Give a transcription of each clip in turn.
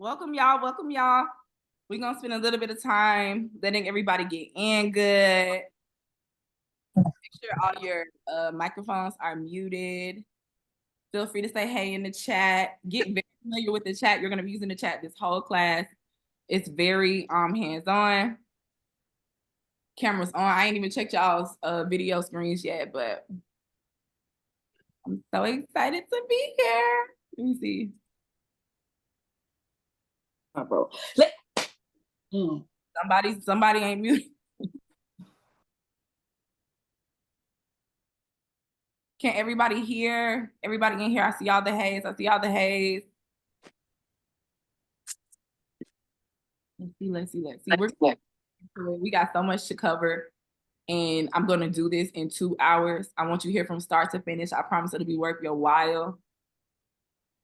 Welcome, y'all. Welcome, y'all. We're going to spend a little bit of time letting everybody get in good. Make sure all your microphones are muted. Feel free to say hey in the chat. Get very familiar with the chat. You're going to be using the chat this whole class. It's very hands-on. Cameras on. I ain't even checked y'all's video screens yet, but I'm so excited to be here. Let me see. Oh, bro. Somebody ain't muted. Can everybody hear? Everybody in here? I see all the haze. I see all the haze. Let's see. We got so much to cover, and I'm going to do this in 2 hours. I want you here from start to finish. I promise it'll be worth your while.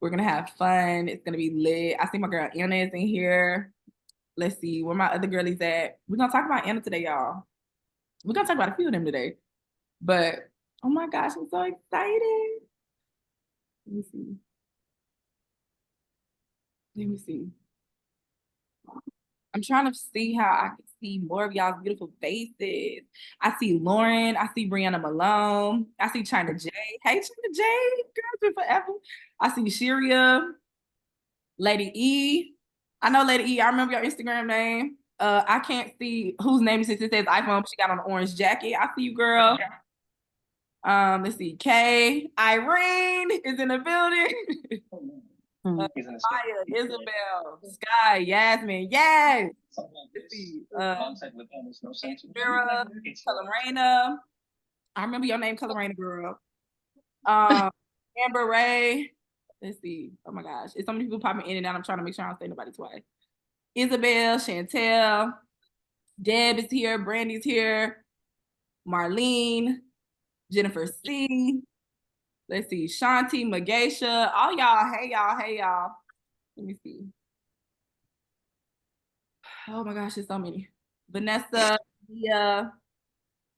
We're going to have fun. It's going to be lit. I see my girl Anna is in here. Let's see where my other girlies at. We're going to talk about Anna today, y'all. We're going to talk about a few of them today. But, oh my gosh, I'm so excited. Let me see. I'm trying to see how I can see more of y'all's beautiful faces. I see Lauren. I see Brianna Malone. I see China J. Hey, China J. Girl, it's been forever. I see Shiria. Lady E. I know Lady E. I remember your Instagram name. I can't see whose name since it says iPhone, but she got on an orange jacket. I see you, girl. Let's see. Kay. Irene is in the building. Maya, Isabel, Sky, Yasmin, yes. Let's see. Vera, Colorena. I remember your name, Colorena, girl. Amber Ray. Let's see. Oh my gosh. It's so many people popping in and out. I'm trying to make sure I don't say nobody twice. Isabel, Chantel, Deb is here, Brandy's here, Marlene, Jennifer C. Let's see, Shanti, Magesha, all y'all, hey y'all. Let me see. Oh my gosh, there's so many. Vanessa, Leah,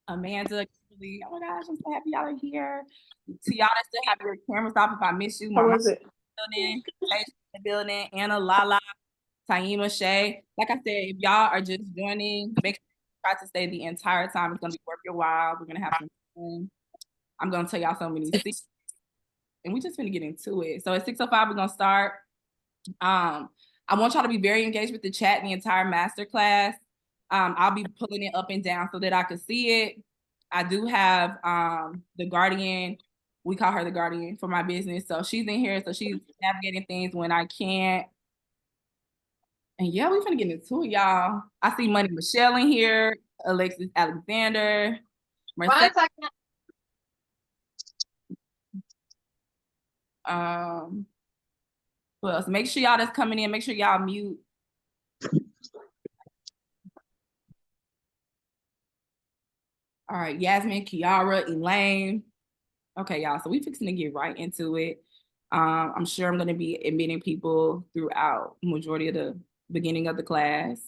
Amanda, Kimberly. Oh my gosh, I'm so happy y'all are here. To y'all that still have your cameras off, if I miss you, my How was it? Building, the building, Anna, Lala, Taima, Shay. Like I said, if y'all are just joining, make sure you try to stay the entire time. It's gonna be worth your while. We're gonna have some fun. I'm gonna tell y'all so many secrets, and we just gonna get into it. So at 6:05, we're gonna start. I want y'all to be very engaged with the chat in the entire masterclass. I'll be pulling it up and down so that I can see it. I do have the guardian. We call her the guardian for my business. So she's in here. So she's navigating things when I can't. And yeah, we're gonna get into it, y'all. I see Money Michelle in here, Alexis Alexander, Marcel. Who else? Make sure y'all that's coming in, make sure y'all mute. All right, Yasmin, Kiara, Elaine. Okay, y'all, so we fixing to get right into it. I'm sure I'm gonna be admitting people throughout the majority of the beginning of the class.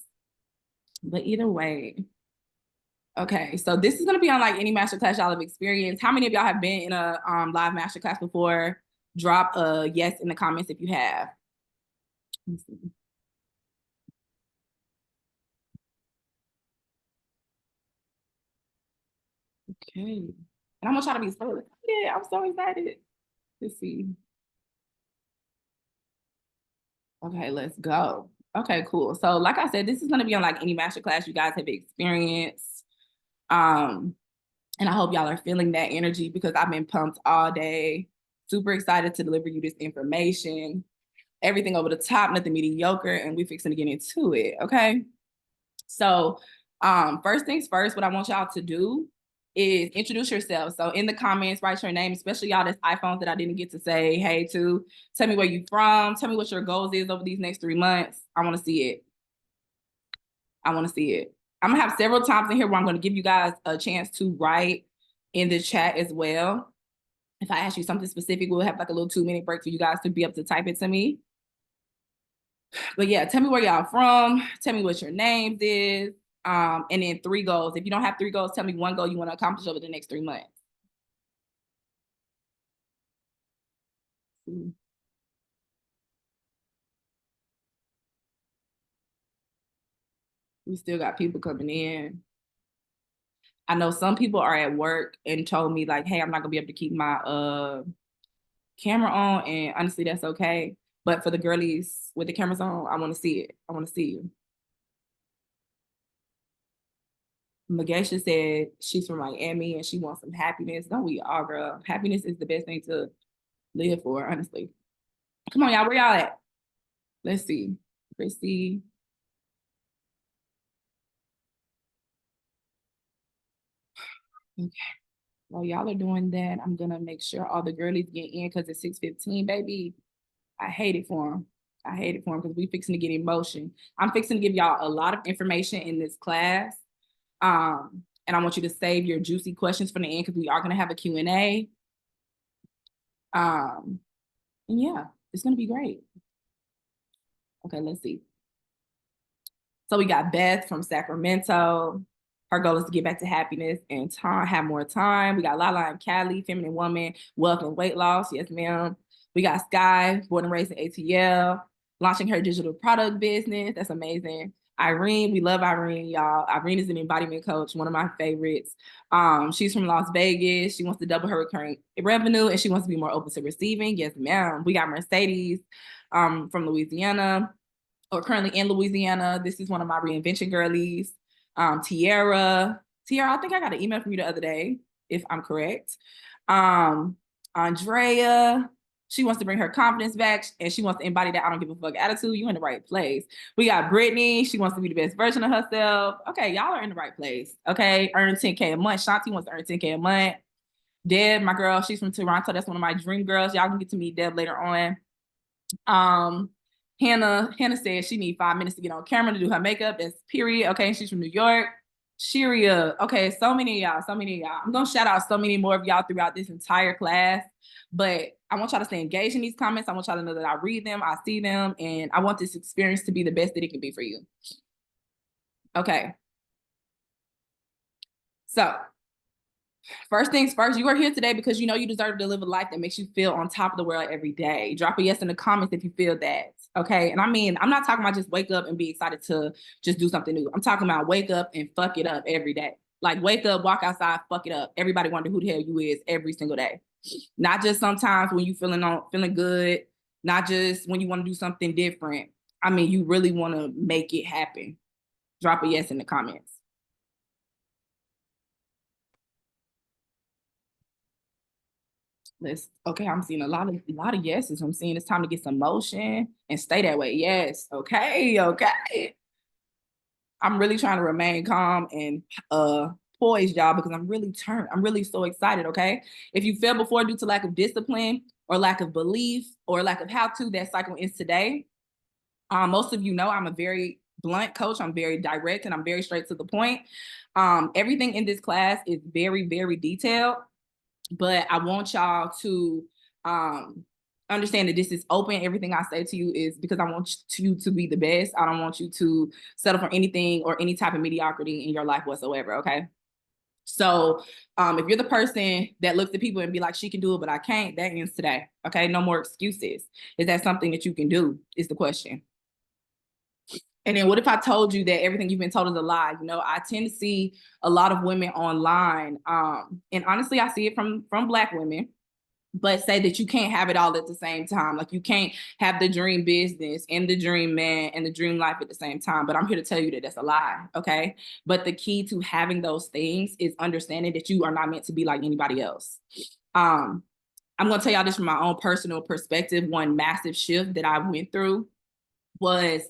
But either way, okay, so this is gonna be on like any masterclass y'all have experienced. How many of y'all have been in a live masterclass before? Drop a yes in the comments if you have. Okay, and I'm gonna try to be so yeah, I'm so excited. Let's see. Okay, let's go. Okay, cool. So like I said, this is gonna be on like any masterclass you guys have experienced. And I hope y'all are feeling that energy because I've been pumped all day. Super excited to deliver you this information. Everything over the top, nothing mediocre, and we're fixing to get into it, okay? So first things first, what I want y'all to do is introduce yourself. So in the comments, write your name, especially y'all that's iPhones that I didn't get to say hey to. Tell me where you from. Tell me what your goals is over these next 3 months. I want to see it. I want to see it. I'm gonna have several times in here where I'm gonna give you guys a chance to write in the chat as well. If I ask you something specific, we'll have like a little 2-minute break for you guys to be able to type it to me. But yeah, tell me where y'all from. Tell me what your names is. And then 3 goals. If you don't have 3 goals, tell me 1 goal you want to accomplish over the next 3 months. We still got people coming in. I know some people are at work and told me like, hey, I'm not gonna be able to keep my camera on, and honestly, that's okay. But for the girlies with the cameras on, I want to see it. I want to see you. Magesha said she's from Miami and she wants some happiness. Don't we all, girl? Happiness is the best thing to live for, honestly. Come on, y'all. Where y'all at? Let's see. Chrissy. Okay. While y'all are doing that, I'm gonna make sure all the girlies get in because it's 6:15, baby. I hate it for them. I hate it for them because we fixing to get in motion. I'm fixing to give y'all a lot of information in this class. And I want you to save your juicy questions for the end because we are gonna have a Q&A. And yeah, it's gonna be great. Okay, let's see. So we got Beth from Sacramento. Her goal is to get back to happiness and time, have more time. We got Lala and Callie, feminine woman, wealth and weight loss. Yes, ma'am. We got Sky, born and raised in ATL, launching her digital product business. That's amazing. Irene, we love Irene, y'all. Irene is an embodiment coach, one of my favorites. She's from Las Vegas. She wants to double her recurring revenue and she wants to be more open to receiving. Yes, ma'am. We got Mercedes from Louisiana, or currently in Louisiana. This is one of my reinvention girlies. Tiara, I think I got an email from you the other day, if I'm correct. Andrea, she wants to bring her confidence back and she wants to embody that I don't give a fuck attitude. You're in the right place. We got Brittany. She wants to be the best version of herself. Okay, y'all are in the right place. Okay, earn 10K a month. Shanti wants to earn 10K a month. Deb, my girl, she's from Toronto. That's one of my dream girls. Y'all can get to meet Deb later on. Hannah said she needs 5 minutes to get on camera to do her makeup. That's period. Okay, she's from New York. Shiria. Okay, so many of y'all. I'm gonna shout out so many more of y'all throughout this entire class, but I want y'all to stay engaged in these comments. I want y'all to know that I read them, I see them, and I want this experience to be the best that it can be for you. Okay. So first things first, you are here today because you know you deserve to live a life that makes you feel on top of the world every day. Drop a yes in the comments if you feel that. Okay. And I mean, I'm not talking about just wake up and be excited to just do something new. I'm talking about wake up and fuck it up every day. Like wake up, walk outside, fuck it up. Everybody wonder who the hell you is every single day. Not just sometimes when you feeling good, not just when you want to do something different. I mean, you really want to make it happen. Drop a yes in the comments. Okay, I'm seeing a lot of yeses. I'm seeing it's time to get some motion and stay that way. Yes. Okay. I'm really trying to remain calm and poised, y'all, because I'm really turned. I'm really so excited. Okay. If you failed before due to lack of discipline or lack of belief or lack of how to, that cycle ends today. Most of you know I'm a very blunt coach. I'm very direct and I'm very straight to the point. Everything in this class is very, very detailed. But I want y'all to understand that this is open. Everything I say to you is because I want you to be the best. I don't want you to settle for anything or any type of mediocrity in your life whatsoever, okay? So if you're the person that looks at people and be like, she can do it, but I can't, that ends today, okay? No more excuses. Is that something that you can do is the question. And then what if I told you that everything you've been told is a lie? You know, I tend to see a lot of women online. And honestly, I see it from Black women, but say that you can't have it all at the same time. Like you can't have the dream business and the dream man and the dream life at the same time. But I'm here to tell you that that's a lie, okay? But the key to having those things is understanding that you are not meant to be like anybody else. I'm gonna tell y'all this from my own personal perspective. One massive shift that I went through was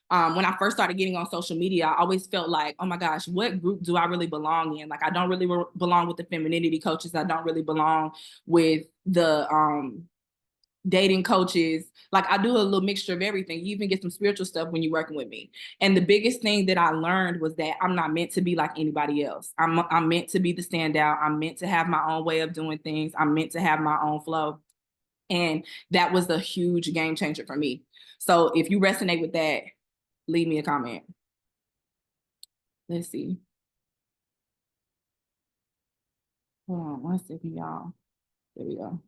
when I first started getting on social media, I always felt like, oh my gosh, what group do I really belong in? Like, I don't really belong with the femininity coaches. I don't really belong with the dating coaches. Like, I do a little mixture of everything. You even get some spiritual stuff when you're working with me. And the biggest thing that I learned was that I'm not meant to be like anybody else. I'm meant to be the standout. I'm meant to have my own way of doing things. I'm meant to have my own flow. And that was a huge game changer for me. So if you resonate with that, leave me a comment. Let's see. Hold on 1 second, y'all. There we go.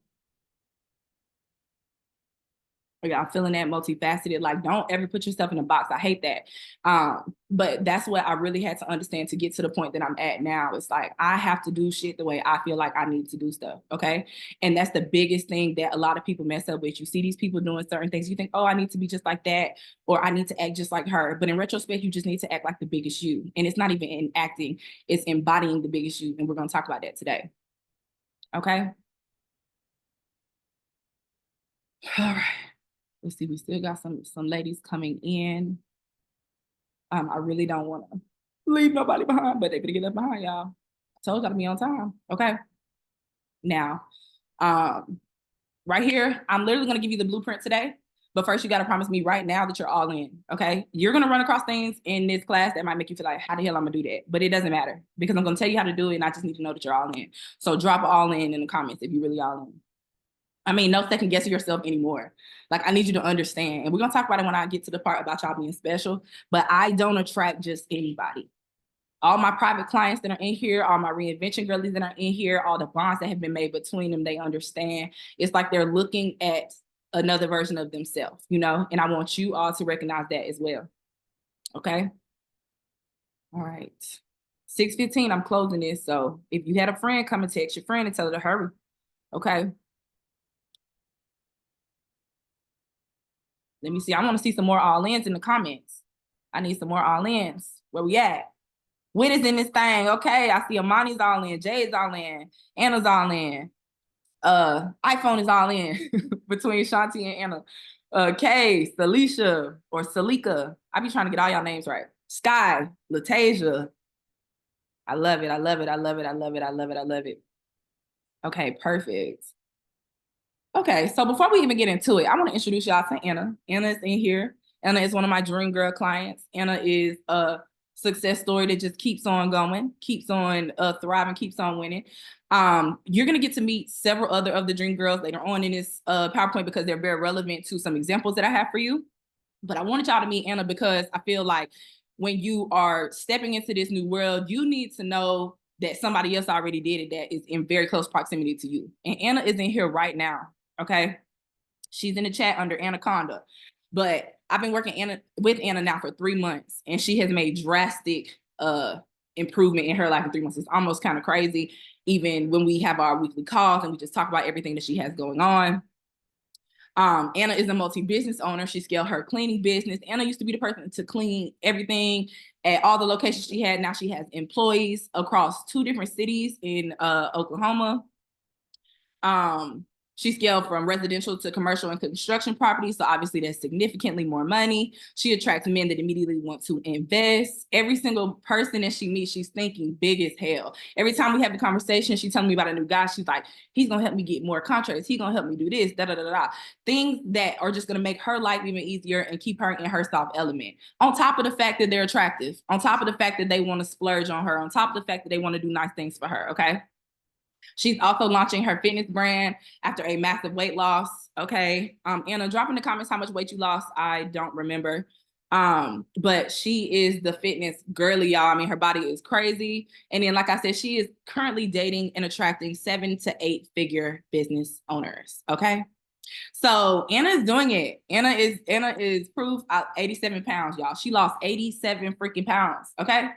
Y'all feeling that multifaceted? Like, don't ever put yourself in a box. I hate that. But that's what I really had to understand to get to the point that I'm at now. It's like, I have to do shit the way I feel like I need to do stuff. Okay. And that's the biggest thing that a lot of people mess up with. You see these people doing certain things. You think, oh, I need to be just like that, or I need to act just like her. But in retrospect, you just need to act like the biggest you. And it's not even in acting, it's embodying the biggest you. And we're going to talk about that today. Okay. All right. Let's see, we still got some ladies coming in. I really don't want to leave nobody behind, but they're gonna get left behind, y'all. I told y'all to be on time. Okay. Now, right here, I'm literally gonna give you the blueprint today. But first, you gotta promise me right now that you're all in. Okay. You're gonna run across things in this class that might make you feel like, how the hell I'm gonna do that? But it doesn't matter, because I'm gonna tell you how to do it, and I just need to know that you're all in. So drop all in the comments if you really all in. I mean, no second guessing yourself anymore. Like, I need you to understand. And we're going to talk about it when I get to the part about y'all being special. But I don't attract just anybody. All my private clients that are in here, all my reinvention girlies that are in here, all the bonds that have been made between them, they understand. It's like they're looking at another version of themselves, you know? And I want you all to recognize that as well. Okay? All right. 6:15, I'm closing this. So if you had a friend, come and text your friend and tell her to hurry. Okay? Let me see. I want to see some more all-ins in the comments. I need some more all-ins. Where we at? Wit is in this thing. Okay. I see Amani's all in. Jay's all in. Anna's all in. iPhone is all in between Shanti and Anna. Kay, Salisha, or Salika. I be trying to get all y'all names right. Sky, Latasia. I love it. I love it. I love it. I love it. I love it. I love it. Okay, perfect. Okay, so before we even get into it, I want to introduce y'all to Anna. Anna is in here. Anna is one of my dream girl clients. Anna is a success story that just keeps on going, keeps on thriving, keeps on winning. You're going to get to meet several other of the dream girls later on in this PowerPoint, because they're very relevant to some examples that I have for you. But I wanted y'all to meet Anna because I feel like when you are stepping into this new world, you need to know that somebody else already did it that is in very close proximity to you. And Anna is in here right now. Okay. She's in the chat under Anaconda. But I've been working with Anna now for 3 months, and she has made drastic improvement in her life in 3 months. It's almost kind of crazy, even when we have our weekly calls and we just talk about everything that she has going on. Anna is a multi-business owner. She scaled her cleaning business. Anna used to be the person to clean everything at all the locations she had. Now she has employees across 2 different cities in Oklahoma. She scaled from residential to commercial and construction properties. So obviously that's significantly more money. She attracts men that immediately want to invest. Every single person that she meets, she's thinking big as hell. Every time we have a conversation, she's telling me about a new guy. She's like, he's going to help me get more contracts. He's going to help me do this, da, da, da, da. Things that are just going to make her life even easier and keep her in her soft element. On top of the fact that they're attractive, on top of the fact that they want to splurge on her, on top of the fact that they want to do nice things for her, okay? She's also launching her fitness brand after a massive weight loss. Okay. Anna, drop in the comments how much weight you lost. I don't remember. But she is the fitness girly, y'all. I mean, her body is crazy. And then, like I said, she is currently dating and attracting 7 to 8 figure business owners. Okay. So Anna is doing it. Anna is proof out 87 pounds, y'all. She lost 87 freaking pounds. Okay.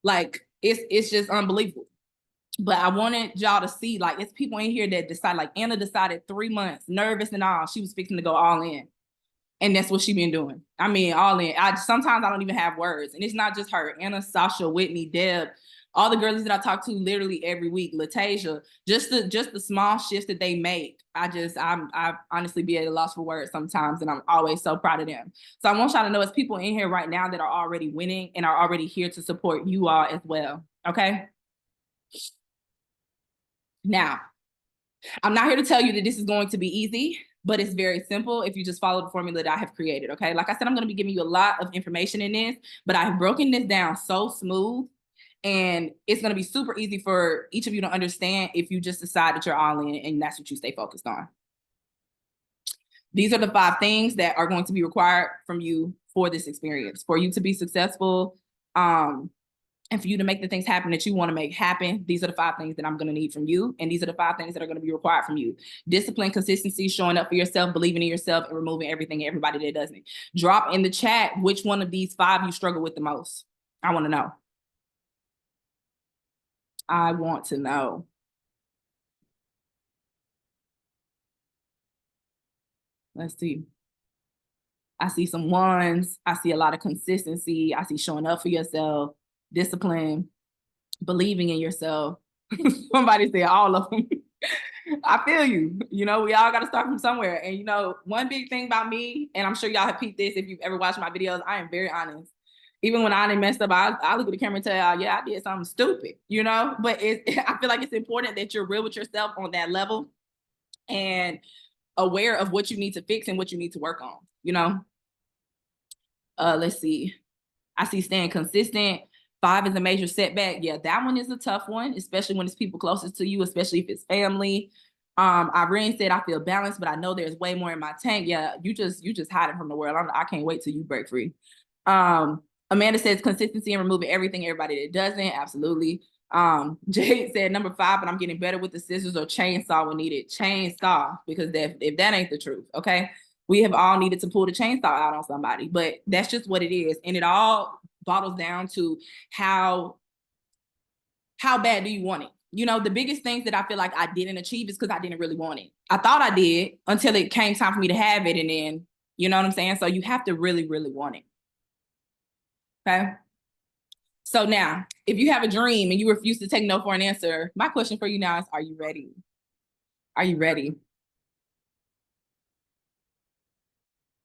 Like it's just unbelievable. But I wanted y'all to see, like, it's people in here that decide, like, Anna decided 3 months, nervous and all, she was fixing to go all in. And that's what she been doing. I mean, all in. Sometimes I don't even have words. And it's not just her. Anna, Sasha, Whitney, Deb, all the girlies that I talk to literally every week, Latasia, just the small shifts that they make. I honestly be at a loss for words sometimes, and I'm always so proud of them. So I want y'all to know it's people in here right now that are already winning and are already here to support you all as well. Okay? Now, I'm not here to tell you that this is going to be easy, but it's very simple if you just follow the formula that I have created, okay? Like I said, I'm going to be giving you a lot of information in this, but I've broken this down so smooth, and it's going to be super easy for each of you to understand if you just decide that you're all in and that's what you stay focused on. These are the 5 things that are going to be required from you for this experience, for you to be successful. And for you to make the things happen that you want to make happen, these are the 5 things that I'm going to need from you. And these are the 5 things that are going to be required from you. Discipline, consistency, showing up for yourself, believing in yourself, and removing everything and everybody that doesn't. Drop in the chat which one of these 5 you struggle with the most. I want to know. I want to know. Let's see. I see some 1s. I see a lot of consistency. I see showing up for yourself, discipline, believing in yourself. Somebody said all of them. I feel you. You know, we all got to start from somewhere. And, you know, one big thing about me, and I'm sure y'all have peeped this if you've ever watched my videos, I am very honest. Even when I done messed up, I look at the camera and tell y'all, yeah, I did something stupid, you know? But I feel like it's important that you're real with yourself on that level and aware of what you need to fix and what you need to work on, you know? Let's see. I see staying consistent. 5 is a major setback. Yeah, that one is a tough one, especially when it's people closest to you, especially if it's family. Irene said, I feel balanced, but I know there's way more in my tank. Yeah, you just hiding from the world. I can't wait till you break free. Amanda says consistency and removing everything, everybody that doesn't. Absolutely. Jade said number 5, but I'm getting better with the scissors or chainsaw when needed. Chainsaw, because if that ain't the truth, okay? We have all needed to pull the chainsaw out on somebody, but that's just what it is. And it all bottles down to how bad do you want it? You know, the biggest things that I feel like I didn't achieve is because I didn't really want it. I thought I did until it came time for me to have it. And then, you know what I'm saying? So you have to really, really want it. Okay. So now, if you have a dream and you refuse to take no for an answer, my question for you now is, are you ready? Are you ready?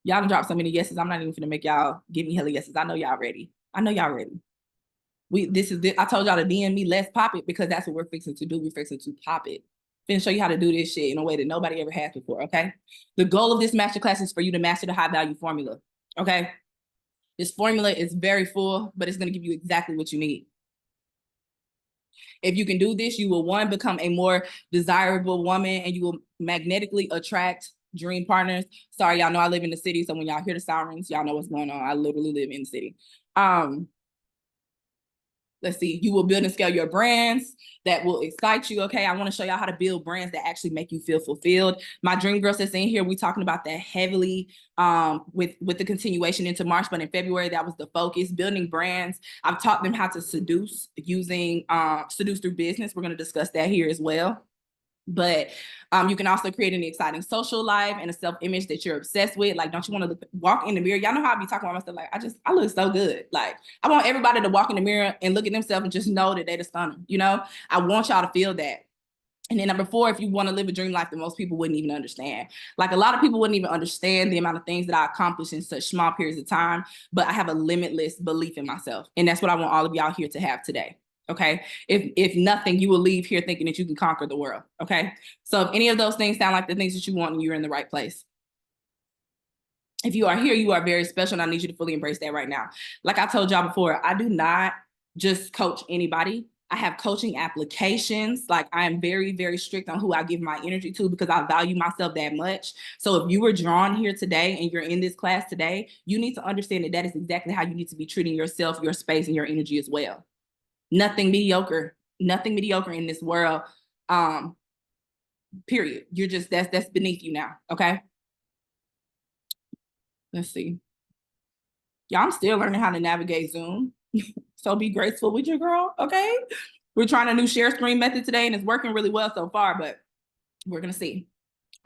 Y'all done dropped so many yeses. I'm not even gonna make y'all give me hella yeses. I know y'all ready. I know y'all ready. I told y'all to DM me, let's pop it, because that's what we're fixing to do. We're fixing to pop it. Finna show you how to do this shit in a way that nobody ever has before, okay? The goal of this masterclass is for you to master the high value formula, okay? This formula is very full, but it's gonna give you exactly what you need. If you can do this, you will, 1, become a more desirable woman, and you will magnetically attract dream partners. Sorry, y'all know I live in the city, so when y'all hear the sirens, y'all know what's going on. I literally live in the city. Let's see, you will build and scale your brands that will excite you. Okay, I want to show y'all how to build brands that actually make you feel fulfilled. My dream girls that's in here, we talking about that heavily with the continuation into March, but in February, that was the focus, building brands. I've taught them how to seduce using seduce through business. We're going to discuss that here as well. But you can also create an exciting social life and a self-image that you're obsessed with. Like, don't you want to walk in the mirror? Y'all know how I be talking about myself. Like, I look so good. Like, I want everybody to walk in the mirror and look at themselves and just know that they're the stunner. You know, I want y'all to feel that. And then number 4, if you want to live a dream life that most people wouldn't even understand. Like, a lot of people wouldn't even understand the amount of things that I accomplished in such small periods of time, but I have a limitless belief in myself. And that's what I want all of y'all here to have today. Okay. If nothing, you will leave here thinking that you can conquer the world. Okay. So if any of those things sound like the things that you want, you're in the right place. If you are here, you are very special, and I need you to fully embrace that right now. Like I told y'all before, I do not just coach anybody. I have coaching applications. Like, I am very, very strict on who I give my energy to, because I value myself that much. So if you were drawn here today and you're in this class today, you need to understand that that is exactly how you need to be treating yourself, your space, and your energy as well. Nothing mediocre in this world. Period. You're just, that's beneath you now. Okay. Let's see. Yeah, I'm still learning how to navigate Zoom. So be graceful with your girl. Okay. We're trying a new share screen method today, and it's working really well so far, but we're going to see.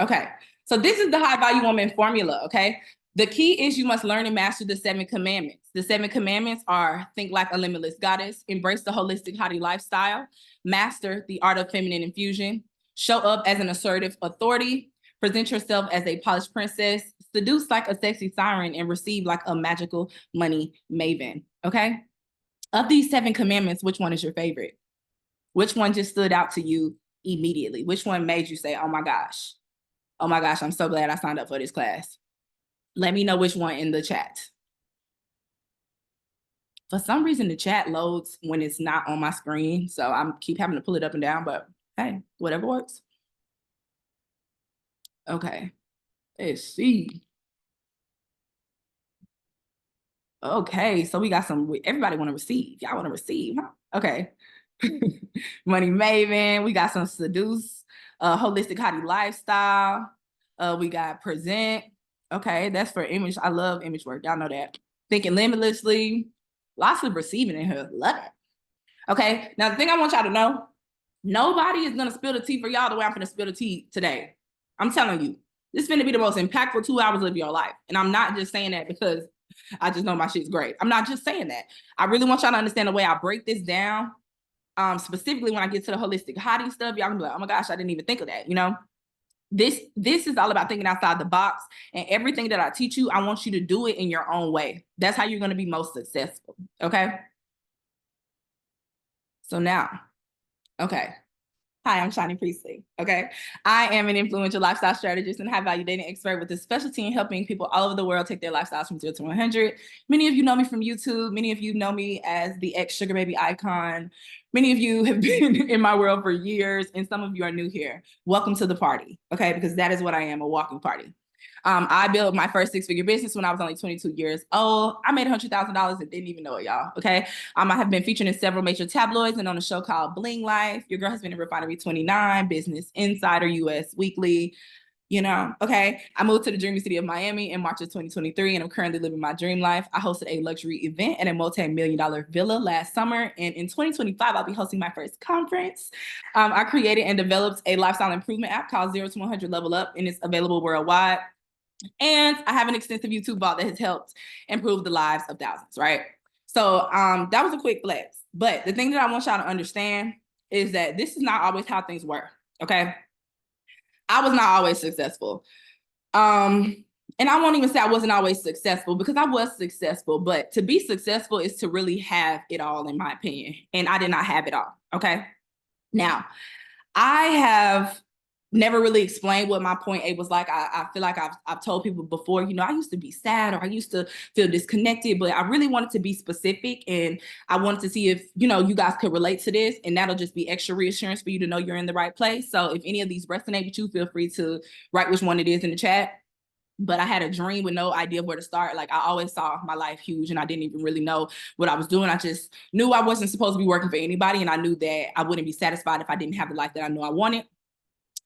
Okay. So this is the high value woman formula. Okay. The key is you must learn and master the 7 commandments. The 7 commandments are: think like a limitless goddess, embrace the holistic hottie lifestyle, master the art of feminine infusion, show up as an assertive authority, present yourself as a polished princess, seduce like a sexy siren, and receive like a magical money maven. Okay. Of these 7 commandments, which one is your favorite? Which one just stood out to you immediately? Which one made you say, oh my gosh, I'm so glad I signed up for this class? Let me know which one in the chat. For some reason, the chat loads when it's not on my screen, so I keep having to pull it up and down, but hey, whatever works. Okay, let's see. Okay, so we got some, everybody want to receive. Y'all want to receive, huh? Okay. Money Maven. We got some seduce, holistic hottie lifestyle. We got present. Okay, that's for image. I love image work. Y'all know that. Thinking limitlessly. Lots of receiving in here. Love it. Okay, now the thing I want y'all to know, nobody is gonna spill the tea for y'all the way I'm gonna spill the tea today. I'm telling you, this is gonna be the most impactful 2 hours of your life. And I'm not just saying that because I just know my shit's great. I'm not just saying that. I really want y'all to understand the way I break this down. Specifically when I get to the holistic hottie stuff, y'all can be like, oh my gosh, I didn't even think of that, you know? This is all about thinking outside the box, and everything that I teach you, I want you to do it in your own way. That's how you're going to be most successful. Okay. So now, okay. Hi, I'm Shani Priestley. Okay. I am an influential lifestyle strategist and high value dating expert with a specialty in helping people all over the world take their lifestyles from 0 to 100. Many of you know me from YouTube. Many of you know me as the ex sugar baby icon. Many of you have been in my world for years, and some of you are new here. Welcome to the party. Okay. Because that is what I am, a walking party. I built my first 6-figure business when I was only 22 years old. I made $100,000 and didn't even know it, y'all. Okay. I have been featured in several major tabloids and on a show called Bling Life. Your girl has been in Refinery 29, Business Insider, US Weekly. You know, okay. I moved to the dreamy city of Miami in March of 2023, and I'm currently living my dream life. I hosted a luxury event at a multi-million-dollar villa last summer, and in 2025, I'll be hosting my first conference. I created and developed a lifestyle improvement app called 0 to 100 Level Up, and it's available worldwide. And I have an extensive YouTube vault that has helped improve the lives of thousands, right? So that was a quick flex. But the thing that I want y'all to understand is that this is not always how things work, okay? I was not always successful. And I won't even say I wasn't always successful, because I was successful, but to be successful is to really have it all, in my opinion. And I did not have it all, okay? Now, I have never really explained what my point A was like. I feel like I've told people before, you know, I used to be sad, or I used to feel disconnected, but I really wanted to be specific, and I wanted to see if, you know, you guys could relate to this, and that'll just be extra reassurance for you to know you're in the right place. So if any of these resonate with you, feel free to write which one it is in the chat. But I had a dream with no idea of where to start. Like, I always saw my life huge, and I didn't even really know what I was doing. I just knew I wasn't supposed to be working for anybody, and I knew that I wouldn't be satisfied if I didn't have the life that I knew I wanted.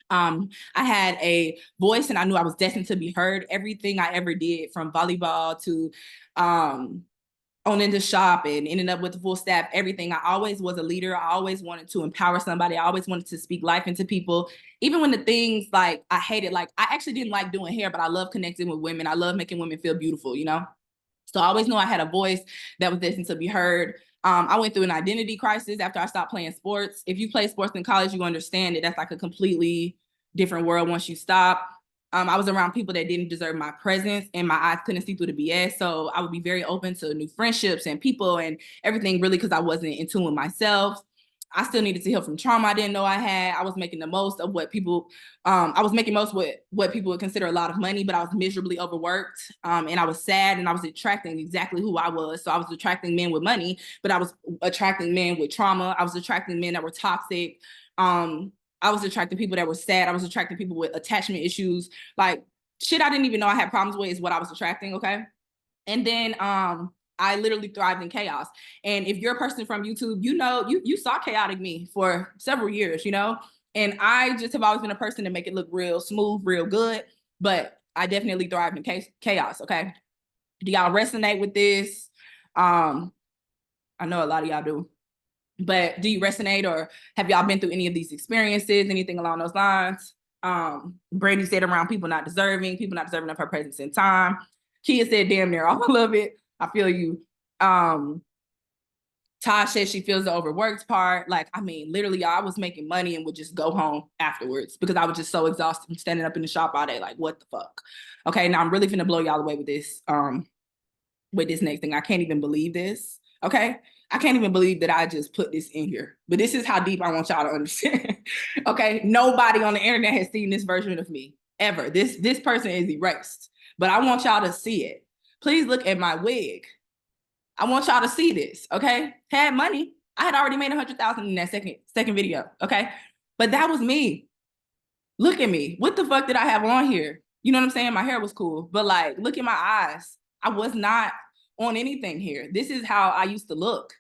I had a voice, and I knew I was destined to be heard. Everything I ever did, from volleyball to owning the shop and ending up with the full staff, everything, I always was a leader. I always wanted to empower somebody. I always wanted to speak life into people. Even when the things like I hated, like I actually didn't like doing hair, but I love connecting with women. I love making women feel beautiful, you know? So I always knew I had a voice that was destined to be heard. I went through an identity crisis after I stopped playing sports. If you play sports in college, you understand that that's like a completely different world once you stop. I was around people that didn't deserve my presence, and my eyes couldn't see through the BS. So I would be very open to new friendships and people and everything, really, because I wasn't in tune with myself. I still needed to heal from trauma I didn't know I had. I was making the most of what people, I was making most with what people would consider a lot of money, but I was miserably overworked, and I was sad, and I was attracting exactly who I was. So I was attracting men with money, but I was attracting men with trauma. I was attracting men that were toxic. I was attracting people that were sad. I was attracting people with attachment issues. Like, shit I didn't even know I had problems with is what I was attracting, okay? And then I literally thrived in chaos. And if you're a person from YouTube, you know, you saw chaotic me for several years, you know? And I just have always been a person to make it look real smooth, real good. But I definitely thrived in chaos, okay? Do y'all resonate with this? I know a lot of y'all do. But do you resonate, or have y'all been through any of these experiences, anything along those lines? Brady said around people not deserving of her presence and time. Kia said damn near all of it. I feel you. Tosh said she feels the overworked part. Like, I mean, literally, I was making money and would just go home afterwards because I was just so exhausted from standing up in the shop all day. Like, what the fuck? Okay, now I'm really finna blow y'all away with this next thing. I can't even believe this. Okay, I can't even believe that I just put this in here. But this is how deep I want y'all to understand. Okay, nobody on the internet has seen this version of me ever. This person is erased, but I want y'all to see it. Please look at my wig. I want y'all to see this. Okay, had money. I had already made 100,000 in that second video. Okay, but that was me. Look at me. What the fuck did I have on here? You know what I'm saying? My hair was cool, but like, look at my eyes. I was not on anything here. This is how I used to look,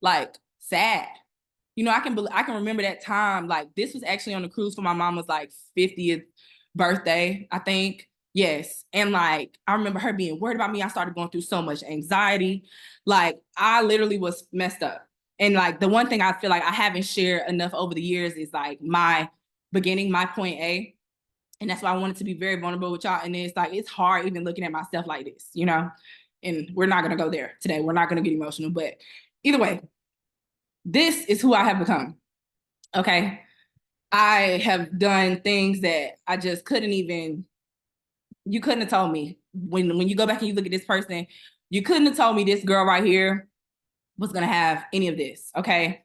like sad. You know, I can remember that time. Like, this was actually on the cruise for my mama's like 50th birthday, I think. Yes. And like, I remember her being worried about me. I started going through so much anxiety. Like, I literally was messed up. And like, the one thing I feel like I haven't shared enough over the years is like my beginning, my point A. And that's why I wanted to be very vulnerable with y'all. And it's like, it's hard even looking at myself like this, you know? And we're not going to go there today. We're not going to get emotional. But either way, this is who I have become. Okay. I have done things that I just couldn't even, you couldn't have told me. When you go back and you look at this person, you couldn't have told me this girl right here was going to have any of this. Okay.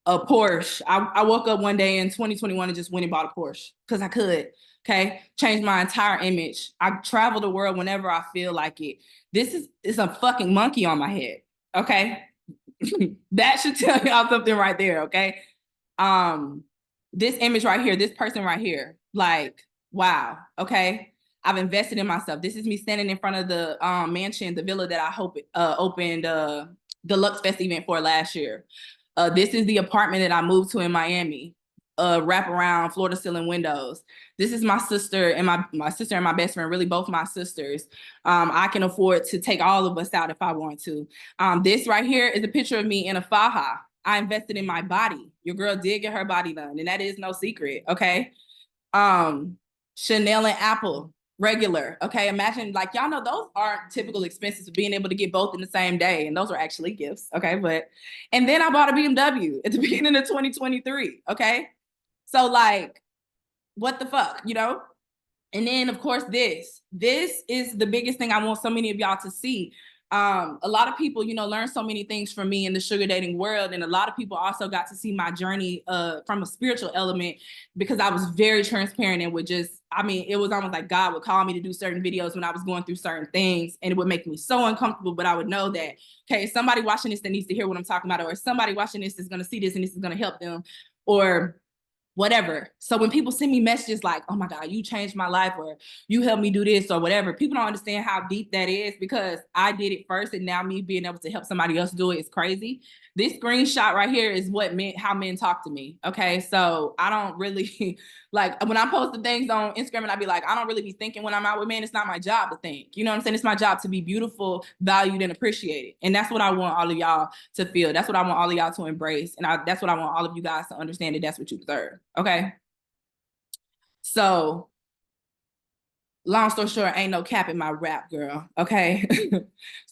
A Porsche. I woke up one day in 2021 and just went and bought a Porsche because I could. Okay. Changed my entire image. I travel the world whenever I feel like it. This is a fucking monkey on my head. Okay. That should tell y'all something right there. Okay. This image right here, this person right here, like, wow. Okay. I've invested in myself. This is me standing in front of the mansion, the villa that I opened the Lux Fest event for last year. This is the apartment that I moved to in Miami. Wraparound floor to ceiling windows. This is my sister and my sister and my best friend, really both my sisters. I can afford to take all of us out if I want to. This right here is a picture of me in a faja. I invested in my body. Your girl did get her body done, and that is no secret, okay? Chanel and Apple, regular, okay? Imagine, like, y'all know those aren't typical expenses of being able to get both in the same day, and those are actually gifts, okay? And then I bought a BMW at the beginning of 2023, okay? So, like, what the fuck, you know? And then, of course, this is the biggest thing I want so many of y'all to see. A lot of people, you know, learn so many things from me in the sugar dating world. And a lot of people also got to see my journey from a spiritual element, because I was very transparent and would just, I mean, it was almost like God would call me to do certain videos when I was going through certain things, and it would make me so uncomfortable. But I would know that, okay, somebody watching this that needs to hear what I'm talking about, or somebody watching this is going to see this and this is going to help them, or whatever. So when people send me messages like, oh my God, you changed my life, or you helped me do this, or whatever, people don't understand how deep that is, because I did it first, and now me being able to help somebody else do it is crazy. This screenshot right here is how men talk to me. Okay. So I don't really like, when I post the things on Instagram and I be like, I don't really be thinking when I'm out with men. It's not my job to think, you know what I'm saying? It's my job to be beautiful, valued, and appreciated. And that's what I want all of y'all to feel. That's what I want all of y'all to embrace. And that's what I want all of you guys to understand, that that's what you deserve. Okay. So long story short, ain't no cap in my rap, girl. Okay.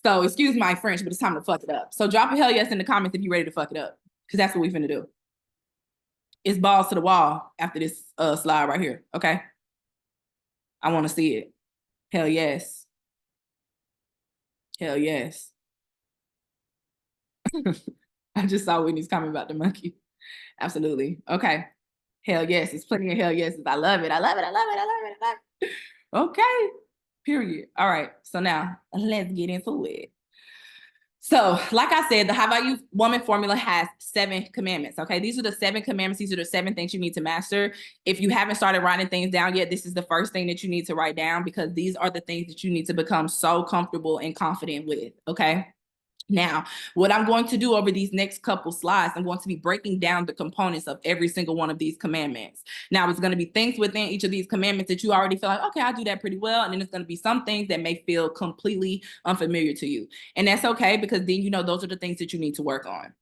So excuse my French, but it's time to fuck it up. So drop a hell yes in the comments if you're ready to fuck it up, because that's what we finna do. It's balls to the wall after this slide right here. Okay. I want to see it. Hell yes. Hell yes. I just saw Whitney's comment about the monkey. Absolutely. Okay. Hell yes. It's plenty of hell yeses. I love it. I love it. I love it. I love it. I love it. Okay. Period. All right. So now let's get into it. So, like I said, the High Value Woman formula has 7 commandments. Okay. These are the 7 commandments. These are the 7 things you need to master. If you haven't started writing things down yet, this is the first thing that you need to write down, because these are the things that you need to become so comfortable and confident with. Okay. Now, what I'm going to do over these next couple slides, I'm going to be breaking down the components of every single one of these commandments. Now, it's going to be things within each of these commandments that you already feel like, okay, I do that pretty well. And then it's going to be some things that may feel completely unfamiliar to you. And that's okay, because then, you know, those are the things that you need to work on.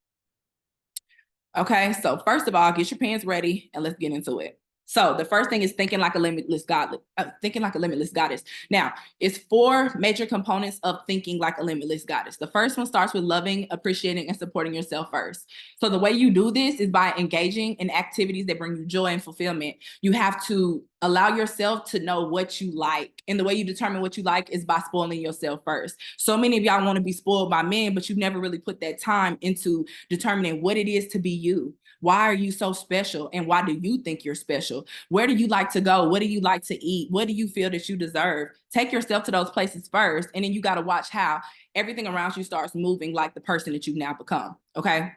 Okay, so first of all, get your pens ready and let's get into it. So the first thing is thinking like a limitless goddess. Now, it's 4 major components of thinking like a limitless goddess. The first one starts with loving, appreciating, and supporting yourself first. So the way you do this is by engaging in activities that bring you joy and fulfillment. You have to allow yourself to know what you like. And the way you determine what you like is by spoiling yourself first. So many of y'all want to be spoiled by men, but you've never really put that time into determining what it is to be you. Why are you so special? And why do you think you're special? Where do you like to go? What do you like to eat? What do you feel that you deserve? Take yourself to those places first. And then you got to watch how everything around you starts moving like the person that you've now become. Okay.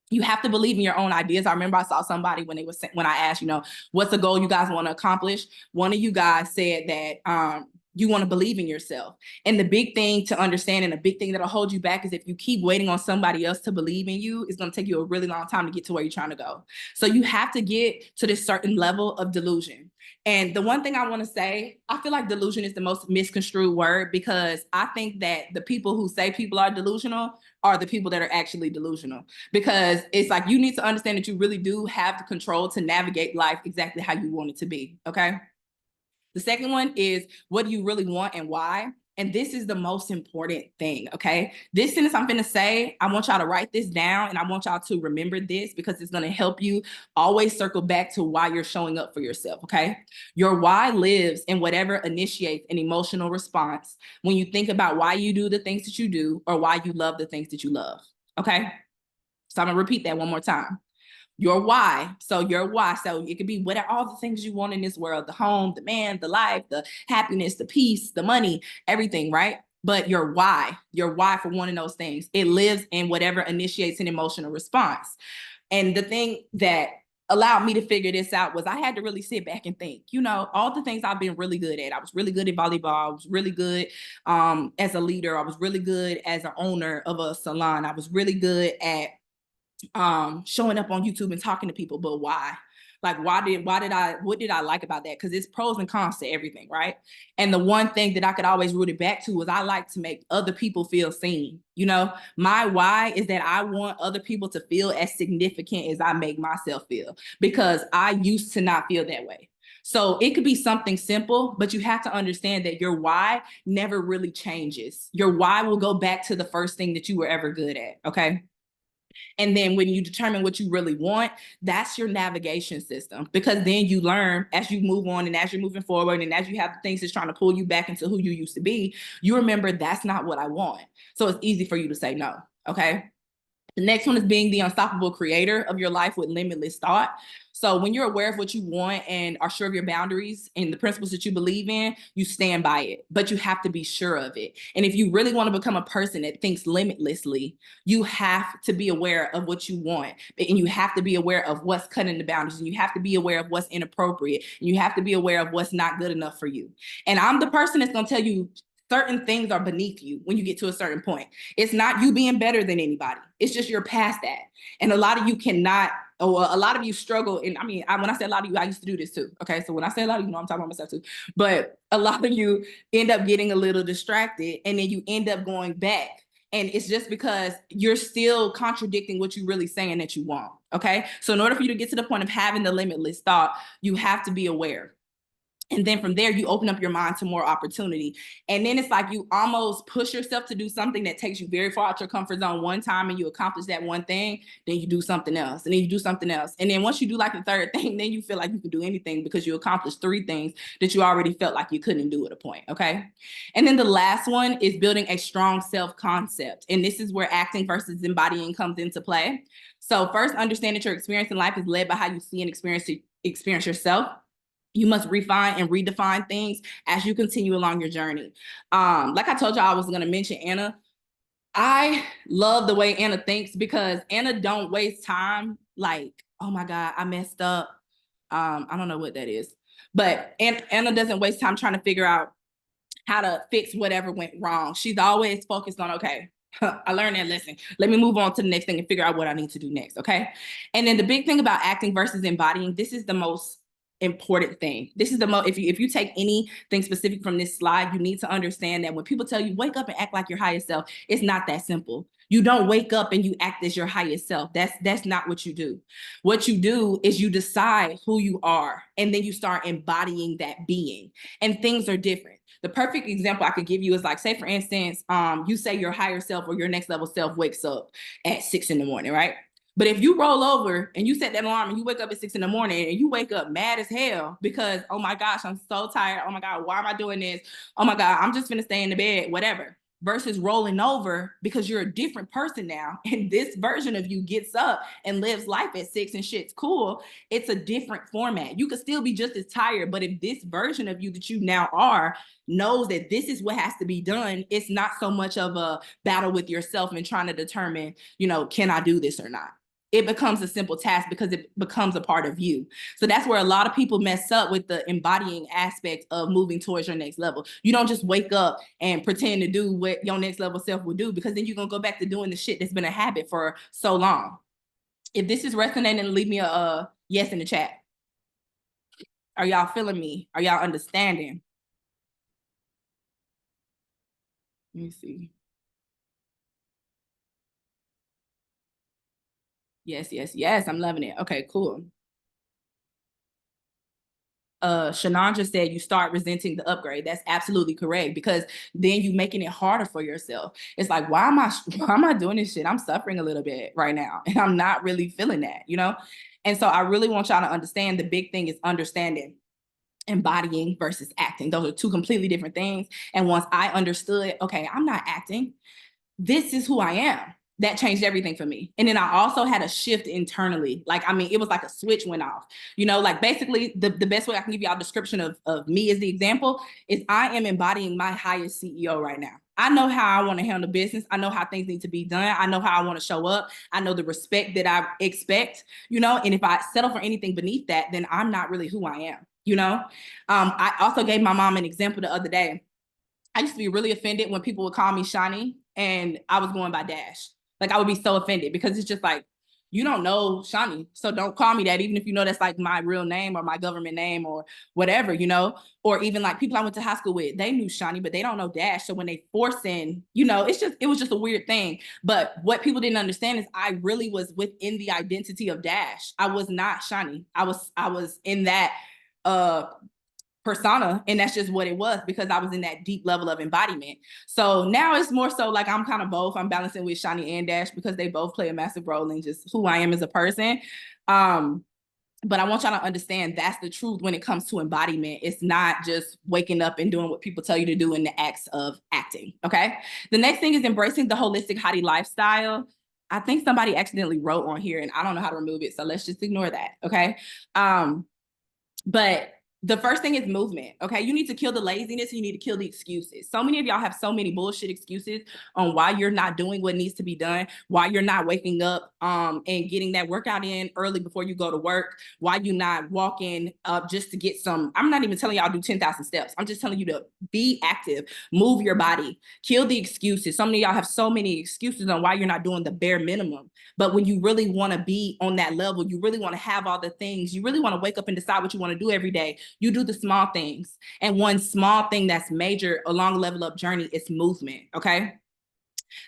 You have to believe in your own ideas. I remember I saw somebody when I asked, you know, what's the goal you guys want to accomplish? One of you guys said that you want to believe in yourself. And the big thing to understand, and the big thing that'll hold you back, is if you keep waiting on somebody else to believe in you, it's going to take you a really long time to get to where you're trying to go. So you have to get to this certain level of delusion. And the one thing I want to say, I feel like delusion is the most misconstrued word, because I think that the people who say people are delusional are the people that are actually delusional. Because it's like, you need to understand that you really do have the control to navigate life exactly how you want it to be, okay? The second one is, what do you really want and why? And this is the most important thing, okay? This sentence I'm gonna say, I want y'all to write this down, and I want y'all to remember this, because it's gonna help you always circle back to why you're showing up for yourself, okay? Your why lives in whatever initiates an emotional response when you think about why you do the things that you do, or why you love the things that you love, okay? So I'm gonna repeat that one more time. Your why. So your why. So it could be what are all the things you want in this world: the home, the man, the life, the happiness, the peace, the money, everything, right? But your why for wanting those things, it lives in whatever initiates an emotional response. And the thing that allowed me to figure this out was I had to really sit back and think, all the things I've been really good at. I was really good at volleyball. I was really good as a leader. I was really good as an owner of a salon. I was really good at showing up on YouTube and talking to people. But why? Like, what did I like about that? Because it's pros and cons to everything, right? And the one thing that I could always root it back to was I like to make other people feel seen. My why is that I want other people to feel as significant as I make myself feel, because I used to not feel that way. So it could be something simple, but you have to understand that your why never really changes. Your why will go back to the first thing that you were ever good at, okay? And then when you determine what you really want, that's your navigation system, because then you learn as you move on, and as you're moving forward, and as you have things that's trying to pull you back into who you used to be, you remember that's not what I want. So it's easy for you to say no, okay? The next one is being the unstoppable creator of your life with limitless thought. So when you're aware of what you want and are sure of your boundaries and the principles that you believe in, you stand by it, but you have to be sure of it. And if you really want to become a person that thinks limitlessly, you have to be aware of what you want, and you have to be aware of what's cutting the boundaries, and you have to be aware of what's inappropriate, and you have to be aware of what's not good enough for you. And I'm the person that's going to tell you certain things are beneath you when you get to a certain point. It's not you being better than anybody. It's just you're past that. And a lot of you cannot, or a lot of you struggle. And when I say a lot of you, I used to do this too. Okay. So when I say a lot of you, I'm talking about myself too. But a lot of you end up getting a little distracted, and then you end up going back. And it's just because you're still contradicting what you're really saying that you want. Okay. So in order for you to get to the point of having the limitless thought, you have to be aware. And then from there, you open up your mind to more opportunity. And then it's like you almost push yourself to do something that takes you very far out your comfort zone one time, and you accomplish that one thing, then you do something else, and then you do something else. And then once you do like the third thing, then you feel like you can do anything, because you accomplished 3 things that you already felt like you couldn't do at a point, okay? And then the last one is building a strong self-concept. And this is where acting versus embodying comes into play. So first, understand that your experience in life is led by how you see and experience yourself. You must refine and redefine things as you continue along your journey. Like I told you, I was going to mention Anna. I love the way Anna thinks, because Anna don't waste time. Like, oh my God, I messed up. I don't know what that is, but Anna doesn't waste time trying to figure out how to fix whatever went wrong. She's always focused on, okay, I learned that lesson. Let me move on to the next thing and figure out what I need to do next, okay? And then the big thing about acting versus embodying, this is the most important thing. This is the most, if you take anything specific from this slide, you need to understand that when people tell you wake up and act like your highest self, it's not that simple. You don't wake up and you act as your highest self. That's not what you do. What you do is you decide who you are, and then you start embodying that being, and things are different. The perfect example I could give you is, like, say for instance, you say your higher self or your next level self wakes up at 6 in the morning, right? But if you roll over and you set that alarm and you wake up at 6 in the morning and you wake up mad as hell because, oh my gosh, I'm so tired. Oh my God, why am I doing this? Oh my God, I'm just gonna stay in the bed, whatever. Versus rolling over because you're a different person now, and this version of you gets up and lives life at 6 and shit's cool. It's a different format. You could still be just as tired, but if this version of you that you now are knows that this is what has to be done, it's not so much of a battle with yourself and trying to determine, can I do this or not? it becomes a simple task because it becomes a part of you. So that's where a lot of people mess up with the embodying aspect of moving towards your next level. You don't just wake up and pretend to do what your next level self will do, because then you're going to go back to doing the shit that's been a habit for so long. If this is resonating, leave me a yes in the chat. Are y'all feeling me? Are y'all understanding? Let me see. Yes, yes, yes. I'm loving it. Okay, cool. Shannon just said you start resenting the upgrade. That's absolutely correct, because then you making it harder for yourself. It's like, why am I doing this shit? I'm suffering a little bit right now and I'm not really feeling that, you know? And so I really want y'all to understand, the big thing is understanding embodying versus acting. Those are two completely different things. And once I understood, okay, I'm not acting, this is who I am, that changed everything for me. And then I also had a shift internally. Like, I mean, it was like a switch went off, you know, like basically the best way I can give y'all a description of me as the example is I am embodying my highest CEO right now. I know how I want to handle business. I know how things need to be done. I know how I want to show up. I know the respect that I expect, you know, and if I settle for anything beneath that, then I'm not really who I am, you know? I also gave my mom an example the other day. I used to be really offended when people would call me Shani and I was going by Dash. Like, I would be so offended because it's just like, you don't know Shani, so don't call me that, even if you know that's like my real name or my government name or whatever, you know? Or even like people I went to high school with, they knew Shani, but they don't know Dash. So when they force in, you know, it was just a weird thing. But what people didn't understand is I really was within the identity of Dash. I was not Shani. I was in that persona, and that's just what it was, because I was in that deep level of embodiment. So now it's more so like I'm kind of both. I'm balancing with Shani and Dash because they both play a massive role in just who I am as a person. But I want y'all to understand that's the truth when it comes to embodiment. It's not just waking up and doing what people tell you to do in the acts of acting, okay? The next thing is embracing the holistic hottie lifestyle. I think somebody accidentally wrote on here and I don't know how to remove it, so let's just ignore that, okay? But the first thing is movement, okay? You need to kill the laziness. You need to kill the excuses. So many of y'all have so many bullshit excuses on why you're not doing what needs to be done, why you're not waking up and getting that workout in early before you go to work, why you're not walking up just to get some. I'm not even telling y'all do 10,000 steps. I'm just telling you to be active, move your body, kill the excuses. So many of y'all have so many excuses on why you're not doing the bare minimum. But when you really want to be on that level, you really want to have all the things, you really want to wake up and decide what you want to do every day, you do the small things. And one small thing that's major along the level up journey is movement, okay?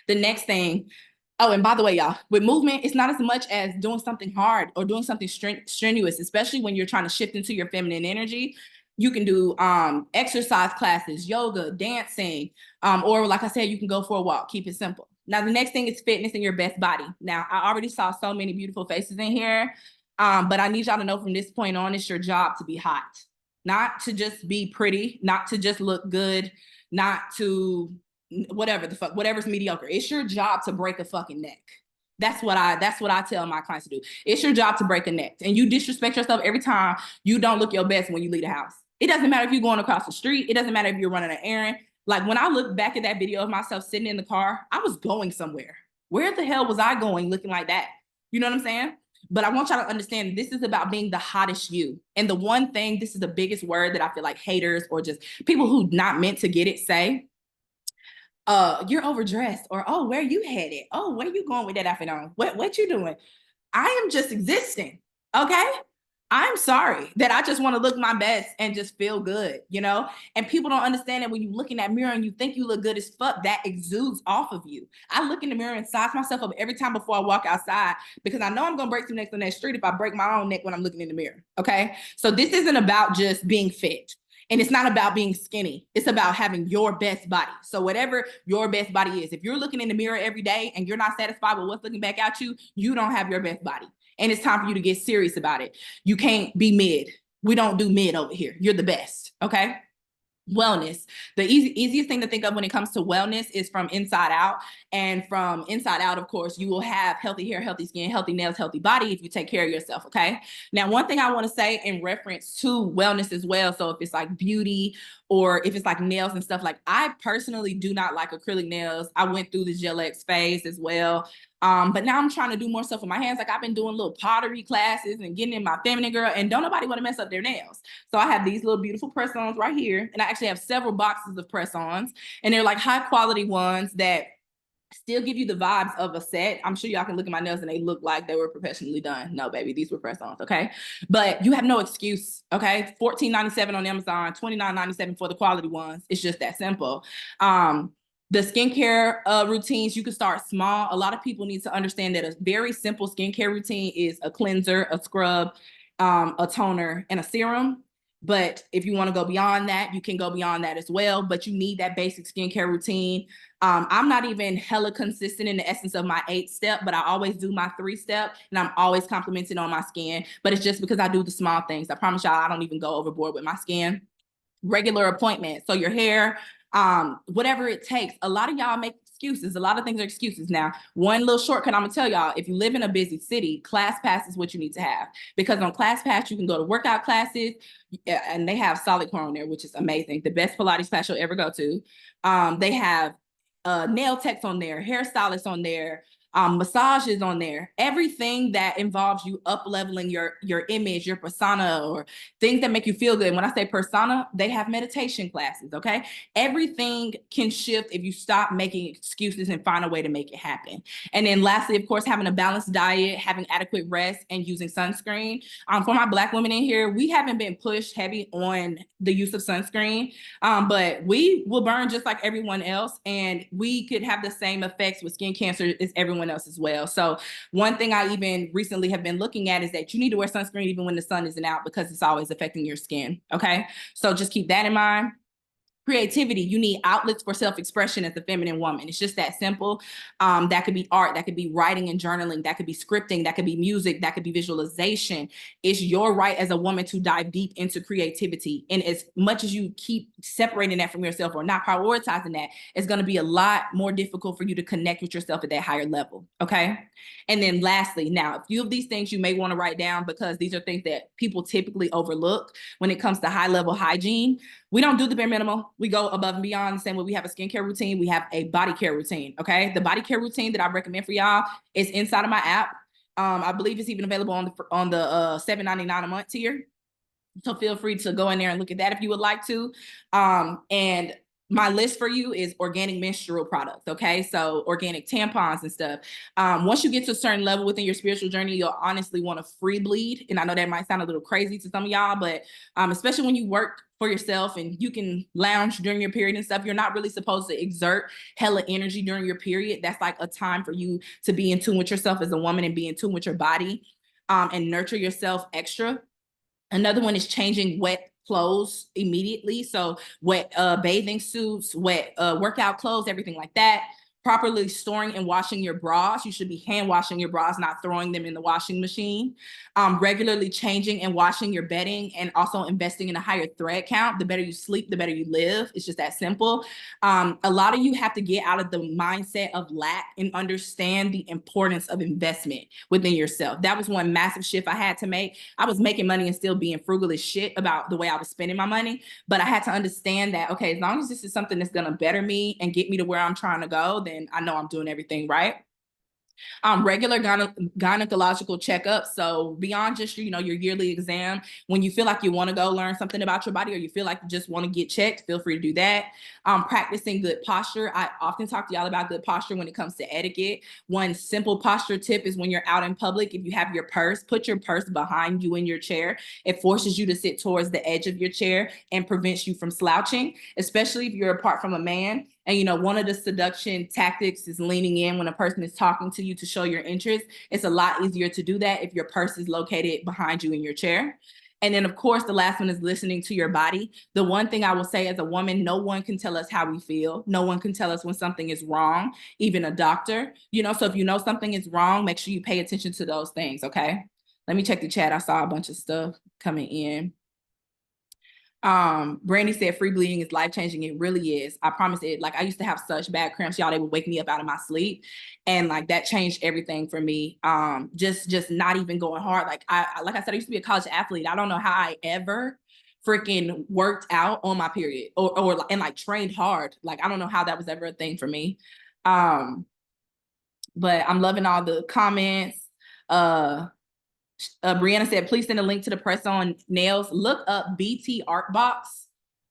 The next thing, oh, and by the way, y'all, with movement, it's not as much as doing something hard or doing something strenuous, especially when you're trying to shift into your feminine energy. You can do exercise classes, yoga, dancing, or like I said, you can go for a walk. Keep it simple. Now, the next thing is fitness in your best body. Now, I already saw so many beautiful faces in here, but I need y'all to know from this point on, it's your job to be hot. Not to just be pretty, not to just look good, not to whatever the fuck, whatever's mediocre. It's your job to break a fucking neck. That's what I tell my clients to do. It's your job to break a neck. And you disrespect yourself every time you don't look your best when you leave the house. It doesn't matter if you're going across the street. It doesn't matter if you're running an errand. Like, when I look back at that video of myself sitting in the car, I was going somewhere. Where the hell was I going looking like that? You know what I'm saying? But I want y'all to understand this is about being the hottest you. And the one thing, this is the biggest word that I feel like haters or just people who not meant to get it say, you're overdressed, or, oh, where you headed? Oh, where you going with that outfit on? What you doing? I am just existing, okay? I'm sorry that I just want to look my best and just feel good, you know? And people don't understand that when you look in that mirror and you think you look good as fuck, that exudes off of you. I look in the mirror and size myself up every time before I walk outside, because I know I'm going to break some necks on that street if I break my own neck when I'm looking in the mirror, okay? So this isn't about just being fit. And it's not about being skinny. It's about having your best body. So whatever your best body is, if you're looking in the mirror every day and you're not satisfied with what's looking back at you, you don't have your best body. And it's time for you to get serious about it. You can't be mid. We don't do mid over here. You're the best, okay? Wellness. The easiest thing to think of when it comes to wellness is from inside out. And from inside out, of course, you will have healthy hair, healthy skin, healthy nails, healthy body if you take care of yourself, okay? Now, one thing I want to say in reference to wellness as well, so if it's like beauty or if it's like nails and stuff, like I personally do not like acrylic nails. I went through the Gel X phase as well. But now I'm trying to do more stuff with my hands. Like I've been doing little pottery classes and getting in my feminine girl, and don't nobody want to mess up their nails. So I have these little beautiful press-ons right here. And I actually have several boxes of press-ons, and they're like high quality ones that still give you the vibes of a set. I'm sure y'all can look at my nails and they look like they were professionally done. No, baby, these were press-ons, okay? But you have no excuse, okay? $14.97 on Amazon, $29.97 for the quality ones. It's just that simple. The skincare routines, you can start small. A lot of people need to understand that a very simple skincare routine is a cleanser, a scrub, a toner, and a serum. But if you want to go beyond that, you can go beyond that as well. But you need that basic skincare routine. I'm not even hella consistent in the essence of my 8-step, but I always do my 3-step, and I'm always complimenting on my skin. But it's just because I do the small things. I promise y'all, I don't even go overboard with my skin. Regular appointments. So your hair, whatever it takes. A lot of y'all make excuses. A lot of things are excuses. Now, one little shortcut I'm gonna tell y'all: if you live in a busy city, ClassPass is what you need to have, because on ClassPass you can go to workout classes, and they have solid core on there, which is amazing. The best Pilates class you'll ever go to. They have nail techs on there, hairstylists on there, massages on there, everything that involves you up leveling your image, your persona, or things that make you feel good. And when I say persona, they have meditation classes, okay? Everything can shift if you stop making excuses and find a way to make it happen. And then lastly, of course, having a balanced diet, having adequate rest, and using sunscreen. For my Black women in here, we haven't been pushed heavy on the use of sunscreen, but we will burn just like everyone else, and we could have the same effects with skin cancer as everyone else as well. So one thing I even recently have been looking at is that you need to wear sunscreen even when the sun isn't out, because it's always affecting your skin, okay? So just keep that in mind. Creativity, you need outlets for self-expression as a feminine woman. It's just that simple. That could be art, that could be writing and journaling, that could be scripting, that could be music, that could be visualization. It's your right as a woman to dive deep into creativity. And as much as you keep separating that from yourself or not prioritizing that, it's going to be a lot more difficult for you to connect with yourself at that higher level, okay? And then lastly, now, a few of these things you may want to write down, because these are things that people typically overlook when it comes to high-level hygiene. We don't do the bare minimum. We go above and beyond. The same way we have a skincare routine, we have a body care routine, okay? The body care routine that I recommend for y'all is inside of my app. I believe it's even available on the $7.99 a month tier. So feel free to go in there and look at that if you would like to. And my list for you is organic menstrual products, okay? So organic tampons and stuff. Once you get to a certain level within your spiritual journey, you'll honestly want to free bleed. And I know that might sound a little crazy to some of y'all, but especially when you work for yourself and you can lounge during your period and stuff, you're not really supposed to exert hella energy during your period. That's like a time for you to be in tune with yourself as a woman and be in tune with your body, and nurture yourself extra. Another one is changing wet clothes immediately. So wet bathing suits, wet workout clothes, everything like that. Properly storing and washing your bras. You should be hand washing your bras, not throwing them in the washing machine. Regularly changing and washing your bedding, and also investing in a higher thread count. The better you sleep, the better you live. It's just that simple. A lot of you have to get out of the mindset of lack and understand the importance of investment within yourself. That was one massive shift I had to make. I was making money and still being frugal as shit about the way I was spending my money. But I had to understand that, okay, as long as this is something that's going to better me and get me to where I'm trying to go, then I know I'm doing everything right. Regular gynecological checkups. So beyond just, your yearly exam, when you feel like you want to go learn something about your body, or you feel like you just want to get checked, feel free to do that. Practicing good posture. I often talk to y'all about good posture when it comes to etiquette. One simple posture tip is when you're out in public, if you have your purse, put your purse behind you in your chair. It forces you to sit towards the edge of your chair and prevents you from slouching, especially if you're apart from a man. And, one of the seduction tactics is leaning in when a person is talking to you to show your interest. It's a lot easier to do that if your purse is located behind you in your chair. And then, of course, the last one is listening to your body. The one thing I will say as a woman, no one can tell us how we feel. No one can tell us when something is wrong, even a doctor. So if you know something is wrong, make sure you pay attention to those things, okay? Let me check the chat. I saw a bunch of stuff coming in. Brandy said free bleeding is life-changing. It really is. I promise it. Like, I used to have such bad cramps, y'all. They would wake me up out of my sleep, and like that changed everything for me. Just not even going hard. Like I said, I used to be a college athlete. I don't know how I ever freaking worked out on my period and like trained hard. Like, I don't know how that was ever a thing for me. But I'm loving all the comments. Brianna said, please send a link to the press on nails. Look up BT Art Box.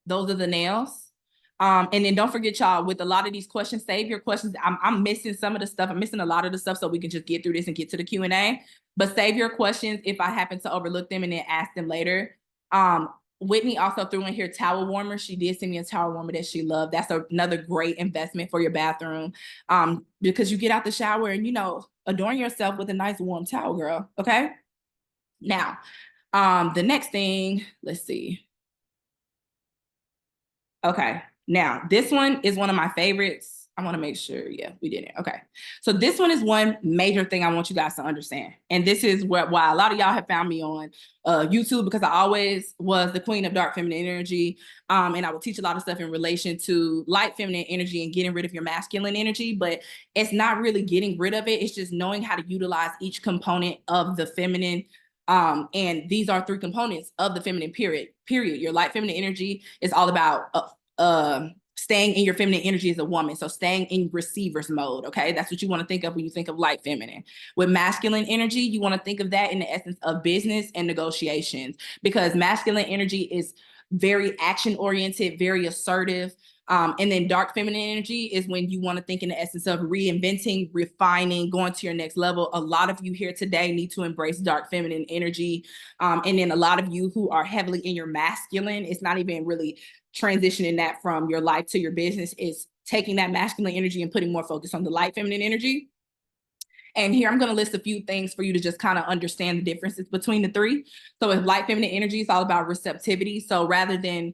Those are the nails. And then don't forget, y'all, with a lot of these questions, save your questions. I'm missing some of the stuff. I'm missing a lot of the stuff, so we can just get through this and get to the Q&A. But save your questions if I happen to overlook them, and then ask them later. Whitney also threw in here towel warmer. She did send me a towel warmer that she loved. That's another great investment for your bathroom, because you get out the shower and, you know, adorn yourself with a nice warm towel, girl. Okay. Now, the next thing, let's see. Okay, now this one is one of my favorites. I want to make sure, yeah, we did it. Okay, so this one is one major thing I want you guys to understand. And this is why a lot of y'all have found me on YouTube, because I always was the queen of dark feminine energy. And I would teach a lot of stuff in relation to light feminine energy and getting rid of your masculine energy. But it's not really getting rid of it. It's just knowing how to utilize each component of the feminine. And these are 3 components of the feminine period. Your light feminine energy is all about staying in your feminine energy as a woman. So staying in receiver's mode. Okay. That's what you want to think of when you think of light feminine. With masculine energy, you want to think of that in the essence of business and negotiations, because masculine energy is very action oriented, very assertive. And then dark feminine energy is when you want to think in the essence of reinventing, refining, going to your next level. A lot of you here today need to embrace dark feminine energy. And then a lot of you who are heavily in your masculine, it's not even really transitioning that from your life to your business, is taking that masculine energy and putting more focus on the light feminine energy. And here I'm going to list a few things for you to just kind of understand the differences between the 3. So with light feminine energy, it's all about receptivity. So rather than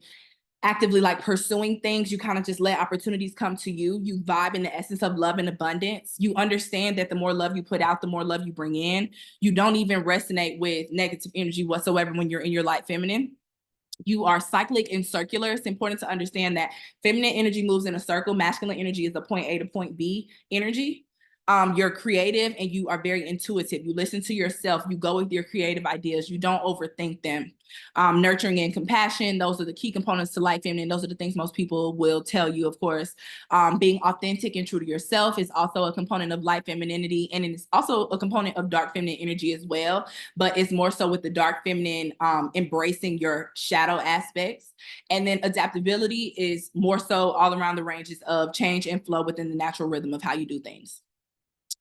actively like pursuing things, you kind of just let opportunities come to you. You vibe in the essence of love and abundance. You understand that the more love you put out, the more love you bring in. You don't even resonate with negative energy whatsoever when you're in your light feminine. You are cyclic and circular. It's important to understand that feminine energy moves in a circle. Masculine energy is a point A to point B energy. You're creative and you are very intuitive. You listen to yourself. You go with your creative ideas. You don't overthink them. Nurturing and compassion, those are the key components to light feminine. Those are the things most people will tell you, of course. Being authentic and true to yourself is also a component of light femininity, and it's also a component of dark feminine energy as well, but it's more so with the dark feminine embracing your shadow aspects. And then adaptability is more so all around the ranges of change and flow within the natural rhythm of how you do things.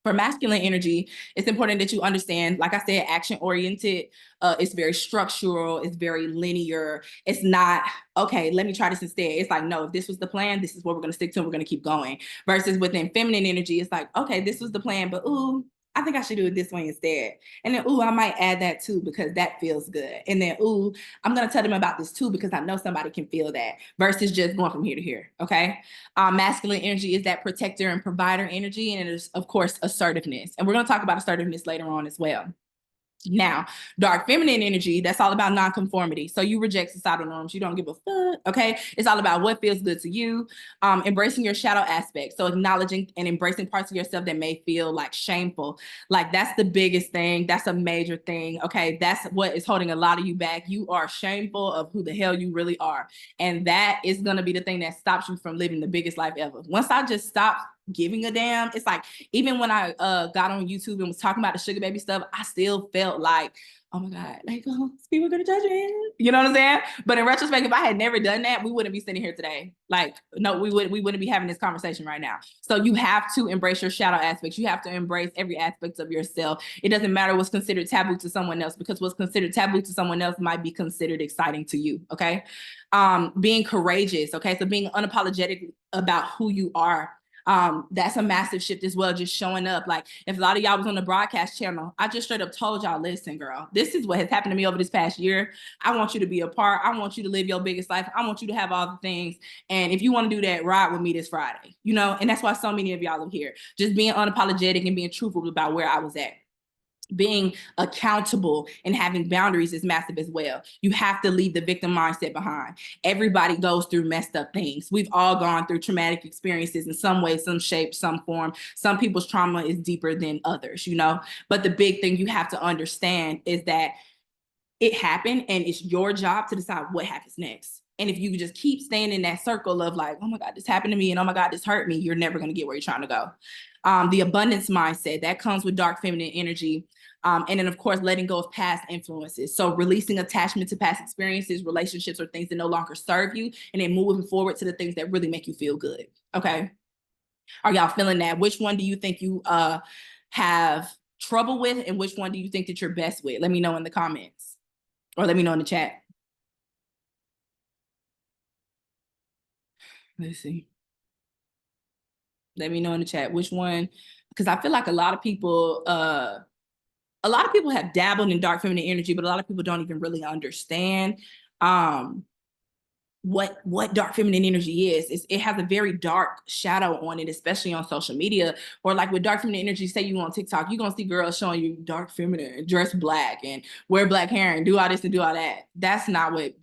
For masculine energy, it's important that you understand, like I said, action-oriented. It's very structural. It's very linear. It's not, okay, let me try this instead. It's like, no, if this was the plan, this is what we're going to stick to, and we're going to keep going. Versus within feminine energy, it's like, okay, this was the plan, but ooh, I think I should do it this way instead. And then, ooh, I might add that too, because that feels good. And then, ooh, I'm going to tell them about this too, because I know somebody can feel that, versus just going from here to here. Okay. Masculine energy is that protector and provider energy. And it is, of course, assertiveness. And we're going to talk about assertiveness later on as well. Now, dark feminine energy, that's all about nonconformity. So you reject societal norms. You don't give a fuck, okay? It's all about what feels good to you. Embracing your shadow aspect. So acknowledging and embracing parts of yourself that may feel like shameful. Like that's the biggest thing. That's a major thing, okay? That's what is holding a lot of you back. You are shameful of who the hell you really are. And that is going to be the thing that stops you from living the biggest life ever. Once I just stopped giving a damn, it's like, even when I got on YouTube and was talking about the sugar baby stuff, I still felt like, oh my God, like, oh, people are gonna judge me. You know what I'm saying? But in retrospect, if I had never done that, we wouldn't be sitting here today. Like, no, we wouldn't be having this conversation right now. So you have to embrace your shadow aspects. You have to embrace every aspect of yourself. It doesn't matter what's considered taboo to someone else, because what's considered taboo to someone else might be considered exciting to you. Okay. Being courageous. Okay. So being unapologetic about who you are. That's a massive shift as well. Just showing up. Like, if a lot of y'all was on the broadcast channel, I just straight up told y'all, listen, girl, this is what has happened to me over this past year. I want you to be a part. I want you to live your biggest life. I want you to have all the things. And if you want to do that, ride with me this Friday, you know? And that's why so many of y'all are here, just being unapologetic and being truthful about where I was at. Being accountable and having boundaries is massive as well. You have to leave the victim mindset behind. Everybody goes through messed up things. We've all gone through traumatic experiences in some way, some shape, some form. Some people's trauma is deeper than others, you know? But the big thing you have to understand is that it happened, and it's your job to decide what happens next. And if you just keep staying in that circle of like, oh my God, this happened to me, and oh my God, this hurt me, you're never going to get where you're trying to go. The abundance mindset, that comes with dark feminine energy. And then, of course, letting go of past influences. So releasing attachment to past experiences, relationships, or things that no longer serve you, and then moving forward to the things that really make you feel good. Okay. Are y'all feeling that? Which one do you think you have trouble with, and which one do you think that you're best with? Let me know in the comments, or let me know in the chat. Let's see. Let me know in the chat which one, because I feel like a lot of people have dabbled in dark feminine energy, but a lot of people don't even really understand what dark feminine energy is. It has a very dark shadow on it, especially on social media. Or like with dark feminine energy, say you on TikTok, you're gonna see girls showing you dark feminine, dress black and wear black hair and do all this and do all that. That's not what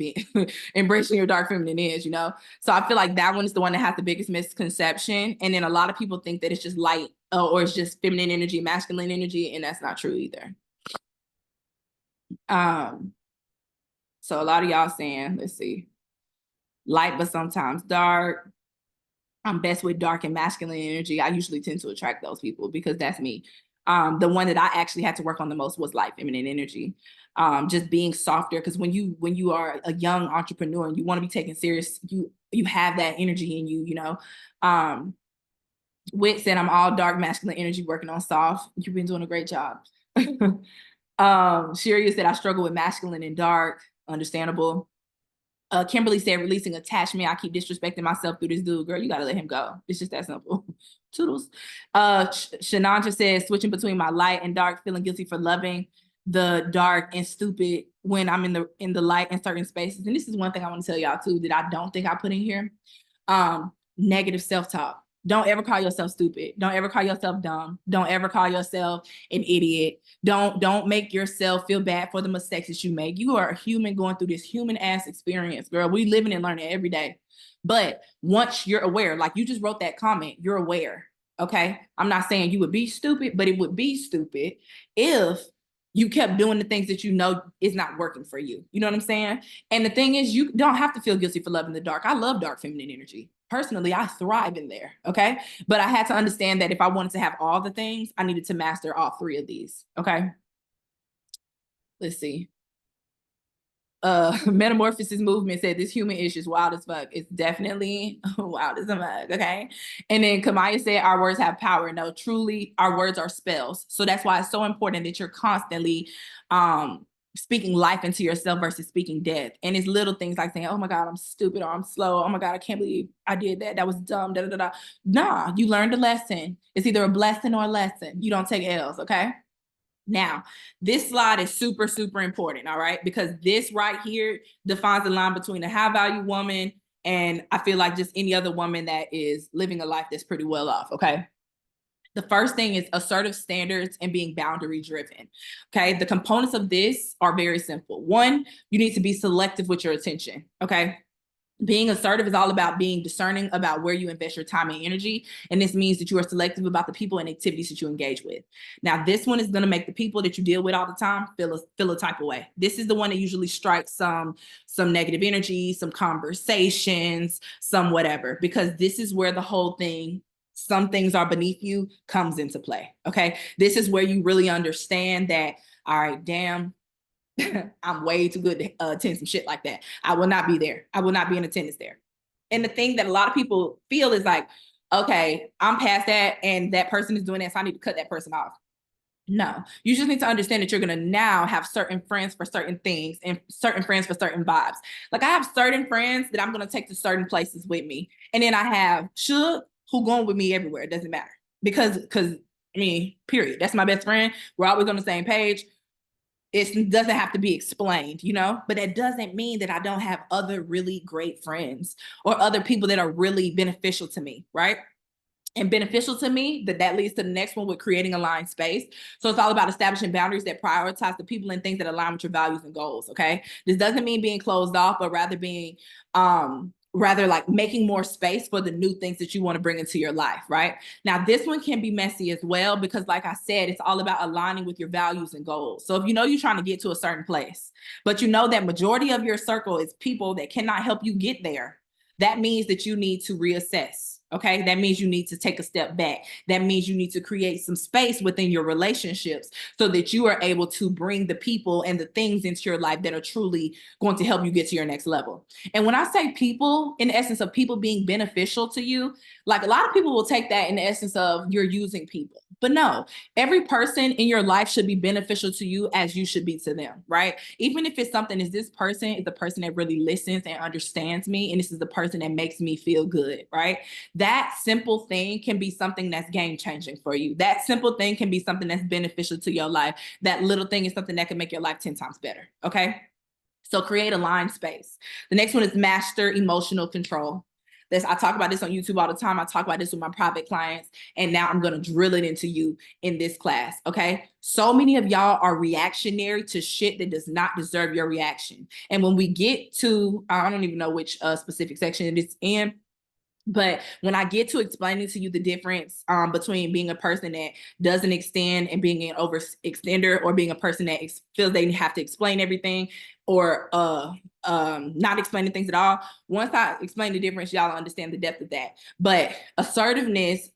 embracing your dark feminine is, you know? So I feel like that one is the one that has the biggest misconception. And then a lot of people think that it's just light or it's just feminine energy, masculine energy, and that's not true either. So a lot of y'all saying, let's see, light but sometimes dark. I'm best with dark and masculine energy. I usually tend to attract those people because that's me. The one that I actually had to work on the most was light feminine energy. Just being softer, because when you are a young entrepreneur and you want to be taken serious, you have that energy in you, you know. Wit said, I'm all dark masculine energy working on soft. You've been doing a great job. Shiria said, I struggle with masculine and dark. Understandable. Kimberly said, releasing attachment. I keep disrespecting myself through this dude. Girl, you got to let him go. It's just that simple. Toodles. Shanandra says, switching between my light and dark, feeling guilty for loving the dark and stupid when I'm in the light in certain spaces. And this is one thing I want to tell y'all too that I don't think I put in here. Negative self-talk. Don't ever call yourself stupid. Don't ever call yourself dumb. Don't ever call yourself an idiot. Don't make yourself feel bad for the mistakes that you make. You are a human going through this human ass experience, girl. We living and learning every day. But once you're aware, like you just wrote that comment, you're aware. Okay. I'm not saying you would be stupid, but it would be stupid if you kept doing the things that you know is not working for you. You know what I'm saying? And the thing is, you don't have to feel guilty for loving the dark. I love dark feminine energy. Personally, I thrive in there, okay? But I had to understand that if I wanted to have all the things, I needed to master all three of these, okay? Let's see. Metamorphosis movement said this human issue is wild as fuck. It's definitely wild as a mug, okay? And then Kamaya said our words have power. No, truly, our words are spells. So that's why it's so important that you're constantly speaking life into yourself versus speaking death. And it's little things like saying, oh my God, I'm stupid, or I'm slow. Oh my God, I can't believe I did that. That was dumb, da da da da. Nah, you learned a lesson. It's either a blessing or a lesson. You don't take L's, okay? Now, this slide is super, super important, all right? Because this right here defines the line between a high value woman and I feel like just any other woman that is living a life that's pretty well off, okay? The first thing is assertive standards and being boundary driven, okay? The components of this are very simple. One, you need to be selective with your attention, okay? Being assertive is all about being discerning about where you invest your time and energy. And this means that you are selective about the people and activities that you engage with. Now, this one is going to make the people that you deal with all the time feel a type of way. This is the one that usually strikes some negative energy, some conversations, some whatever, because this is where the whole thing, some things are beneath you, comes into play. Okay. This is where you really understand that, all right, damn, I'm way too good to attend some shit like that. I will not be there. I will not be in attendance there. And the thing that a lot of people feel is like, okay, I'm past that and that person is doing that, so I need to cut that person off. No, you just need to understand that you're going to now have certain friends for certain things and certain friends for certain vibes. Like I have certain friends that I'm going to take to certain places with me. And then I have Suge who going with me everywhere. It doesn't matter because I mean, period. That's my best friend. We're always on the same page. It doesn't have to be explained, you know, but that doesn't mean that I don't have other really great friends or other people that are really beneficial to me, right? And beneficial to me, that leads to the next one with creating aligned space. So it's all about establishing boundaries that prioritize the people and things that align with your values and goals, okay? This doesn't mean being closed off, but rather being rather like making more space for the new things that you want to bring into your life, right? Now, this one can be messy as well, because like I said, it's all about aligning with your values and goals. So if you know you're trying to get to a certain place, but you know that majority of your circle is people that cannot help you get there, that means that you need to reassess. Okay, that means you need to take a step back. That means you need to create some space within your relationships so that you are able to bring the people and the things into your life that are truly going to help you get to your next level. And when I say people, in the essence of people being beneficial to you, like a lot of people will take that in the essence of you're using people. But no, every person in your life should be beneficial to you as you should be to them, right? Even if it's something, is this person is the person that really listens and understands me, and this is the person that makes me feel good, right? That simple thing can be something that's game changing for you. That simple thing can be something that's beneficial to your life. That little thing is something that can make your life 10 times better, okay? So create aligned space. The next one is master emotional control. I talk about this on YouTube all the time. I talk about this with my private clients, and now I'm going to drill it into you in this class, okay? So many of y'all are reactionary to shit that does not deserve your reaction. And when we get to, I don't even know which specific section it is in, but when I get to explaining to you the difference between being a person that doesn't extend and being an overextender, or being a person that feels they have to explain everything, or not explaining things at all. Once I explain the difference, y'all understand the depth of that. But assertiveness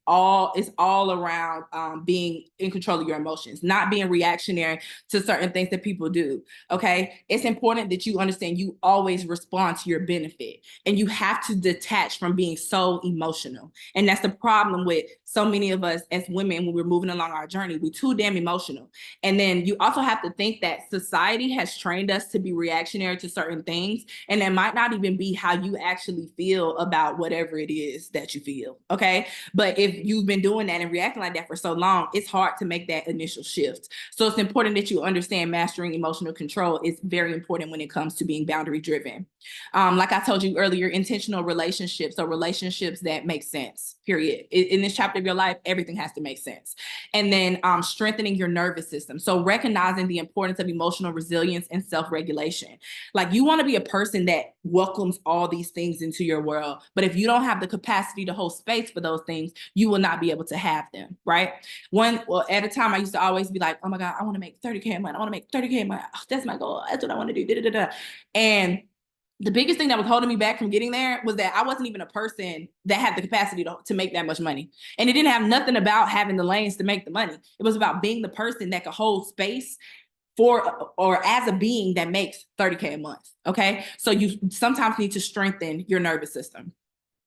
is all around being in control of your emotions, not being reactionary to certain things that people do, okay? It's important that you understand you always respond to your benefit, and you have to detach from being so emotional. And that's the problem with so many of us as women when we're moving along our journey. We're too damn emotional. And then you also have to think that society has trained us to be reactionary to certain things, and that might not even be how you actually feel about whatever it is that you feel, okay? But if you've been doing that and reacting like that for so long, it's hard to make that initial shift. So it's important that you understand mastering emotional control is very important when it comes to being boundary driven. Like I told you earlier, intentional relationships are relationships that make sense, period. In this chapter of your life, everything has to make sense. And then strengthening your nervous system. So recognizing the importance of emotional resilience and self-regulation. Like, you want to be a person that welcomes all these things into your world, but if you don't have the capacity to hold space for those things, you will not be able to have them, right? At a time, I used to always be like, oh my God, I want to make 30K a month. I want to make 30K a month. Oh, that's my goal. That's what I want to do. Da, da, da, da. And the biggest thing that was holding me back from getting there was that I wasn't even a person that had the capacity to make that much money. And it didn't have nothing about having the lanes to make the money. It was about being the person that could hold space for, or as a being that makes 30K a month, okay? So you sometimes need to strengthen your nervous system.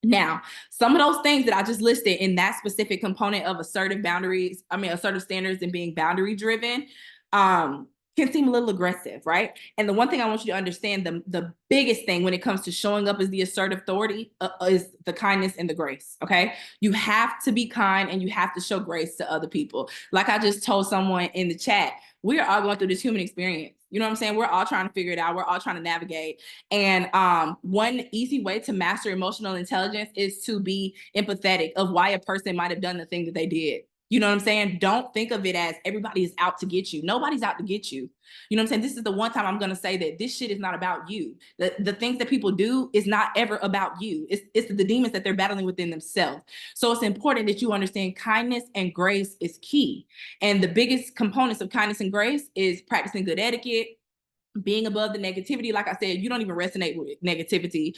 Now, some of those things that I just listed in that specific component of assertive standards and being boundary driven, can seem a little aggressive, right? And the one thing I want you to understand, the biggest thing when it comes to showing up as the assertive authority is the kindness and the grace, okay? You have to be kind and you have to show grace to other people. Like I just told someone in the chat, we are all going through this human experience. You know what I'm saying? We're all trying to figure it out. We're all trying to navigate. And one easy way to master emotional intelligence is to be empathetic of why a person might have done the thing that they did. You know what I'm saying? Don't think of it as everybody is out to get you. Nobody's out to get you. You know what I'm saying? This is the one time I'm going to say that this shit is not about you. The things that people do is not ever about you. It's the demons that they're battling within themselves. So it's important that you understand kindness and grace is key. And the biggest components of kindness and grace is practicing good etiquette, being above the negativity. Like I said, you don't even resonate with negativity.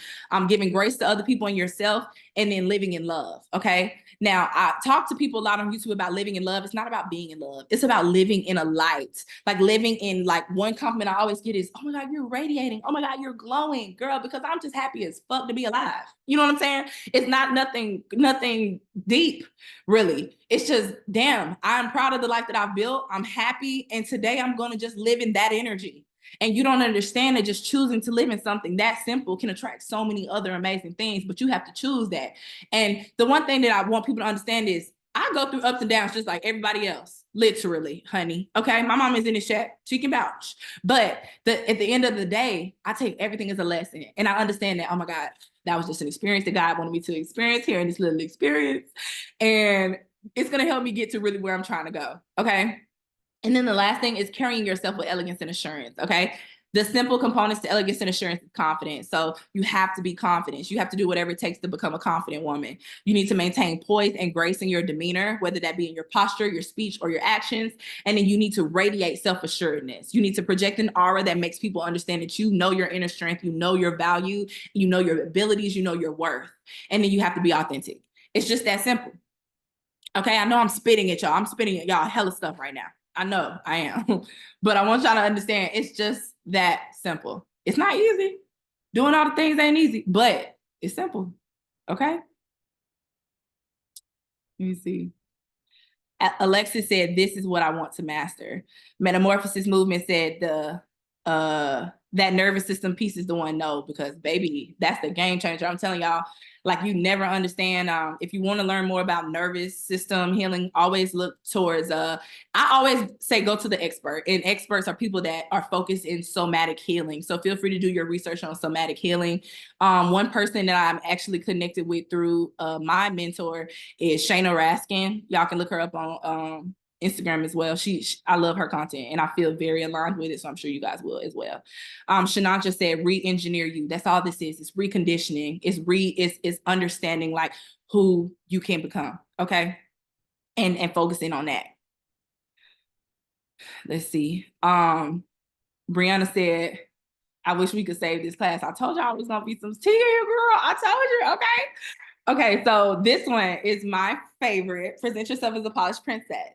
Giving grace to other people and yourself, and then living in love, okay? Now, I talk to people a lot on YouTube about living in love. It's not about being in love. It's about living in a light. Like living in, like, one compliment I always get is, oh my God, you're radiating. Oh my God, you're glowing, girl, because I'm just happy as fuck to be alive. You know what I'm saying? It's not nothing deep, really. It's just, damn, I'm proud of the life that I've built. I'm happy. And today I'm going to just live in that energy. And you don't understand that just choosing to live in something that simple can attract so many other amazing things, but you have to choose that. And the one thing that I want people to understand is I go through ups and downs just like everybody else, literally, honey. Okay, my mom is in the chat, she can vouch. But at the end of the day, I take everything as a lesson, and I understand that, oh my God, that was just an experience that God wanted me to experience here in this little experience, and it's gonna help me get to really where I'm trying to go. Okay. And then the last thing is carrying yourself with elegance and assurance, okay? The simple components to elegance and assurance is confidence. So you have to be confident. You have to do whatever it takes to become a confident woman. You need to maintain poise and grace in your demeanor, whether that be in your posture, your speech, or your actions. And then you need to radiate self-assuredness. You need to project an aura that makes people understand that you know your inner strength, you know your value, you know your abilities, you know your worth. And then you have to be authentic. It's just that simple. Okay, I know I'm spitting at y'all. I'm spitting at y'all hella stuff right now. I know I am. But I want y'all to understand it's just that simple. It's not easy. Doing all the things ain't easy, but it's simple. Okay? Let me see. Alexis said, this is what I want to master. Metamorphosis Movement said that nervous system piece is the one. No, because baby, that's the game changer. I'm telling y'all, like, you never understand. If you want to learn more about nervous system healing, always look towards, I always say, go to the expert. And experts are people that are focused in somatic healing. So feel free to do your research on somatic healing. One person that I'm actually connected with through my mentor is Shayna Raskin. Y'all can look her up on Instagram as well. I love her content and I feel very aligned with it. So I'm sure you guys will as well. Shannon just said, re-engineer you. That's all this is. It's reconditioning. It's understanding like who you can become. Okay. And focusing on that. Let's see. Brianna said, I wish we could save this class. I told y'all it was gonna be some tea, girl. I told you, okay. Okay, so this one is my favorite. Present yourself as a polished princess.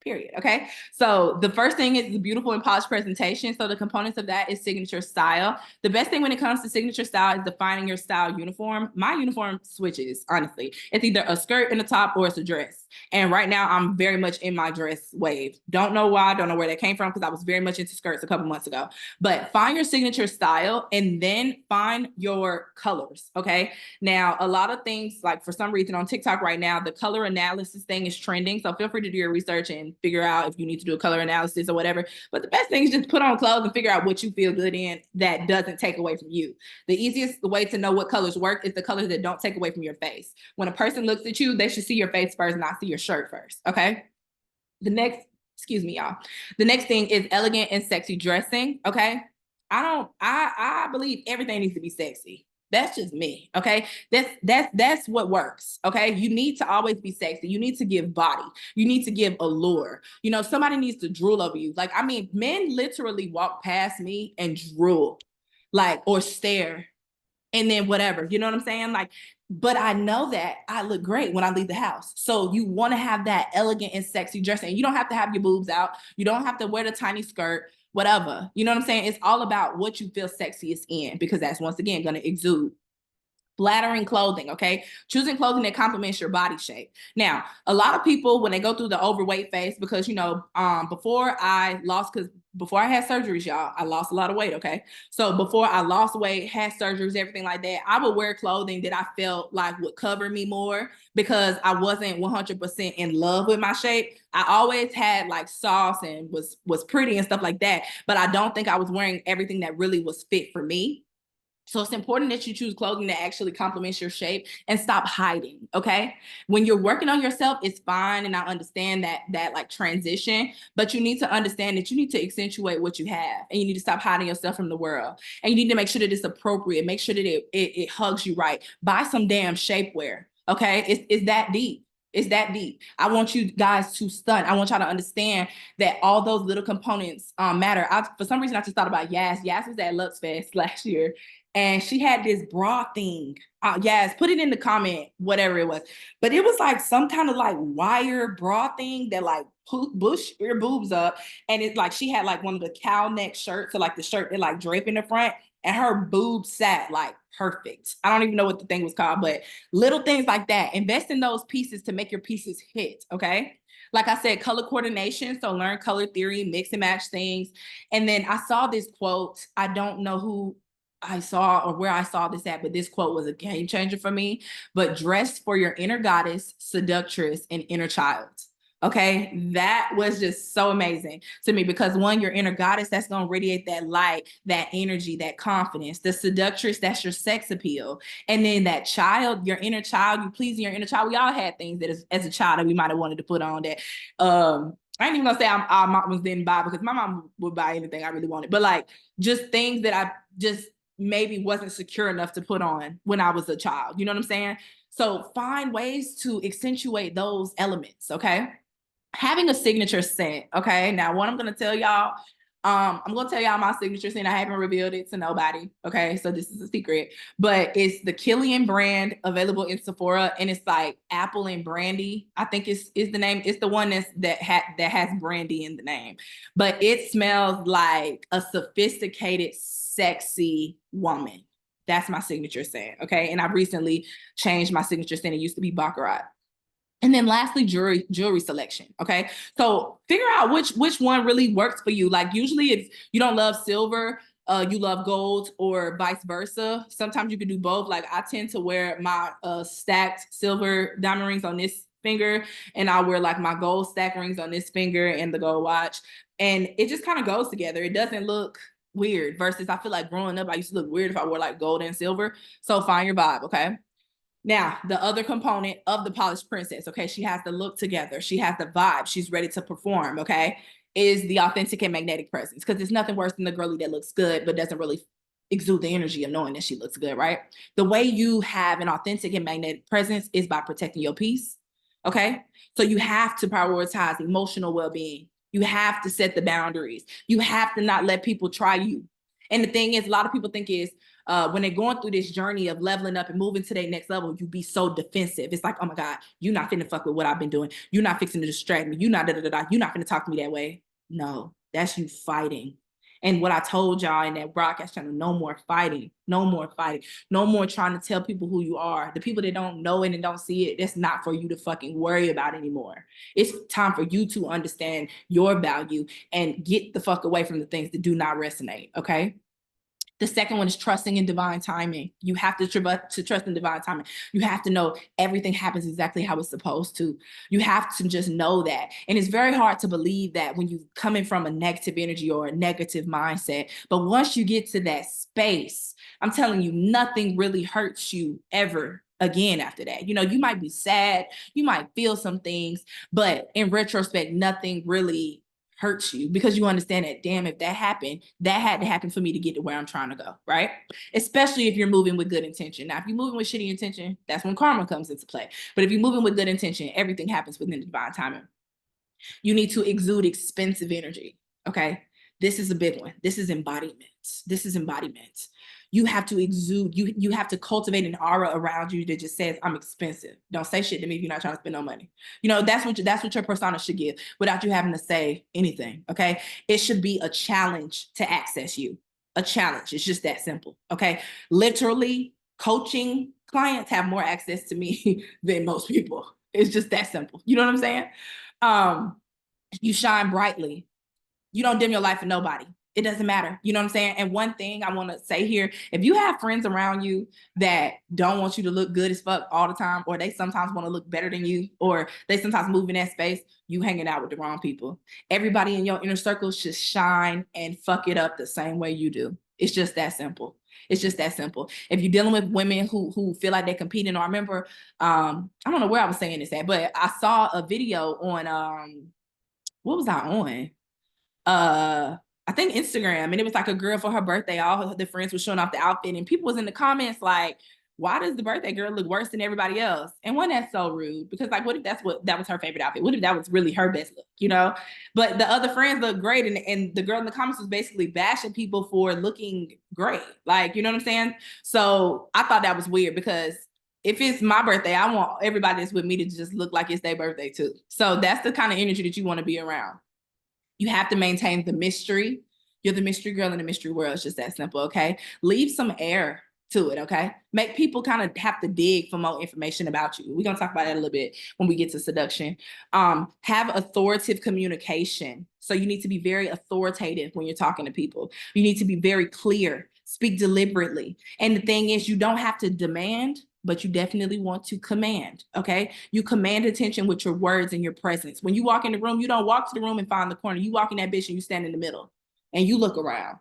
Period. Okay. So the first thing is the beautiful and polished presentation. So the components of that is signature style. The best thing when it comes to signature style is defining your style uniform. My uniform switches, honestly. It's either a skirt and a top or it's a dress. And right now I'm very much in my dress wave. Don't know why, don't know where that came from because I was very much into skirts a couple months ago. But find your signature style and then find your colors. Okay. Now, a lot of things, like for some reason on TikTok right now, the color analysis thing is trending. So feel free to do your research and figure out if you need to do a color analysis or whatever. But the best thing is just put on clothes and figure out what you feel good in that doesn't take away from you. The easiest way to know what colors work is the colors that don't take away from your face. When a person looks at you, they should see your face first, not see your shirt first. Okay. Excuse me, y'all. The next thing is elegant and sexy dressing. Okay. I believe everything needs to be sexy. That's just me, okay? That's what works, okay? You need to always be sexy. You need to give body. You need to give allure. You know, somebody needs to drool over you. Like, I mean, men literally walk past me and drool, like, or stare, and then whatever. You know what I'm saying? Like, but I know that I look great when I leave the house. So you want to have that elegant and sexy dressing. You don't have to have your boobs out. You don't have to wear the tiny skirt. Whatever. You know what I'm saying? It's all about what you feel sexiest in, because that's, once again, going to exude. Flattering clothing, okay? Choosing clothing that complements your body shape. Now, a lot of people, when they go through the overweight phase, because, you know, before I had surgeries, y'all, I lost a lot of weight, okay? So before I lost weight, had surgeries, everything like that, I would wear clothing that I felt like would cover me more because I wasn't 100% in love with my shape. I always had like sauce and was pretty and stuff like that, but I don't think I was wearing everything that really was fit for me. So it's important that you choose clothing that actually complements your shape and stop hiding, okay? When you're working on yourself, it's fine, and I understand that like transition, but you need to understand that you need to accentuate what you have, and you need to stop hiding yourself from the world. And you need to make sure that it's appropriate, make sure that it hugs you right. Buy some damn shapewear, okay? It's that deep. It's that deep. I want you guys to stunt. I want y'all to understand that all those little components matter. For some reason, I just thought about Yas. Yas was at Lux Fest last year, and she had this bra thing. Yas, put it in the comment, whatever it was. But it was like some kind of like wire bra thing that like pushed your boobs up. And it's like she had like one of the cow neck shirts, so like the shirt that like drape in the front, and her boobs sat like perfect. I don't even know what the thing was called, but little things like that. Invest in those pieces to make your pieces hit, okay? Like I said, color coordination. So learn color theory, mix and match things. And then I saw this quote. I don't know who I saw or where I saw this at, but this quote was a game changer for me. But dress for your inner goddess, seductress, and inner child. Okay, that was just so amazing to me, because one, your inner goddess, that's going to radiate that light, that energy, that confidence. The seductress, that's your sex appeal. And then that child, your inner child, you pleasing your inner child. We all had things that as a child that we might have wanted to put on that I ain't even gonna say our moms didn't buy, because my mom would buy anything I really wanted, but like just things that I just maybe wasn't secure enough to put on when I was a child. You know what I'm saying? So find ways to accentuate those elements, okay? Having a signature scent, okay? Now, what I'm gonna tell y'all, I'm gonna tell y'all my signature scent. I haven't revealed it to nobody, okay? So this is a secret, but it's the Killian brand, available in Sephora, and it's like apple and brandy. I think is the name. It's the one that has brandy in the name, but it smells like a sophisticated, sexy woman. That's my signature scent, okay? And I've recently changed my signature scent. It used to be Baccarat. And then lastly, jewelry selection. Okay. So figure out which one really works for you. Like usually if you don't love silver, you love gold, or vice versa. Sometimes you can do both. Like I tend to wear my stacked silver diamond rings on this finger, and I'll wear like my gold stack rings on this finger and the gold watch. And it just kind of goes together. It doesn't look weird, versus I feel like growing up, I used to look weird if I wore like gold and silver. So find your vibe. Okay. Now, the other component of the polished princess, okay, she has the look together. She has the vibe. She's ready to perform, okay, is the authentic and magnetic presence. Because there's nothing worse than the girlie that looks good but doesn't really exude the energy of knowing that she looks good, right? The way you have an authentic and magnetic presence is by protecting your peace, okay? So you have to prioritize emotional well-being. You have to set the boundaries. You have to not let people try you. And the thing is, a lot of people think is, when they're going through this journey of leveling up and moving to their next level, you be so defensive. It's like, oh my God, you're not finna fuck with what I've been doing. You're not fixing to distract me. You're not da-da-da-da. You're not finna talk to me that way. No, that's you fighting. And what I told y'all in that broadcast channel, no more fighting, no more fighting, no more trying to tell people who you are. The people that don't know it and don't see it, that's not for you to fucking worry about anymore. It's time for you to understand your value and get the fuck away from the things that do not resonate, okay? The second one is trusting in divine timing. You have to trust in divine timing. You have to know everything happens exactly how it's supposed to. You have to just know that. And it's very hard to believe that when you're coming from a negative energy or a negative mindset. But once you get to that space, I'm telling you, nothing really hurts you ever again after that. You know, you might be sad, you might feel some things, but in retrospect, nothing really hurts you, because you understand that, damn, if that happened, that had to happen for me to get to where I'm trying to go, right? Especially if you're moving with good intention. Now, if you're moving with shitty intention, that's when karma comes into play. But if you're moving with good intention, everything happens within the divine timing. You need to exude expensive energy, okay? This is a big one. This is embodiment. This is embodiment. You have to exude, you have to cultivate an aura around you that just says, I'm expensive. Don't say shit to me if you're not trying to spend no money. You know, that's what your persona should give without you having to say anything, okay? It should be a challenge to access you. A challenge. It's just that simple, okay? Literally, coaching clients have more access to me than most people. It's just that simple. You know what I'm saying? You shine brightly. You don't dim your light for nobody. It doesn't matter. You know what I'm saying? And one thing I want to say here, if you have friends around you that don't want you to look good as fuck all the time, or they sometimes want to look better than you, or they sometimes move in that space, you hanging out with the wrong people. Everybody in your inner circle should shine and fuck it up the same way you do. It's just that simple. It's just that simple. If you're dealing with women who feel like they're competing, or I remember, I don't know where I was saying this at, but I saw a video on, what was I on? I think Instagram, and it was like a girl for her birthday. All the friends were showing off the outfit, and people was in the comments like, why does the birthday girl look worse than everybody else? And one, that's so rude, because like, what if that was her favorite outfit? What if that was really her best look, you know? But the other friends look great, and the girl in the comments was basically bashing people for looking great. Like, you know what I'm saying? So I thought that was weird, because if it's my birthday, I want everybody that's with me to just look like it's their birthday too. So that's the kind of energy that you want to be around. You have to maintain the mystery. You're the mystery girl in the mystery world. It's just that simple, okay? Leave some air to it, okay? Make people kind of have to dig for more information about you. We're going to talk about that a little bit when we get to seduction. Have authoritative communication. So you need to be very authoritative when you're talking to people. You need to be very clear. Speak deliberately. And the thing is, you don't have to demand, but you definitely want to command, okay? You command attention with your words and your presence. When you walk in the room, you don't walk to the room and find the corner. You walk in that bitch and you stand in the middle and you look around.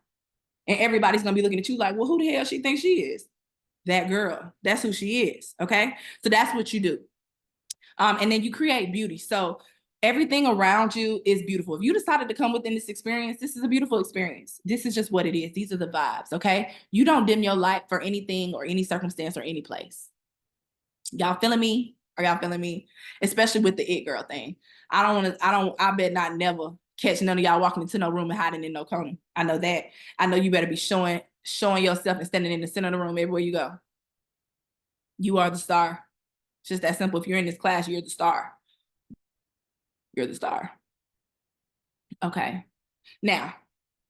And everybody's gonna be looking at you like, well, who the hell she thinks she is? That girl, that's who she is, okay? So that's what you do. And then you create beauty. So Everything around you is beautiful. If you decided to come within this experience, this is a beautiful experience. This is just what it is. These are the vibes, okay? You don't dim your light for anything or any circumstance or any place. Y'all feeling me? Are y'all feeling me? Especially with the it girl thing. I bet not never catch none of y'all walking into no room and hiding in no corner. I know that. I know you better be showing yourself and standing in the center of the room everywhere you go. You are the star. It's just that simple. If you're in this class, you're the star. You're the star. Okay. Now,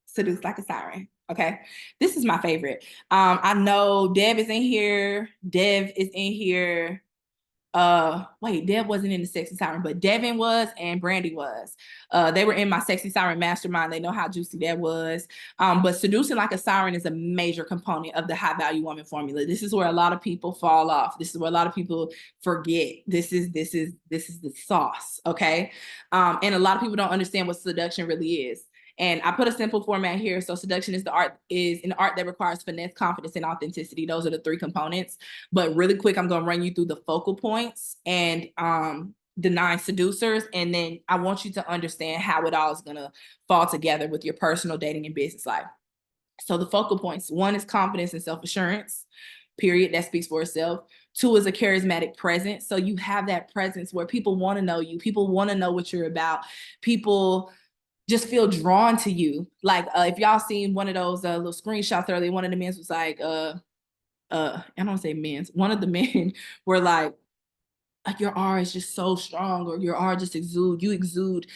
seduce like a siren. Okay. This is my favorite. I know Dev is in here. Wait, Dev wasn't in the sexy siren, but Devin was and Brandy was. They were in my sexy siren mastermind. They know how juicy that was. But seducing like a siren is a major component of the high value woman formula. This is where a lot of people fall off. This is where a lot of people forget. This is the sauce. Okay. And a lot of people don't understand what seduction really is. And I put a simple format here. So seduction is an art that requires finesse, confidence, and authenticity. Those are the three components. But really quick, I'm going to run you through the focal points and the 9 seducers. And then I want you to understand how it all is going to fall together with your personal dating and business life. So the focal points, 1 is confidence and self-assurance, period. That speaks for itself. 2 is a charismatic presence. So you have that presence where people want to know you. People want to know what you're about. People just feel drawn to you. Like if y'all seen one of those little screenshots earlier, one of the men was like, I don't say men's, one of the men were like your aura is just so strong, or your aura just you exude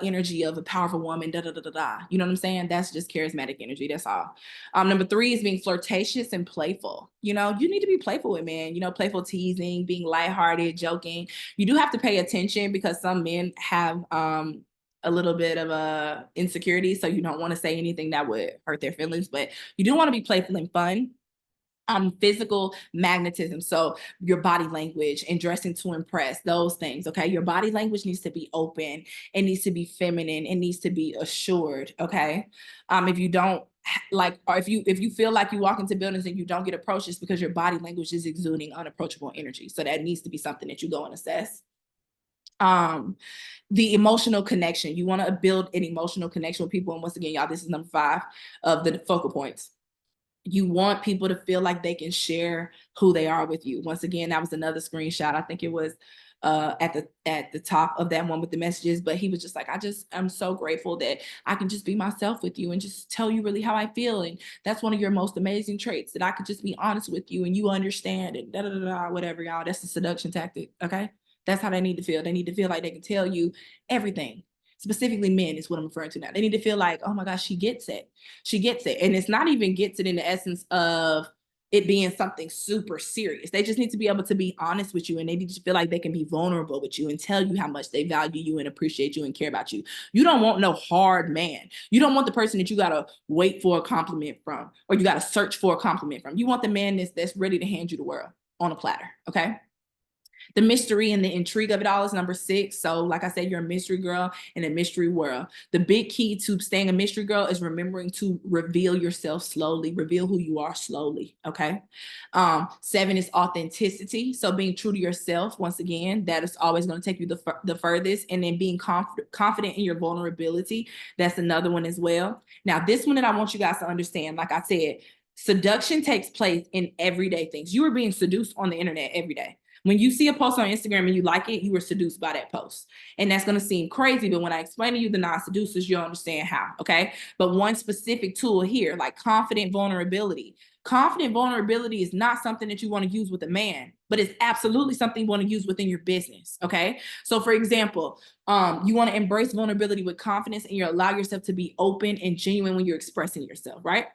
energy of a powerful woman, da da da da da. You know what I'm saying? That's just charismatic energy. That's all. Number 3 is being flirtatious and playful. You know, you need to be playful with men, you know, playful teasing, being lighthearted, joking. You do have to pay attention because some men have a little bit of a insecurity. So you don't want to say anything that would hurt their feelings, but you do want to be playful and fun. Physical magnetism. So your body language and dressing to impress, those things. Okay. Your body language needs to be open. It needs to be feminine. It needs to be assured. Okay. If you don't like, or if you feel like you walk into buildings and you don't get approached, it's because your body language is exuding unapproachable energy. So that needs to be something that you go and assess. The emotional connection. You want to build an emotional connection with people. And once again, y'all, this is number 5 of the focal points. You want people to feel like they can share who they are with you. Once again, that was another screenshot. I think it was at the top of that one with the messages, but he was just like, I'm so grateful that I can just be myself with you and just tell you really how I feel. And that's one of your most amazing traits, that I could just be honest with you and you understand, and da da da da, whatever, y'all. That's the seduction tactic. Okay. That's how they need to feel. They need to feel like they can tell you everything. Specifically men is what I'm referring to now. They need to feel like, oh my gosh, she gets it. She gets it. And it's not even gets it in the essence of it being something super serious. They just need to be able to be honest with you, and they need to feel like they can be vulnerable with you and tell you how much they value you and appreciate you and care about you. You don't want no hard man. You don't want the person that you got to wait for a compliment from, or you got to search for a compliment from. You want the man that's ready to hand you the world on a platter. Okay. The mystery and the intrigue of it all is number 6. So like I said, you're a mystery girl in a mystery world. The big key to staying a mystery girl is remembering to reveal yourself slowly, reveal who you are slowly. Okay. 7 is authenticity. So being true to yourself, once again, that is always going to take you the furthest. And then being confident in your vulnerability. That's another one as well. Now, this one that I want you guys to understand, like I said, seduction takes place in everyday things. You are being seduced on the internet every day. When you see a post on Instagram and you like it, you were seduced by that post. And that's going to seem crazy, but when I explain to you the 9 seducers, you'll understand how, okay? But one specific tool here, like confident vulnerability. Confident vulnerability is not something that you want to use with a man, but it's absolutely something you want to use within your business, okay? So for example, you want to embrace vulnerability with confidence, and you allow yourself to be open and genuine when you're expressing yourself, right?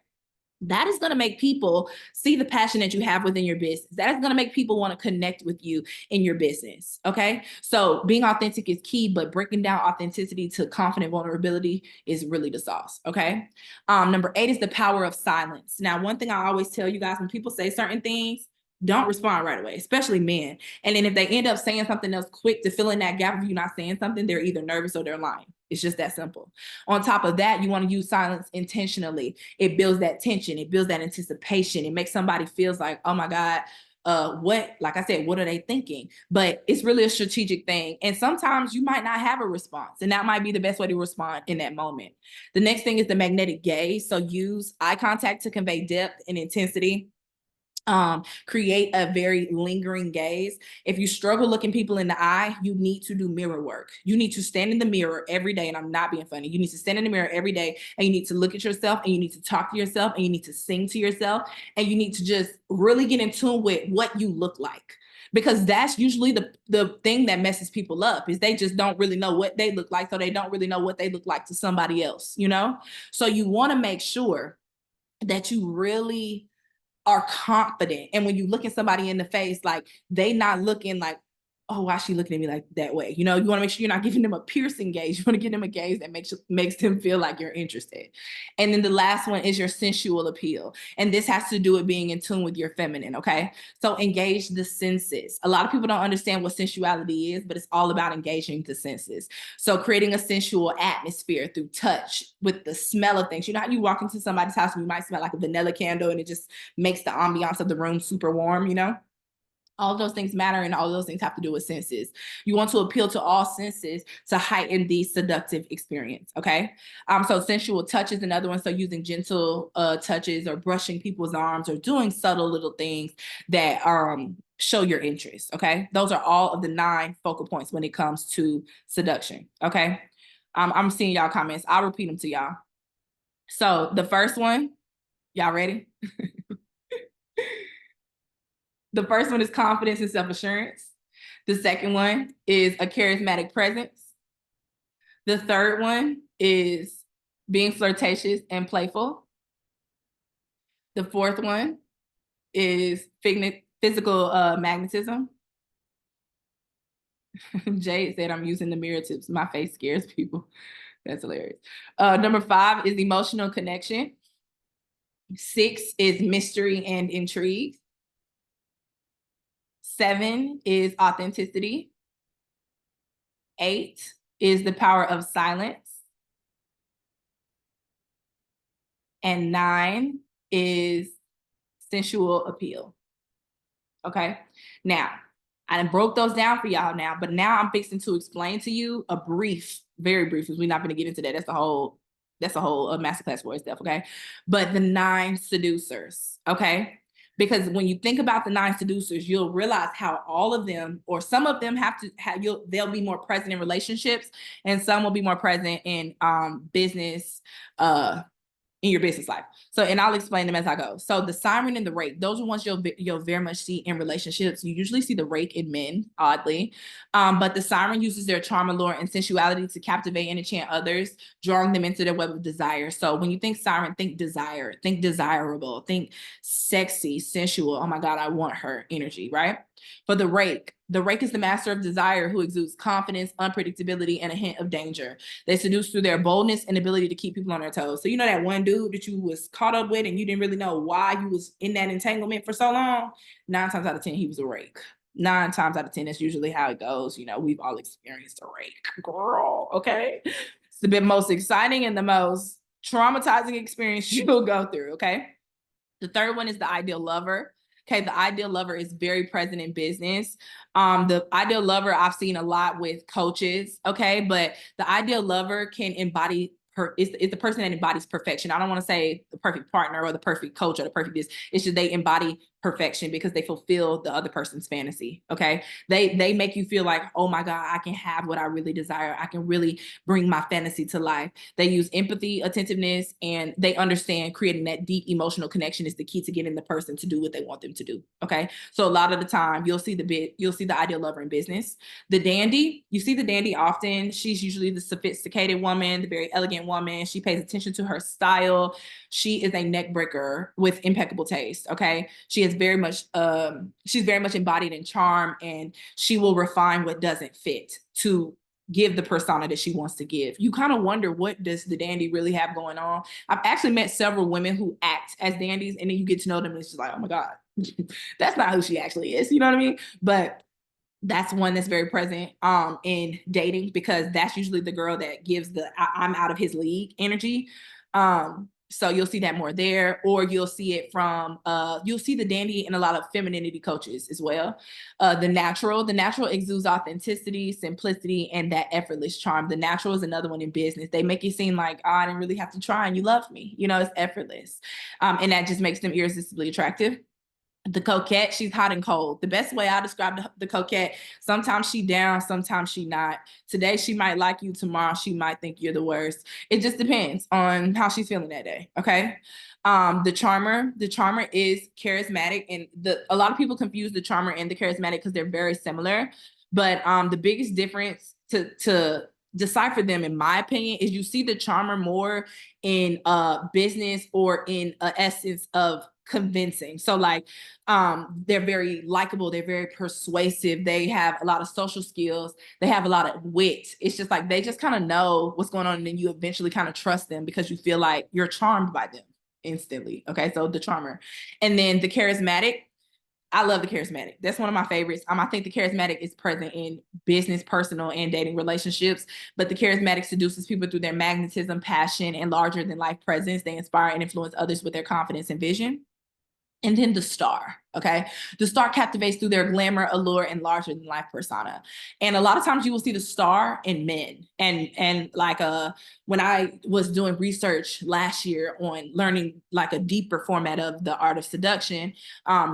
That is going to make people see the passion that you have within your business. That is going to make people want to connect with you in your business. Okay. So being authentic is key, but breaking down authenticity to confident vulnerability is really the sauce. Okay. Number 8 is the power of silence. Now, one thing I always tell you guys, when people say certain things, don't respond right away, especially men. And then if they end up saying something else quick to fill in that gap of you not saying something, they're either nervous or they're lying. It's just that simple. On top of that, you want to use silence intentionally. It builds that tension. It builds that anticipation. It makes somebody feels like, oh my God, like I said, what are they thinking? But it's really a strategic thing. And sometimes you might not have a response, and that might be the best way to respond in that moment. The next thing is the magnetic gaze. So use eye contact to convey depth and intensity. Create a very lingering gaze. If you struggle looking people in the eye, you need to do mirror work. You need to stand in the mirror every day, and I'm not being funny. You need to stand in the mirror every day, and you need to look at yourself, and you need to talk to yourself, and you need to sing to yourself, and you need to just really get in tune with what you look like. Because that's usually the thing that messes people up, is they just don't really know what they look like, so they don't really know what they look like to somebody else, you know? So you want to make sure that you really are confident. And when you look at somebody in the face, like, they not looking like, oh, why is she looking at me like that way? You know, you want to make sure you're not giving them a piercing gaze. You want to give them a gaze that makes them feel like you're interested. And then the last one is your sensual appeal. And this has to do with being in tune with your feminine, okay? So engage the senses. A lot of people don't understand what sensuality is, but it's all about engaging the senses. So creating a sensual atmosphere through touch, with the smell of things. You know how you walk into somebody's house and you might smell like a vanilla candle, and it just makes the ambiance of the room super warm, you know? All of those things matter, and all of those things have to do with senses. You want to appeal to all senses to heighten the seductive experience, okay? So sensual touch is another one. So using gentle touches, or brushing people's arms, or doing subtle little things that show your interest, okay? Those are all of the 9 focal points when it comes to seduction, okay? I'm seeing y'all comments. I'll repeat them to y'all. So the first one, y'all ready? The first one is confidence and self-assurance. The second one is a charismatic presence. The third one is being flirtatious and playful. The fourth one is physical magnetism. Jade said, I'm using the mirror tips. My face scares people. That's hilarious. Number 5 is emotional connection. 6 is mystery and intrigue. 7 is authenticity. 8 is the power of silence. And 9 is sensual appeal. Okay. Now, I broke those down for y'all now, but now I'm fixing to explain to you a brief, very brief, because we're not going to get into that. That's a whole masterclass for itself. Okay. But the 9 seducers. Okay. Because when you think about the 9 seducers, you'll realize how all of them, or some of them, they'll be more present in relationships, and some will be more present in business, in your business life. So, and I'll explain them as I go. So the siren and the rake, those are ones you'll very much see in relationships. You usually see the rake in men, oddly. But the siren uses their charm, allure, and sensuality to captivate and enchant others, drawing them into their web of desire. So when you think siren, think desire, think desirable, think sexy, sensual. Oh my God, I want her energy, right? For the rake is the master of desire, who exudes confidence, unpredictability, and a hint of danger. They seduce through their boldness and ability to keep people on their toes. So you know that one dude that you was caught up with and you didn't really know why you was in that entanglement for so long? 9 times out of 10, he was a rake. 9 times out of 10, that's usually how it goes. You know, we've all experienced a rake, girl, okay? It's the most exciting and the most traumatizing experience you'll go through, okay? The third one is the ideal lover. Okay, the ideal lover is very present in business. The ideal lover I've seen a lot with coaches, okay? But the ideal lover can embody it's the person that embodies perfection. I don't want to say the perfect partner or the perfect coach or the perfect this. It's just they embody perfection because they fulfill the other person's fantasy, okay? They make you feel like, oh my God, I can have what I really desire. I can really bring my fantasy to life. They use empathy, attentiveness, and they understand creating that deep emotional connection is the key to getting the person to do what they want them to do, okay? So a lot of the time, you'll see the ideal lover in business. The dandy, you see the dandy often. She's usually the sophisticated woman, the very elegant woman. She pays attention to her style. She is a neck breaker with impeccable taste, okay? She's very much embodied in charm, and she will refine what doesn't fit to give the persona that she wants to give. You kind of wonder, what does the dandy really have going on? I've actually met several women who act as dandies, and then you get to know them and it's just like, oh my God, that's not who she actually is. You know what I mean? But that's one that's very present in dating, because that's usually the girl that gives the I'm out of his league energy. So you'll see that more there, or you'll see it from, you'll see the dandy in a lot of femininity coaches as well. The natural exudes authenticity, simplicity, and that effortless charm. The natural is another one in business. They make it seem like, oh, I didn't really have to try and you love me. You know, it's effortless. And that just makes them irresistibly attractive. The coquette, she's hot and cold. The best way I describe the coquette, sometimes she down, sometimes she not. Today she might like you, tomorrow she might think you're the worst. It just depends on how she's feeling that day, okay? The charmer is charismatic, and a lot of people confuse the charmer and the charismatic because they're very similar. But the biggest difference to decipher them, in my opinion, is you see the charmer more in business or in essence of convincing. So like they're very likable, they're very persuasive, they have a lot of social skills, they have a lot of wit. It's just like they just kind of know what's going on, and then you eventually kind of trust them because you feel like you're charmed by them instantly. Okay, so the charmer. And then the charismatic, I love the charismatic. That's one of my favorites. I think the charismatic is present in business, personal, and dating relationships. But the charismatic seduces people through their magnetism, passion, and larger than life presence. They inspire and influence others with their confidence and vision. And then the star, okay? The star captivates through their glamour, allure, and larger than life persona. And a lot of times you will see the star in men. And like when I was doing research last year on learning like a deeper format of the art of seduction,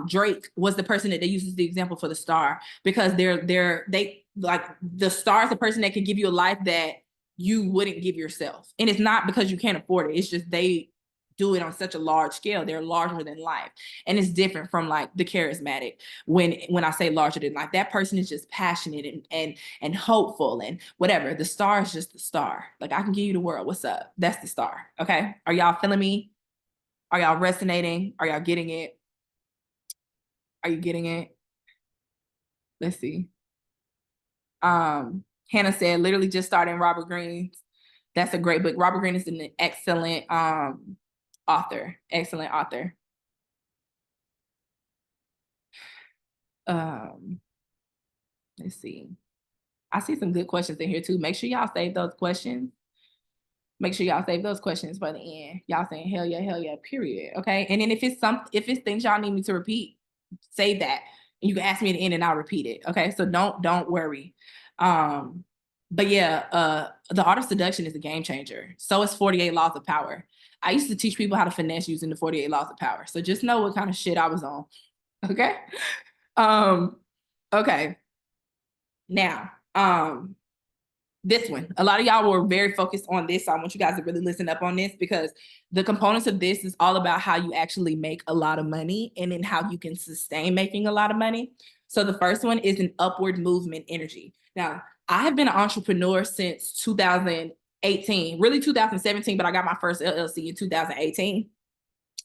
Drake was the person that they used as the example for the star, because they like the star is the person that can give you a life that you wouldn't give yourself. And it's not because you can't afford it. It's just they do it on such a large scale. They're larger than life. And it's different from like the charismatic. When I say larger than life, that person is just passionate and hopeful and whatever. The star is just the star. Like, I can give you the world. What's up? That's the star. Okay. Are y'all feeling me? Are y'all resonating? Are y'all getting it? Are you getting it? Let's see. Hannah said, literally just starting Robert Greene's. That's a great book. Robert Greene is an excellent author. Excellent author. Let's see. I see some good questions in here too. Make sure y'all save those questions. Make sure y'all save those questions for the end. Y'all saying hell yeah, period. Okay. And then if it's things y'all need me to repeat, say that. And you can ask me at the end and I'll repeat it. Okay. So don't worry. But yeah, the art of seduction is a game changer. So is 48 Laws of Power. I used to teach people how to finesse using the 48 Laws of Power. So just know what kind of shit I was on. Okay. Okay. Now, this one, a lot of y'all were very focused on this. So I want you guys to really listen up on this, because the components of this is all about how you actually make a lot of money and then how you can sustain making a lot of money. So the first one is an upward movement energy. Now, I have been an entrepreneur since 2018, really 2017, but I got my first LLC in 2018.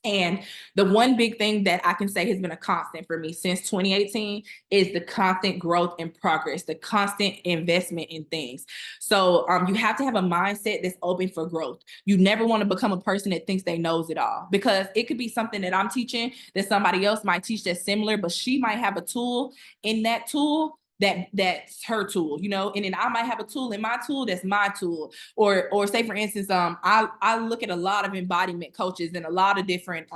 And the one big thing that I can say has been a constant for me since 2018 is the constant growth and progress, the constant investment in things. So you have to have a mindset that's open for growth. You never want to become a person that thinks they knows it all, because it could be something that I'm teaching that somebody else might teach that's similar, but she might have a tool in that tool that's her tool, you know, and then I might have a tool in my tool that's my tool. Or say, for instance, I look at a lot of embodiment coaches and a lot of different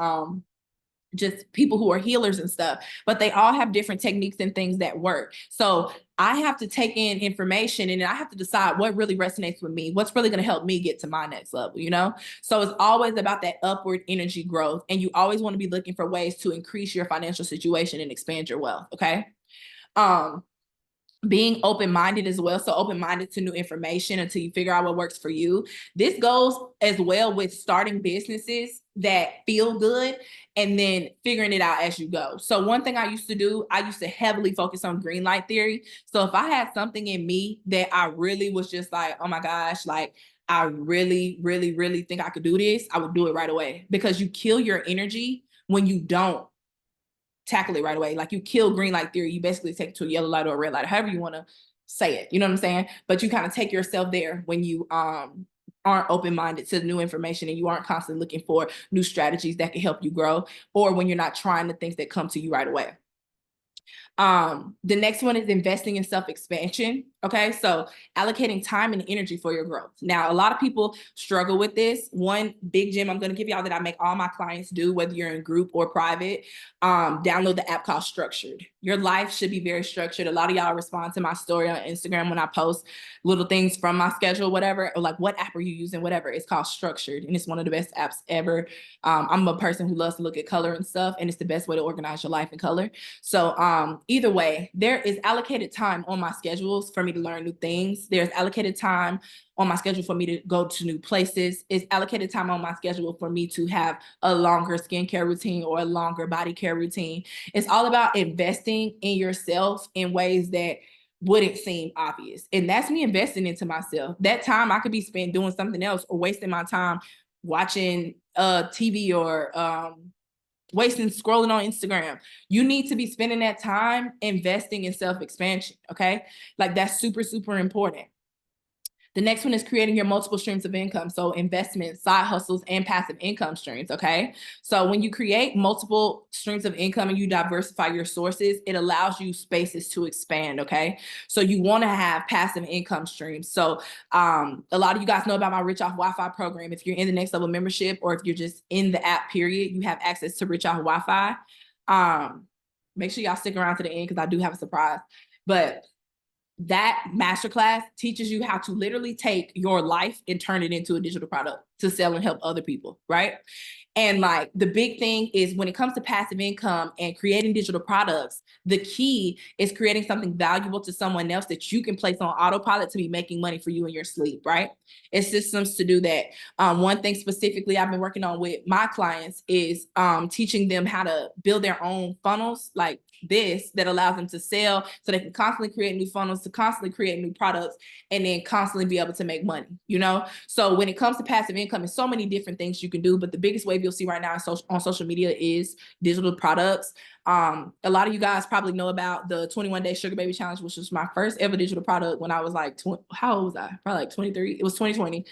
just people who are healers and stuff, but they all have different techniques and things that work. So I have to take in information and I have to decide what really resonates with me, what's really going to help me get to my next level, you know? So it's always about that upward energy growth. And you always want to be looking for ways to increase your financial situation and expand your wealth. Okay. Being open-minded as well. So open-minded to new information until you figure out what works for you. This goes as well with starting businesses that feel good and then figuring it out as you go. So one thing I used to do, I used to heavily focus on green light theory. So if I had something in me that I really was just like, oh my gosh, like I really, really, really think I could do this, I would do it right away, because you kill your energy when you don't tackle it right away. Like, you kill green light theory, you basically take it to a yellow light or a red light, however you want to say it. You know what I'm saying? But you kind of take yourself there when you aren't open-minded to new information and you aren't constantly looking for new strategies that can help you grow, or when you're not trying the things that come to you right away. The next one is investing in self-expansion. Okay, so allocating time and energy for your growth. Now, a lot of people struggle with this. One big gem I'm going to give y'all that I make all my clients do, whether you're in group or private, download the app called Structured. Your life should be very structured. A lot of y'all respond to my story on Instagram when I post little things from my schedule, whatever, or like, what app are you using, whatever. It's called Structured, and it's one of the best apps ever. I'm a person who loves to look at color and stuff, and it's the best way to organize your life in color. So either way, there is allocated time on my schedules for me to learn new things. There's allocated time on my schedule for me to go to new places. It's allocated time on my schedule for me to have a longer skincare routine or a longer body care routine. It's all about investing in yourself in ways that wouldn't seem obvious. And that's me investing into myself. That time I could be spent doing something else or wasting my time watching TV or wasting scrolling on Instagram. You need to be spending that time investing in self-expansion, okay? Like that's super, super important. The next one is creating your multiple streams of income. So investments, side hustles, and passive income streams, okay? So when you create multiple streams of income and you diversify your sources, it allows you spaces to expand, okay? So you wanna have passive income streams. So a lot of you guys know about my Rich Off Wi-Fi program. If you're in the Next Level membership or if you're just in the app period, you have access to Rich Off Wi-Fi. Make sure y'all stick around to the end because I do have a surprise. But that masterclass teaches you how to literally take your life and turn it into a digital product to sell and help other people, right? And like the big thing is when it comes to passive income and creating digital products, the key is creating something valuable to someone else that you can place on autopilot to be making money for you in your sleep, right? It's systems to do that. One thing specifically I've been working on with my clients is teaching them how to build their own funnels like this that allows them to sell so they can constantly create new funnels, to constantly create new products, and then constantly be able to make money, you know? So when it comes to passive income, there's so many different things you can do, but the biggest wave you'll see right now on social media is digital products. A lot of you guys probably know about the 21-day sugar baby challenge, which was my first ever digital product when I was like, how old was I? Probably like 23. It was 2020.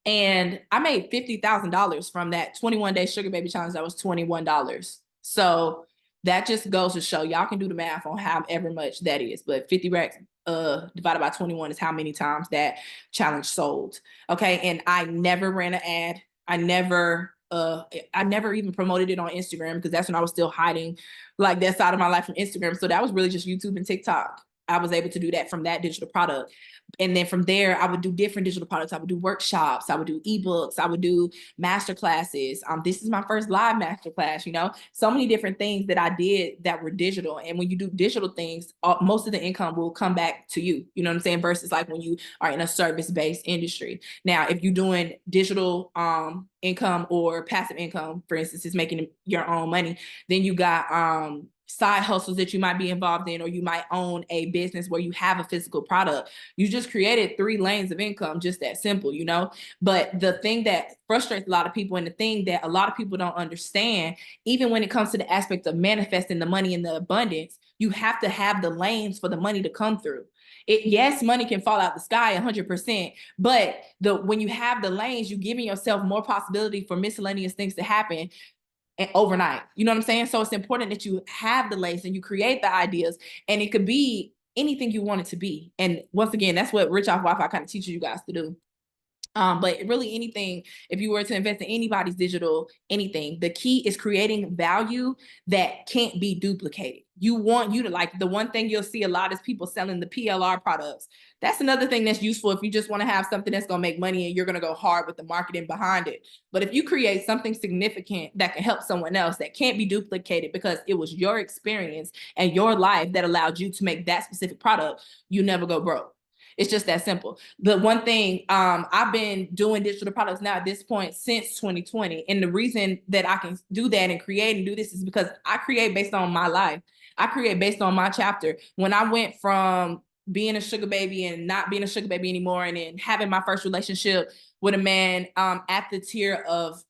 And I made $50,000 from that 21-day sugar baby challenge. That was $21. So that just goes to show y'all can do the math on however much that is, but 50 racks divided by 21 is how many times that challenge sold. Okay, and I never ran an ad. I never even promoted it on Instagram because that's when I was still hiding like that side of my life from Instagram. So that was really just YouTube and TikTok. I was able to do that from that digital product. And then from there, I would do different digital products. I would do workshops. I would do ebooks. I would do masterclasses. This is my first live masterclass, you know, so many different things that I did that were digital. And when you do digital things, most of the income will come back to you. You know what I'm saying? Versus like when you are in a service-based industry. Now, if you're doing digital income or passive income, for instance, is making your own money, then you got side hustles that you might be involved in, or you might own a business where you have a physical product. You just created 3 lanes of income, just that simple, you know? But the thing that frustrates a lot of people and the thing that a lot of people don't understand, even when it comes to the aspect of manifesting the money and the abundance, you have to have the lanes for the money to come through. Yes, money can fall out the sky 100%, but when you have the lanes, you're giving yourself more possibility for miscellaneous things to happen and overnight. You know what I'm saying? So it's important that you have the lanes and you create the ideas, and it could be anything you want it to be. And once again, that's what Rich Off Wi-Fi kind of teaches you guys to do. But really anything, if you were to invest in anybody's digital, anything, the key is creating value that can't be duplicated. You want you to like, the one thing you'll see a lot is people selling the PLR products. That's another thing that's useful if you just want to have something that's going to make money and you're going to go hard with the marketing behind it. But if you create something significant that can help someone else, that can't be duplicated because it was your experience and your life that allowed you to make that specific product, you never go broke. It's just that simple. The one thing, I've been doing digital products now at this point since 2020. And the reason that I can do that and create and do this is because I create based on my life. I create based on my chapter. When I went from being a sugar baby and not being a sugar baby anymore, and then having my first relationship with a man at the tier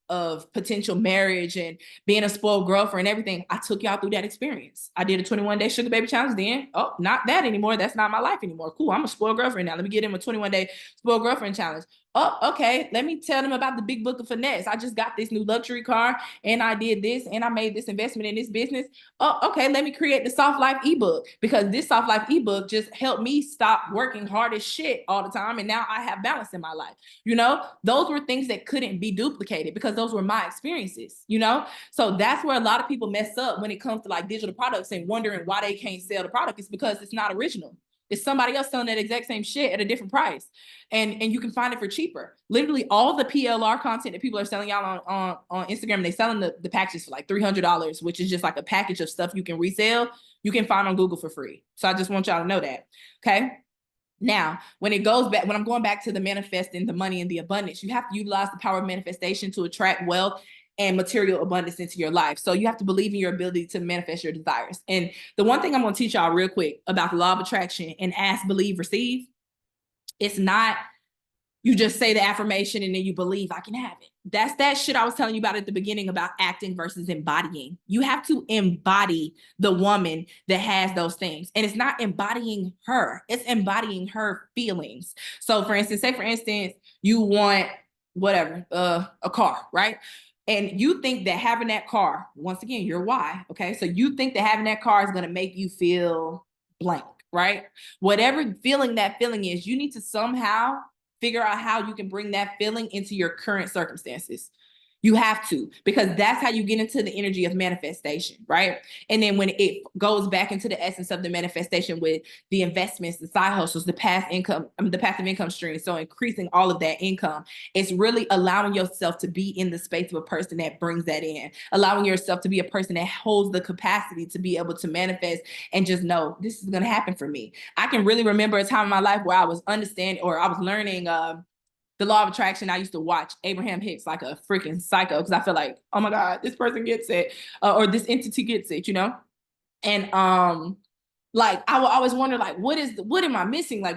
of potential marriage and being a spoiled girlfriend and everything. I took y'all through that experience. I did a 21-day sugar baby challenge then. Oh, not that anymore. That's not my life anymore. Cool, I'm a spoiled girlfriend now. Let me get him a 21-day spoiled girlfriend challenge. Oh, okay. Let me tell them about the big book of finesse. I just got this new luxury car and I did this and I made this investment in this business. Oh, okay. Let me create the Soft Life ebook, because this Soft Life ebook just helped me stop working hard as shit all the time. And now I have balance in my life. You know, those were things that couldn't be duplicated because those were my experiences, you know? So that's where a lot of people mess up when it comes to like digital products and wondering why they can't sell the product. It's because it's not original. It's somebody else selling that exact same shit at a different price. And you can find it for cheaper. Literally all the PLR content that people are selling y'all on Instagram, they selling the packages for like $300, which is just like a package of stuff you can resell. You can find on Google for free. So I just want y'all to know that, okay? Now, when it goes back, when I'm going back to the manifesting, the money and the abundance, you have to utilize the power of manifestation to attract wealth and material abundance into your life. So you have to believe in your ability to manifest your desires. And the one thing I'm going to teach y'all real quick about the law of attraction and ask, believe, receive, it's not you just say the affirmation and then you believe I can have it. That's that shit I was telling you about at the beginning about acting versus embodying. You have to embody the woman that has those things. And it's not embodying her, it's embodying her feelings. So for instance, say for instance, you want whatever, a car, right? And you think that having that car, once again, your why, okay? So you think that having that car is going to make you feel blank, right? Whatever feeling that feeling is, you need to somehow figure out how you can bring that feeling into your current circumstances. You have to, because that's how you get into the energy of manifestation, right? And then when it goes back into the essence of the manifestation with the investments, the side hustles, the passive income stream, so increasing all of that income, it's really allowing yourself to be in the space of a person that brings that in, allowing yourself to be a person that holds the capacity to be able to manifest and just know this is going to happen for me. I can really remember a time in my life where I was understanding, or I was learning the law of attraction. I used to watch Abraham Hicks like a freaking psycho because I feel like, oh my God, this person gets it, or this entity gets it, you know? And like I will always wonder, like, what am I missing? Like,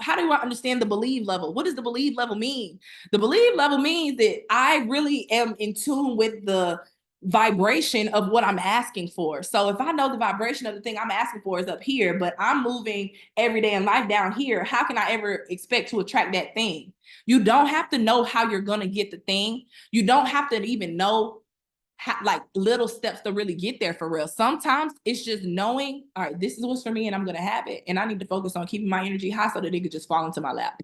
how do I understand the believe level? What does the believe level mean? The believe level means that I really am in tune with the vibration of what I'm asking for. So if I know the vibration of the thing I'm asking for is up here, but I'm moving every day in life down here, how can I ever expect to attract that thing? You don't have to know how you're going to get the thing. You don't have to even know how, like little steps to really get there for real. Sometimes it's just knowing, all right, this is what's for me and I'm going to have it. And I need to focus on keeping my energy high so that it could just fall into my lap.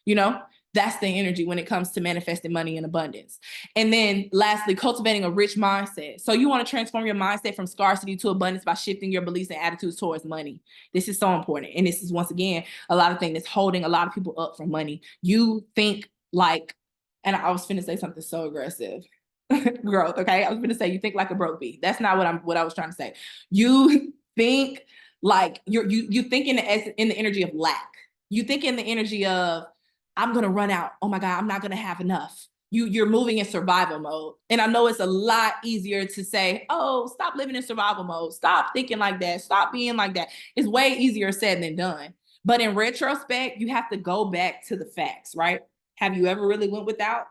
You know, that's the energy when it comes to manifesting money in abundance. And then lastly, cultivating a rich mindset. So you want to transform your mindset from scarcity to abundance by shifting your beliefs and attitudes towards money. This is so important. And this is, once again, a lot of things that's holding a lot of people up from money. You think like, and I was finna say something so aggressive. Growth, okay? I was gonna say you think like a broke bee. That's not what I was trying to say. You think like you think in the energy of lack. You think in the energy of I'm gonna run out. Oh my God, I'm not gonna have enough. You're moving in survival mode. And I know it's a lot easier to say, oh, stop living in survival mode. Stop thinking like that. Stop being like that. It's way easier said than done. But in retrospect, you have to go back to the facts, right? Have you ever really went without?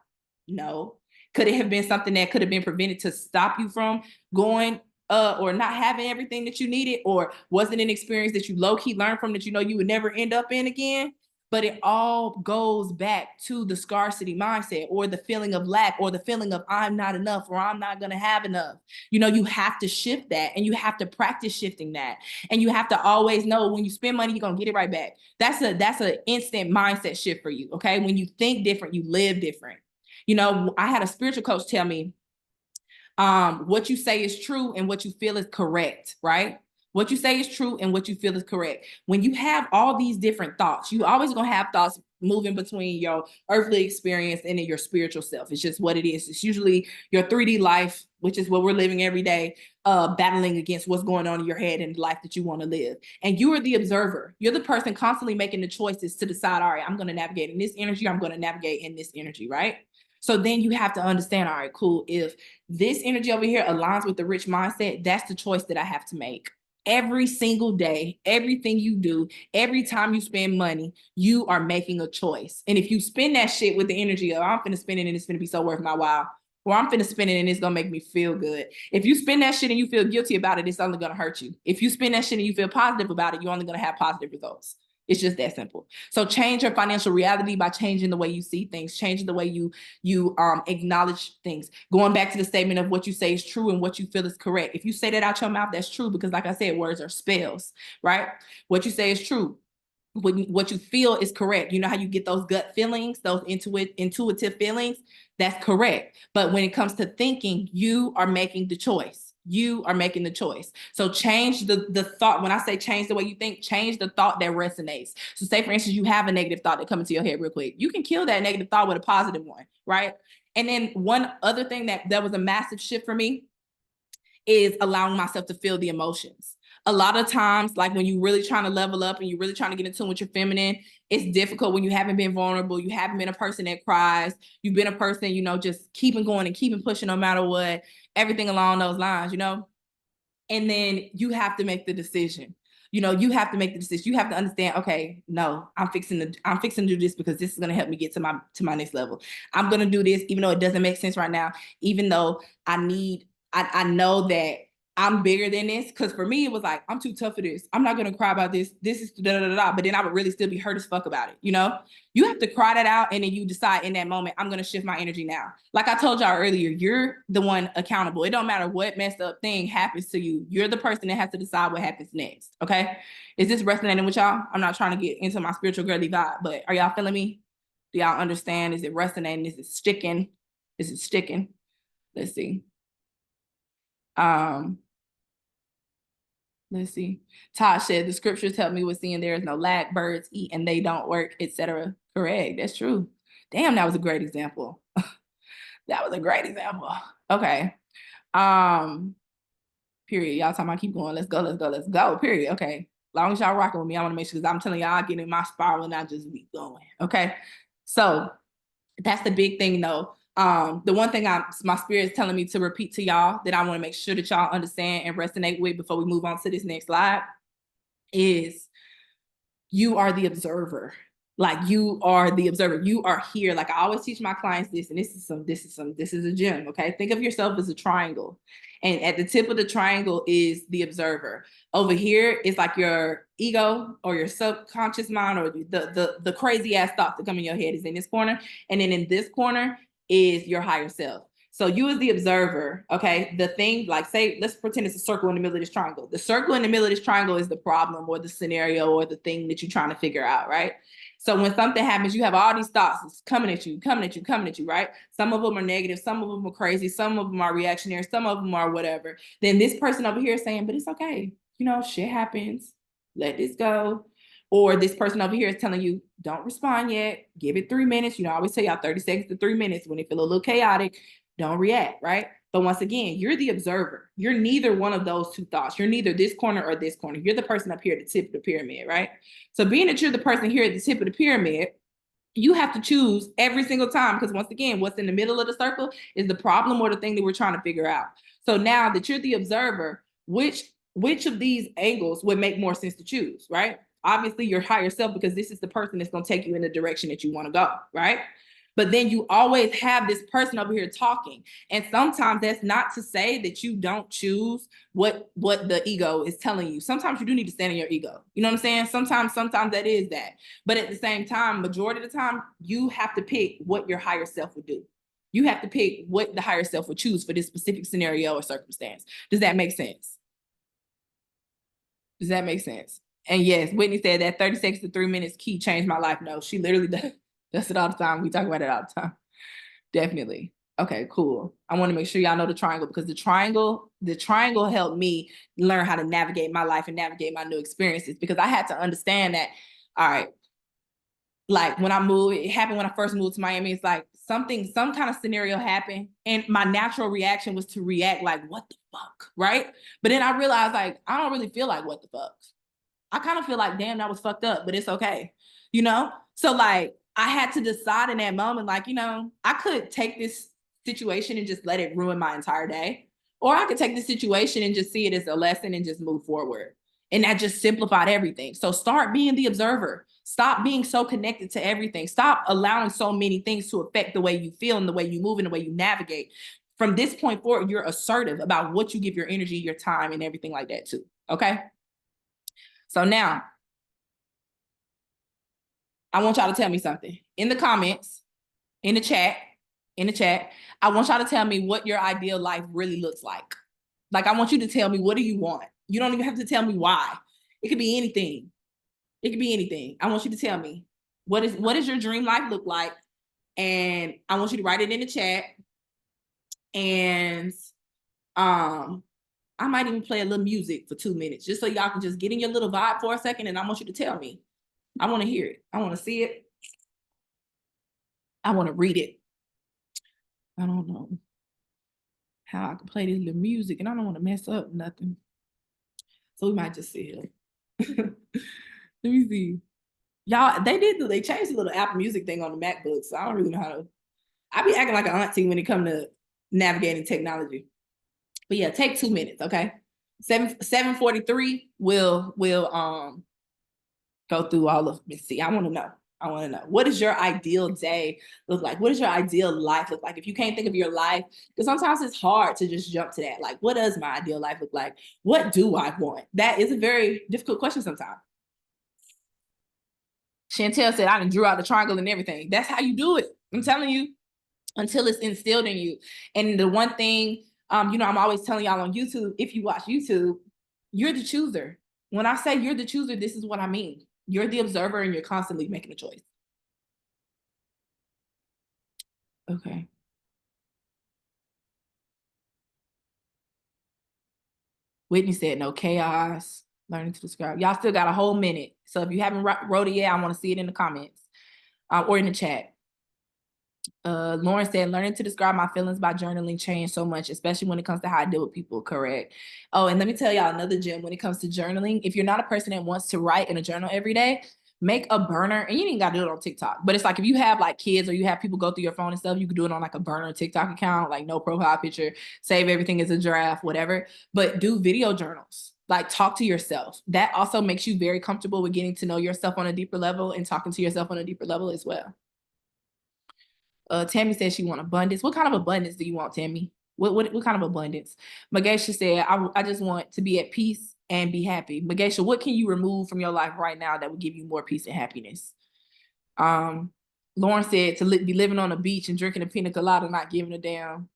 No. Could it have been something that could have been prevented to stop you from going or not having everything that you needed? Or was it an experience that you low-key learned from that you know you would never end up in again? But it all goes back to the scarcity mindset or the feeling of lack or the feeling of I'm not enough or I'm not going to have enough. You know, you have to shift that and you have to practice shifting that. And you have to always know when you spend money, you're going to get it right back. That's an instant mindset shift for you. Okay. When you think different, you live different. You know, I had a spiritual coach tell me, what you say is true and what you feel is correct, right? What you say is true and what you feel is correct. When you have all these different thoughts, you always gonna have thoughts moving between your earthly experience and your spiritual self. It's just what it is. It's usually your 3D life, which is what we're living every day, battling against what's going on in your head and the life that you want to live. And you are the observer. You're the person constantly making the choices to decide, all right, I'm going to navigate in this energy. I'm going to navigate in this energy, right? So then you have to understand, all right, cool. If this energy over here aligns with the rich mindset, that's the choice that I have to make. Every single day, everything you do, every time you spend money, you are making a choice. And if you spend that shit with the energy of, I'm finna spend it and it's finna be so worth my while, or I'm finna spend it and it's gonna make me feel good. If you spend that shit and you feel guilty about it, it's only gonna hurt you. If you spend that shit and you feel positive about it, you're only gonna have positive results. It's just that simple. So change your financial reality by changing the way you see things, changing the way you acknowledge things. Going back to the statement of what you say is true and what you feel is correct. If you say that out your mouth, that's true, because like I said, words are spells, right? What you say is true. What you feel is correct. You know how you get those gut feelings, those intuitive feelings? That's correct. But when it comes to thinking, you are making the choice. You are making the choice. So change the thought. When I say change the way you think, change the thought that resonates. So say, for instance, you have a negative thought that comes into your head real quick. You can kill that negative thought with a positive one, right? And then one other thing that was a massive shift for me is allowing myself to feel the emotions. A lot of times, like when you're really trying to level up and you're really trying to get in tune with your feminine, it's difficult when you haven't been vulnerable. You haven't been a person that cries. You've been a person, just keeping going and keeping pushing no matter what, everything along those lines, And then you have to make the decision. You have to make the decision. You have to understand, okay, no, I'm fixing to do this because this is going to help me get to my next level. I'm going to do this, even though it doesn't make sense right now, even though I know that I'm bigger than this. Because for me, it was like, I'm too tough for this. I'm not going to cry about this. This is da da da da. But then I would really still be hurt as fuck about it. You have to cry that out, and then you decide in that moment, I'm going to shift my energy now. Like I told y'all earlier, you're the one accountable. It don't matter what messed up thing happens to you. You're the person that has to decide what happens next. Okay. Is this resonating with y'all? I'm not trying to get into my spiritual girly vibe, but are y'all feeling me? Do y'all understand? Is it resonating? Is it sticking? Is it sticking? Let's see. Let's see. Todd said the scriptures help me with seeing there is no lack, birds eat and they don't work, etc. Correct. That's true. Damn, that was a great example. That was a great example. Okay. Period. Y'all talking about keep going. Let's go, let's go, let's go. Period. Okay. As long as y'all rocking with me, I want to make sure, because I'm telling y'all, I get in my spiral and I just be going. Okay. So that's the big thing though. The one thing my spirit is telling me to repeat to y'all that I want to make sure that y'all understand and resonate with before we move on to this next slide is you are the observer. Like you are the observer. You are here. Like I always teach my clients this, and this is a gem. Okay. Think of yourself as a triangle. And at the tip of the triangle is the observer. Over here is like your ego or your subconscious mind, or the crazy ass thoughts that come in your head is in this corner. And then in this corner is your higher self. So you as the observer, okay, the thing, like say, let's pretend it's a circle in the middle of this triangle. The circle in the middle of this triangle is the problem or the scenario or the thing that you're trying to figure out, right? So when something happens, you have all these thoughts coming at you, right? Some of them are negative, some of them are crazy, some of them are reactionary, some of them are whatever. Then this person over here is saying, but it's okay. Shit happens. Let this go. Or this person over here is telling you, don't respond yet. Give it 3 minutes. I always tell y'all 30 seconds to 3 minutes. When it feel a little chaotic, don't react, right? But once again, you're the observer. You're neither one of those two thoughts. You're neither this corner or this corner. You're the person up here at the tip of the pyramid, right? So being that you're the person here at the tip of the pyramid, you have to choose every single time, because once again, what's in the middle of the circle is the problem or the thing that we're trying to figure out. So now that you're the observer, which of these angles would make more sense to choose, right? Obviously, your higher self, because this is the person that's going to take you in the direction that you want to go, right? But then you always have this person over here talking. And sometimes that's not to say that you don't choose what the ego is telling you. Sometimes you do need to stand in your ego. You know what I'm saying? Sometimes that is that. But at the same time, majority of the time, you have to pick what your higher self would do. You have to pick what the higher self would choose for this specific scenario or circumstance. Does that make sense? Does that make sense? And yes, Whitney said that 30 seconds to 3 minutes key changed my life. No, she literally does it all the time. We talk about it all the time. Definitely. Okay, cool. I want to make sure y'all know the triangle, because the triangle helped me learn how to navigate my life and navigate my new experiences, because I had to understand that, all right, like when I moved, it happened when I first moved to Miami. It's like some kind of scenario happened, and my natural reaction was to react like, what the fuck, right? But then I realized, like, I don't really feel like what the fuck. I kind of feel like, damn, that was fucked up, but it's okay, So like, I had to decide in that moment, like, I could take this situation and just let it ruin my entire day, Or I could take the situation and just see it as a lesson and just move forward. And that just simplified everything. So start being the observer. Stop being so connected to everything. Stop allowing so many things to affect the way you feel and the way you move and the way you navigate. From this point forward, you're assertive about what you give your energy, your time, and everything like that too. Okay? So now, I want y'all to tell me something. In the comments, in the chat, I want y'all to tell me what your ideal life really looks like. Like, I want you to tell me, what do you want? You don't even have to tell me why. It could be anything. It could be anything. I want you to tell me, what does your dream life look like? And I want you to write it in the chat. And I might even play a little music for 2 minutes, just so y'all can just get in your little vibe for a second. And I want you to tell me. I want to hear it. I want to see it. I want to read it. I don't know how I can play this little music, and I don't want to mess up nothing. So we might just sit here. Let me see. Y'all, they changed the little Apple Music thing on the MacBook, so I don't really know how to. I be acting like an auntie when it comes to navigating technology. But yeah, take 2 minutes, okay? 7:43. We'll go through all of. Let's see. I want to know. What does your ideal day look like? What does your ideal life look like? If you can't think of your life, because sometimes it's hard to just jump to that. Like, what does my ideal life look like? What do I want? That is a very difficult question sometimes. Chantel said, I done drew out the triangle and everything. That's how you do it. I'm telling you, until it's instilled in you. And the one thing, I'm always telling y'all on YouTube, if you watch YouTube, you're the chooser. When I say you're the chooser, this is what I mean. You're the observer and you're constantly making a choice. Okay. Whitney said, no chaos, learning to describe. Y'all still got a whole minute. So if you haven't wrote it yet, I want to see it in the comments or in the chat. Lauren said, learning to describe my feelings by journaling changed so much, especially when it comes to how I deal with people. Correct. Oh, and let me tell y'all another gem when it comes to journaling. If you're not a person that wants to write in a journal every day, make a burner, and you ain't got to do it on TikTok. But it's like if you have like kids or you have people go through your phone and stuff, you can do it on like a burner TikTok account, like no profile picture, save everything as a draft, whatever. But do video journals. Like, talk to yourself. That also makes you very comfortable with getting to know yourself on a deeper level and talking to yourself on a deeper level as well. Tammy said she want abundance. What kind of abundance do you want, Tammy? What kind of abundance? Magesha said, I just want to be at peace and be happy. Magesha, what can you remove from your life right now that would give you more peace and happiness? Lauren said to be living on a beach and drinking a pina colada, not giving a damn.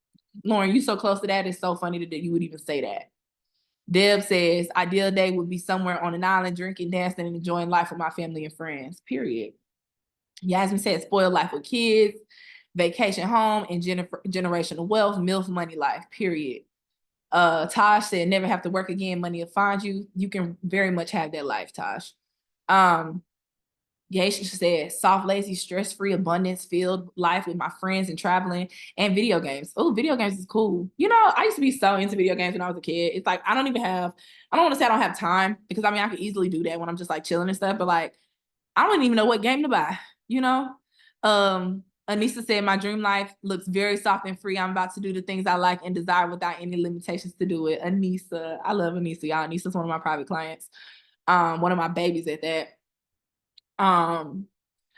Lauren, you so close to that. It's so funny that you would even say that. Deb says, ideal day would be somewhere on an island, drinking, dancing, and enjoying life with my family and friends, period. Yasmin said, spoil life with kids, vacation home, and generational wealth, MILF money life, period. Tosh said, never have to work again, money will find you. You can very much have that life, Tosh. She said, soft, lazy, stress-free, abundance-filled life with my friends and traveling and video games. Oh, video games is cool. I used to be so into video games when I was a kid. It's like, I don't want to say I don't have time, because I could easily do that when I'm just like chilling and stuff, but like, I don't even know what game to buy, Anissa said, my dream life looks very soft and free. I'm about to do the things I like and desire without any limitations to do it. Anissa, I love Anissa, y'all. Anissa's one of my private clients. One of my babies at that.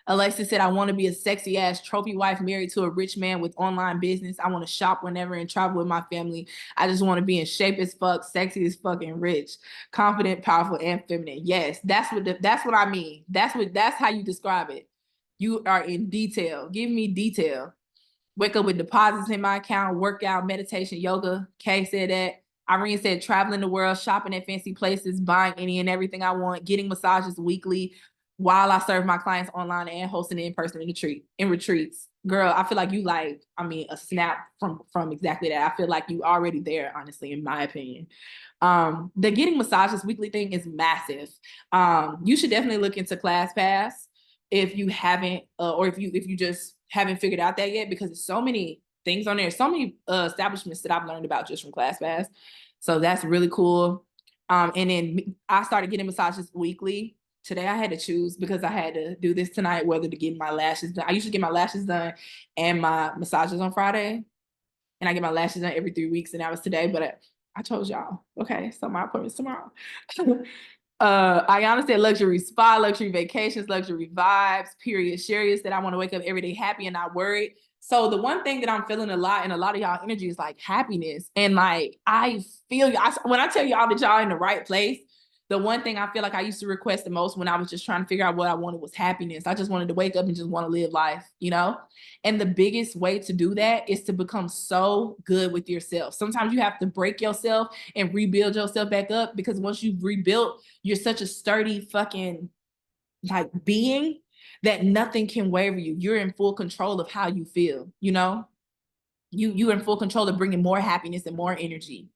Alexis said, I want to be a sexy ass trophy wife married to a rich man with online business. I want to shop whenever and travel with my family. I just want to be in shape as fuck, sexy as fuck, and rich, confident, powerful, and feminine. Yes, that's what I mean. That's how you describe it. You are in detail. Give me detail. Wake up with deposits in my account, workout, meditation, yoga. Kay said that. Irene said, traveling the world, shopping at fancy places, buying any and everything I want, getting massages weekly, while I serve my clients online and hosting in person in retreats. Girl, I feel like you a snap from exactly that. I feel like you already there, honestly, in my opinion. The getting massages weekly thing is massive. You should definitely look into ClassPass if you haven't, or if you just haven't figured out that yet, because there's so many things on there, so many establishments that I've learned about just from ClassPass. So that's really cool. And then I started getting massages weekly. Today I had to choose, because I had to do this tonight, whether to get my lashes done. I usually get my lashes done and my massages on Friday. and I get my lashes done every 3 weeks, and that was today, but I told y'all, okay, so my appointment's tomorrow. Ayana said luxury spa, luxury vacations, luxury vibes, period. Sherry said I want to wake up every day happy and not worried. So the one thing that I'm feeling a lot, and a lot of y'all energy, is like happiness. And like, I feel you. When I tell y'all that y'all in the right place, the one thing I feel like I used to request the most when I was just trying to figure out what I wanted was happiness. I just wanted to wake up and just want to live life, you know? And the biggest way to do that is to become so good with yourself. Sometimes you have to break yourself and rebuild yourself back up, because once you've rebuilt, you're such a sturdy fucking like being that nothing can waver you. You're in full control of how you feel, you know? You're in full control of bringing more happiness and more energy.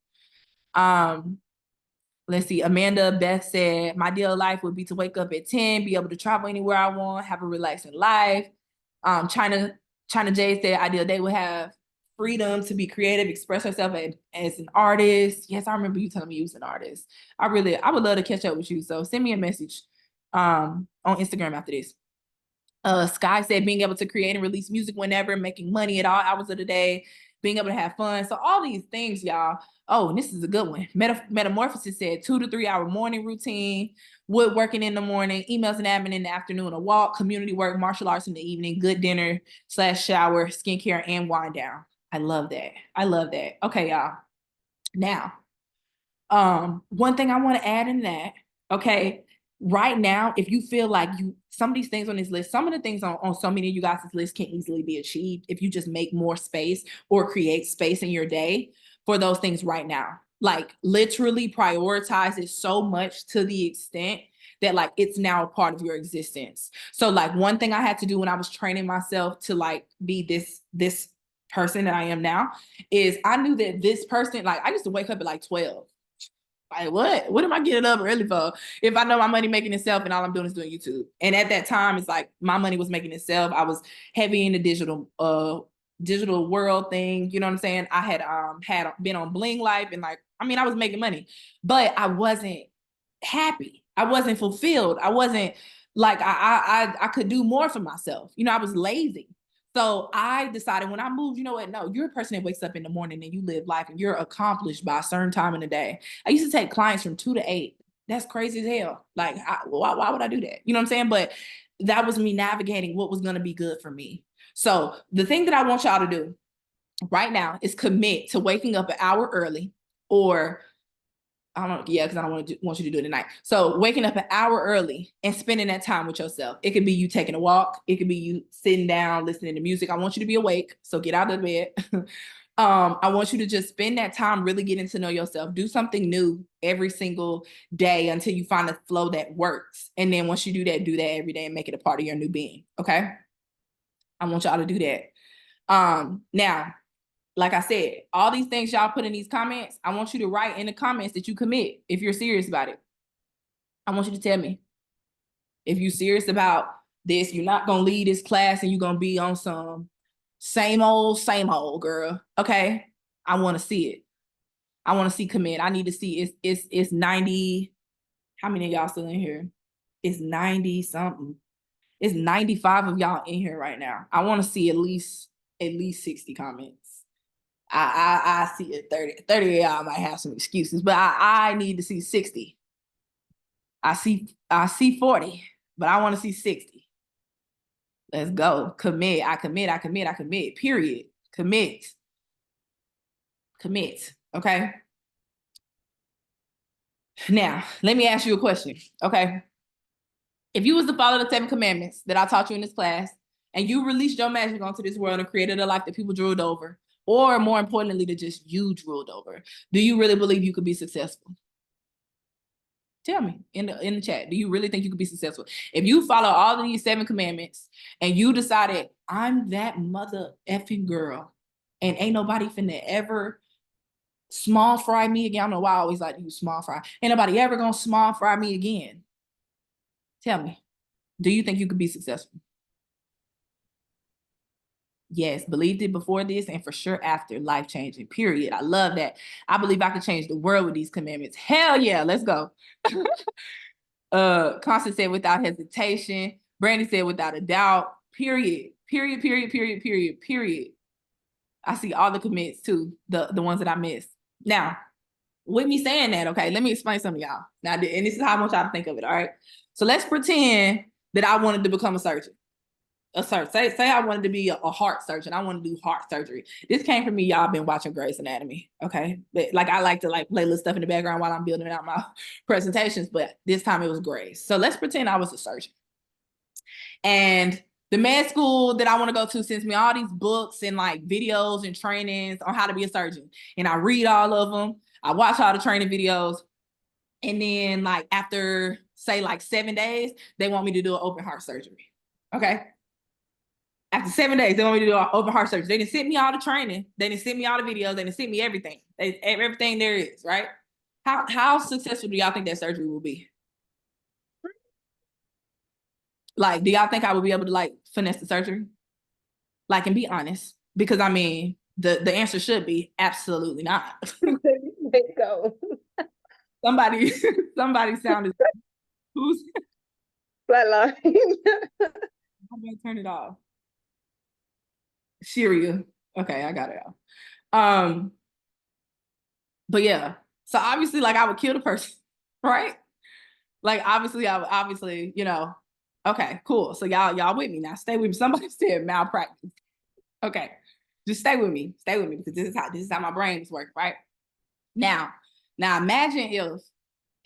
Let's see. Amanda Beth said, my ideal life would be to wake up at 10, be able to travel anywhere I want, have a relaxing life. China Jade said, ideal day would have freedom to be creative, express herself as an artist. Yes, I remember you telling me you was an artist. I would love to catch up with you. So send me a message on Instagram after this. Sky said, being able to create and release music whenever, making money at all hours of the day, being able to have fun. So all these things, y'all. Oh, and this is a good one. Metamorphosis said 2 to 3 hour morning routine, woodworking in the morning, emails and admin in the afternoon, a walk, community work, martial arts in the evening, good dinner / shower, skincare, and wind down. I love that. I love that. Okay, y'all. Now, one thing I want to add in that, okay, right now, if you feel like some of these things on this list, some of the things on so many of you guys' list can easily be achieved if you just make more space or create space in your day for those things right now. Like literally prioritize it so much to the extent that like it's now a part of your existence. So like one thing I had to do when I was training myself to like be this person that I am now is I knew that this person, like I used to wake up at like 12. Like what am I getting up early for? If I know my money making itself and all I'm doing is doing YouTube. And at that time, it's like my money was making itself. I was heavy in the digital world thing. You know what I'm saying? I had been on Bling Life and like, I mean, I was making money, but I wasn't happy. I wasn't fulfilled. I wasn't like I could do more for myself. You know, I was lazy. So I decided when I moved, you know what? No, you're a person that wakes up in the morning and you live life and you're accomplished by a certain time in the day. I used to take clients from 2 to 8. That's crazy as hell. Like, why would I do that? You know what I'm saying? But that was me navigating what was going to be good for me. So the thing that I want y'all to do right now is commit to waking up an hour early, or I don't, yeah, because I don't want you to do it tonight. So waking up an hour early and spending that time with yourself. It could be you taking a walk. It could be you sitting down, listening to music. I want you to be awake. So get out of bed. I want you to just spend that time really getting to know yourself. Do something new every single day until you find a flow that works. And then once you do that every day and make it a part of your new being. Okay. I want y'all to do that. Now, like I said, all these things y'all put in these comments, I want you to write in the comments that you commit if you're serious about it. I want you to tell me. If you're serious about this, you're not going to leave this class and you're going to be on some same old, girl. Okay? I want to see it. I want to see commit. I need to see it's 90. How many of y'all still in here? It's 90 something. It's 95 of y'all in here right now. I want to see at least 60 comments. I see it 30 of y'all might have some excuses, but I need to see 60. I see 40, but I want to see 60. Let's go. Commit. I commit. Period. Commit. Okay. Now, let me ask you a question. Okay. If you was to follow the 7 commandments that I taught you in this class, and you released your magic onto this world and created a life that people drooled over, or more importantly, that just you drooled over, do you really believe you could be successful? Tell me in the chat. Do you really think you could be successful? If you follow all of these 7 commandments and you decided, I'm that mother effing girl and ain't nobody finna ever small fry me again. I don't know why I always like to use small fry. Ain't nobody ever gonna small fry me again. Tell me, do you think you could be successful? Yes, believed it before this and for sure after. Life-changing, period. I love that. I believe I could change the world with these commandments. Hell yeah, let's go. Constance said without hesitation. Brandy said without a doubt. Period. Period. Period. Period. Period. Period. I see all the commits too, the ones that I missed. Now, with me saying that, okay, let me explain something to y'all. Now, and this is how I want y'all to think of it, all right? So let's pretend that I wanted to become a surgeon. Say I wanted to be a heart surgeon. I want to do heart surgery. This came from me. Y'all been watching Grey's Anatomy, okay? But like I like to like play little stuff in the background while I'm building out my presentations, but this time it was Grey's. So let's pretend I was a surgeon. And the med school that I want to go to sends me all these books and like videos and trainings on how to be a surgeon. And I read all of them. I watch all the training videos. And then like after say like 7 days, they want me to do an open heart surgery. Okay. After 7 days, they want me to do an open heart surgery. They didn't send me all the training. They didn't send me all the videos. They didn't send me everything. Everything there is, right? How successful do y'all think that surgery will be? Like, do y'all think I would be able to like finesse the surgery? Like, and be honest, because I mean, the answer should be absolutely not. Go. Somebody sounded who's Flatline. I'm gonna turn it off. Syria. Okay, I got it out. But yeah, so obviously, like I would kill the person, right? Like obviously, you know. Okay, cool. So y'all with me now. Stay with me. Somebody said malpractice. Okay, just stay with me. Stay with me because this is how my brain is working, right? Now imagine if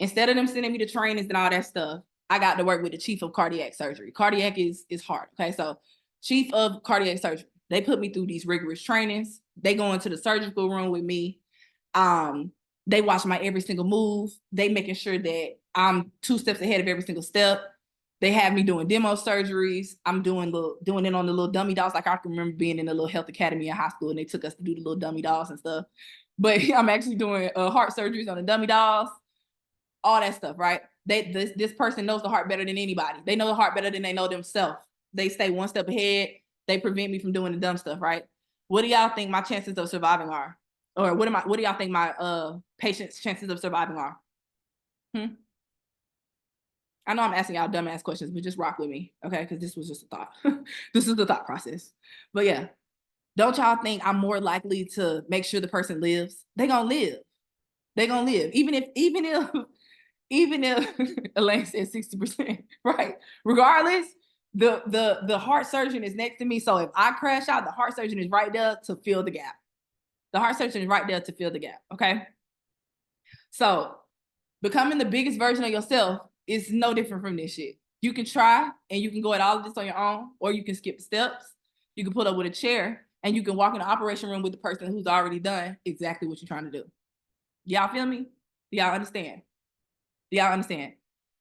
instead of them sending me the trainings and all that stuff, I got to work with the chief of cardiac surgery. Cardiac is hard. Okay, so chief of cardiac surgery. They put me through these rigorous trainings. They go into the surgical room with me. They watch my every single move. They making sure that I'm 2 steps ahead of every single step. They have me doing demo surgeries. I'm doing it on the little dummy dolls. Like I can remember being in the little health academy in high school and they took us to do the little dummy dolls and stuff. But I'm actually doing heart surgeries on the dummy dolls, all that stuff, right? This person knows the heart better than anybody. They know the heart better than they know themselves. They stay 1 step ahead. They prevent me from doing the dumb stuff, right? What do y'all think my chances of surviving are? Or what do y'all think my patient's chances of surviving are? I know I'm asking y'all dumbass questions, but just rock with me, okay? Because this was just a thought. This is the thought process. But yeah, don't y'all think I'm more likely to make sure the person lives? They gonna live. They gonna live. Even if Elaine said 60%, right? Regardless, the heart surgeon is next to me. So if I crash out, the heart surgeon is right there to fill the gap. The heart surgeon is right there to fill the gap, okay? So becoming the biggest version of yourself is no different from this shit. You can try and you can go at all of this on your own, or you can skip steps. You can put up with a chair and you can walk in the operation room with the person who's already done exactly what you're trying to do. Y'all feel me? Do y'all understand? Do y'all understand?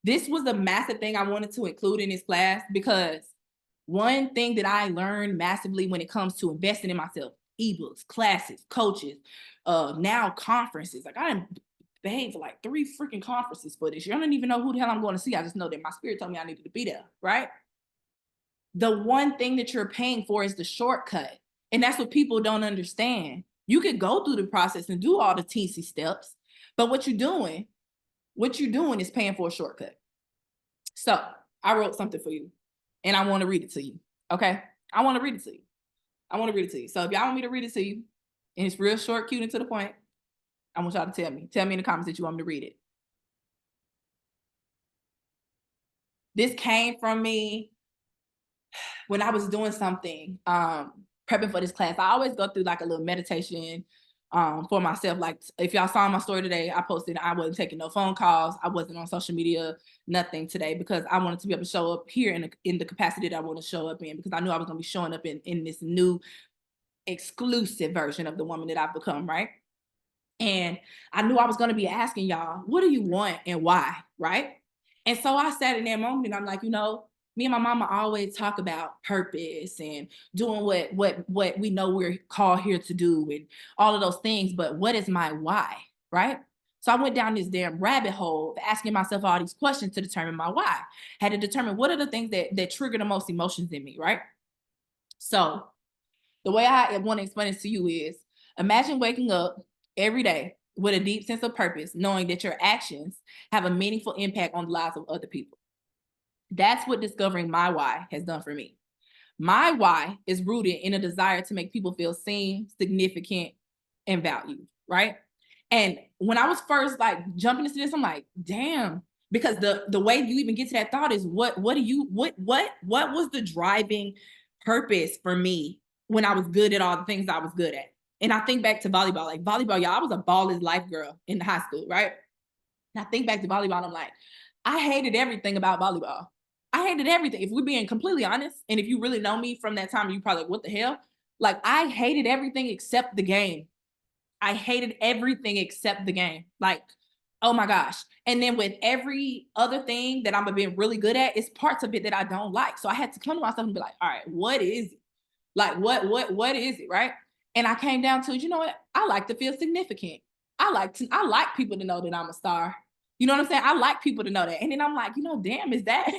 This was a massive thing I wanted to include in this class because one thing that I learned massively when it comes to investing in myself, ebooks, classes, coaches, now conferences. Like I didn't behave for like 3 freaking conferences for this year. I don't even know who the hell I'm going to see. I just know that my spirit told me I needed to be there, right? The one thing that you're paying for is the shortcut. And that's what people don't understand. You could go through the process and do all the teensy steps, but what you're doing is paying for a shortcut. So I wrote something for you and I want to read it to you. Okay. I want to read it to you. So if y'all want me to read it to you and it's real short, cute, and to the point, I want y'all to tell me in the comments that you want me to read it. This came from me when I was doing something, prepping for this class. I always go through like a little meditation for myself. Like if y'all saw my story today, I posted I wasn't taking no phone calls. I wasn't on social media, nothing today, because I wanted to be able to show up here in the capacity that I want to show up in, because I knew I was going to be showing up in this new exclusive version of the woman that I've become, right? And I knew I was going to be asking y'all, what do you want and why, right? And so I sat in that moment and I'm like, you know, me and my mama always talk about purpose and doing what we know we're called here to do and all of those things, but what is my why, right? So I went down this damn rabbit hole of asking myself all these questions to determine my why. Had to determine what are the things that trigger the most emotions in me, right? So the way I want to explain it to you is, imagine waking up every day with a deep sense of purpose, knowing that your actions have a meaningful impact on the lives of other people. That's what discovering my why has done for me. My why is rooted in a desire to make people feel seen, significant, and valued, right? And when I was first like jumping into this, I'm like, damn, because the way you even get to that thought is what was the driving purpose for me when I was good at all the things I was good at? And I think back to volleyball, like volleyball, y'all, I was a ball is life girl in high school, right? And I think back to volleyball, and I'm like, I hated everything about volleyball. I hated everything. If we're being completely honest, and if you really know me from that time, you probably like, what the hell? Like, I hated everything except the game. I hated everything except the game. Like, oh my gosh. And then with every other thing that I'm being really good at, it's parts of it that I don't like. So I had to come to myself and be like, all right, what is it? Like, what is it, right? And I came down to, you know what? I like to feel significant. I like people to know that I'm a star. You know what I'm saying? I like people to know that. And then I'm like, you know, damn, is that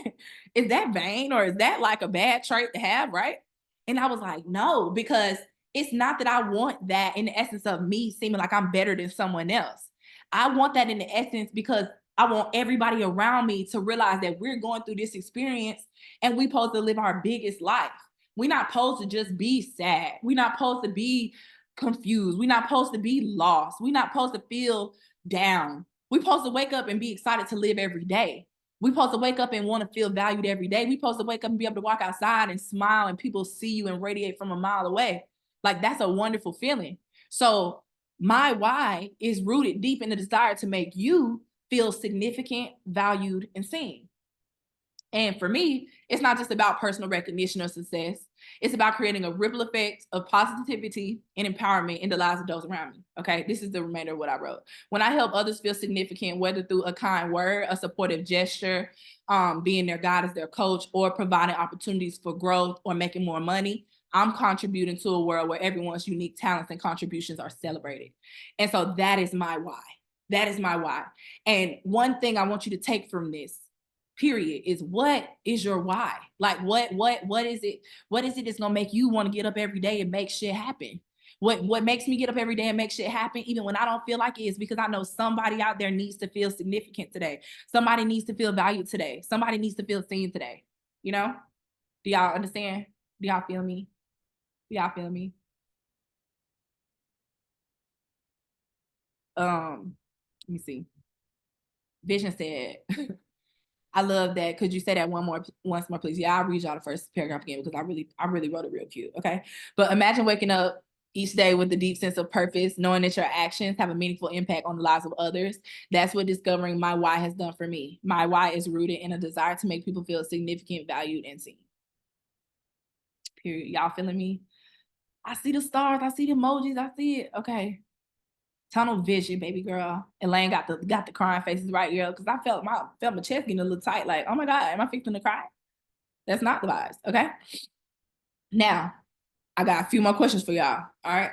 is that vain, or is that like a bad trait to have, right? And I was like, no, because it's not that I want that in the essence of me seeming like I'm better than someone else. I want that in the essence because I want everybody around me to realize that we're going through this experience and we supposed to live our biggest life. We're not supposed to just be sad. We're not supposed to be confused. We're not supposed to be lost. We're not supposed to feel down. We're supposed to wake up and be excited to live every day. We're supposed to wake up and want to feel valued every day. We're supposed to wake up and be able to walk outside and smile and people see you and radiate from a mile away. Like, that's a wonderful feeling. So my why is rooted deep in the desire to make you feel significant, valued, and seen. And for me, it's not just about personal recognition or success. It's about creating a ripple effect of positivity and empowerment in the lives of those around me. Okay, this is the remainder of what I wrote. When I help others feel significant, whether through a kind word, a supportive gesture, being their guide as their coach, or providing opportunities for growth or making more money, I'm contributing to a world where everyone's unique talents and contributions are celebrated. And so that is my why. That is my why. And one thing I want you to take from this, period, is what is your why? Like, what is it that's gonna make you want to get up every day and make shit happen? What makes me get up every day and make shit happen even when I don't feel like it is because I know somebody out there needs to feel significant today. Somebody needs to feel valued today. Somebody needs to feel seen today. You know? Do y'all understand? Do y'all feel me? Do y'all feel me? Let me see. Vision said, I love that. Could you say that once more, please? Yeah, I'll read y'all the first paragraph again because I really wrote it real cute. Okay. But imagine waking up each day with a deep sense of purpose, knowing that your actions have a meaningful impact on the lives of others. That's what discovering my why has done for me. My why is rooted in a desire to make people feel significant, valued, and seen. Period. Y'all feeling me? I see the stars. I see the emojis. I see it. Okay. Tunnel vision, baby girl. Elaine got the crying faces right here because I felt my chest getting a little tight. Like, oh my God, am I fixing to cry? That's not the vibes. Okay. Now, I got a few more questions for y'all. All right.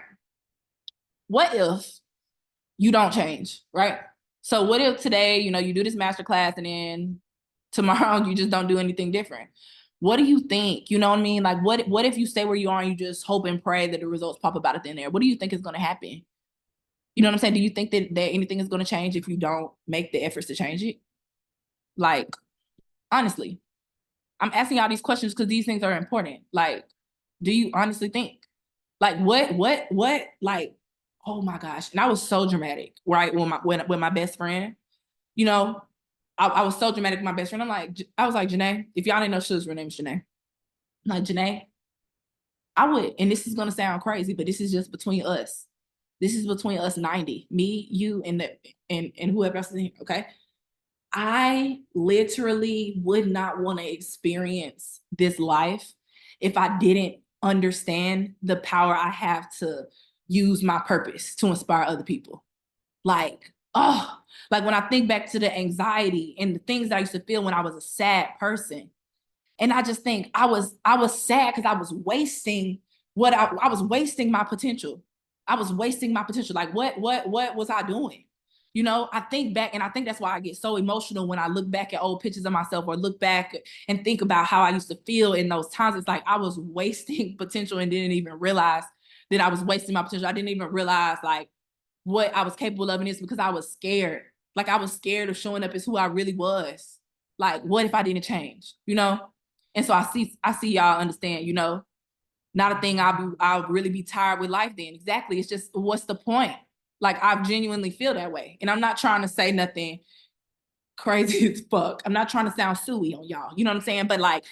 What if you don't change? Right. So what if today, you do this masterclass and then tomorrow you just don't do anything different? What do you think? You know what I mean? Like, what if you stay where you are and you just hope and pray that the results pop up out of thin air? What do you think is going to happen? You know what I'm saying? Do you think that anything is going to change if you don't make the efforts to change it? Like, honestly, I'm asking y'all these questions because these things are important. Like, do you honestly think? Like, what, like, oh my gosh. And I was so dramatic, right? When my best friend, I was so dramatic with my best friend. I was like, Janae, if y'all didn't know she was, her name is Janae. I'm like, Janae, I would, and this is going to sound crazy, but this is just between us. This is between us 90, me, you, and whoever else is in here, okay? I literally would not want to experience this life if I didn't understand the power I have to use my purpose to inspire other people. Like, like when I think back to the anxiety and the things that I used to feel when I was a sad person, and I just think I was sad because I was wasting I was wasting my potential. I was wasting my potential. Like, what was I doing? I think back, and I think that's why I get so emotional when I look back at old pictures of myself or look back and think about how I used to feel in those times. It's like I was wasting potential and didn't even realize that I was wasting my potential. I didn't even realize like what I was capable of in this because I was scared. Like, I was scared of showing up as who I really was. Like, what if I didn't change? And so I see y'all understand, you know, not a thing I'll really be tired with life then. Exactly. It's just, what's the point? Like, I genuinely feel that way. And I'm not trying to say nothing crazy as fuck. I'm not trying to sound suey on y'all. You know what I'm saying? But like,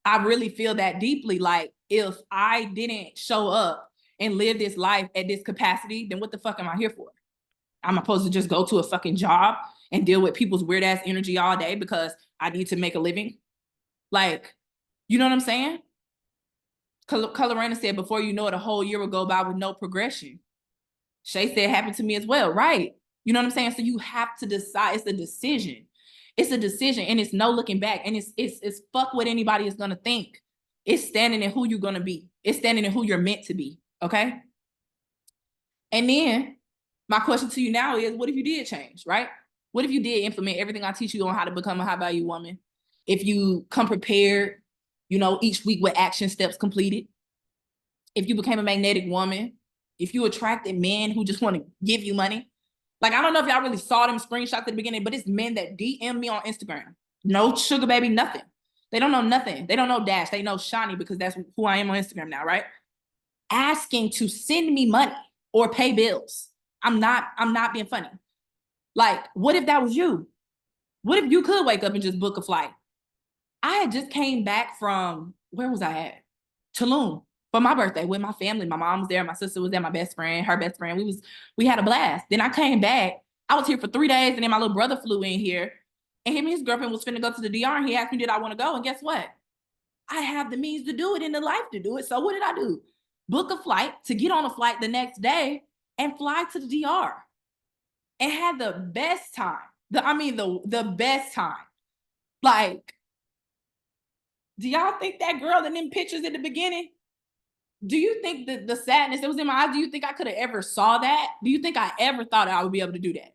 I really feel that deeply. Like, if I didn't show up and live this life at this capacity, then what the fuck am I here for? I'm supposed to just go to a fucking job and deal with people's weird ass energy all day because I need to make a living? Like, you know what I'm saying? Colorana said, before you know it, a whole year will go by with no progression. Shay said, it happened to me as well. Right. You know what I'm saying? So you have to decide. It's a decision. It's a decision, and it's no looking back. And it's fuck what anybody is gonna think. It's standing in who you're gonna be. It's standing in who you're meant to be. Okay. And then my question to you now is, what if you did change, right? What if you did implement everything I teach you on how to become a high value woman? If you come prepared, you know, each week with action steps completed. If you became a magnetic woman, if you attracted men who just want to give you money. Like, I don't know if y'all really saw them screenshots at the beginning, but it's men that DM me on Instagram. No sugar baby, nothing. They don't know nothing. They don't know Dash. They know Shani because that's who I am on Instagram now, right? Asking to send me money or pay bills. I'm not being funny. Like, what if that was you? What if you could wake up and just book a flight? I had just came back from, where was I at? Tulum for my birthday with my family. My mom was there, my sister was there, my best friend, her best friend. We had a blast. Then I came back. I was here for 3 days, and then my little brother flew in here, and him and his girlfriend was finna go to the DR, and he asked me, did I want to go? And guess what? I have the means to do it and the life to do it. So what did I do? Book a flight to get on a flight the next day and fly to the DR and had the best time. The best time. Like, do y'all think that girl in them pictures at the beginning, do you think that the sadness that was in my eyes, do you think I could have ever saw that? Do you think I ever thought I would be able to do that?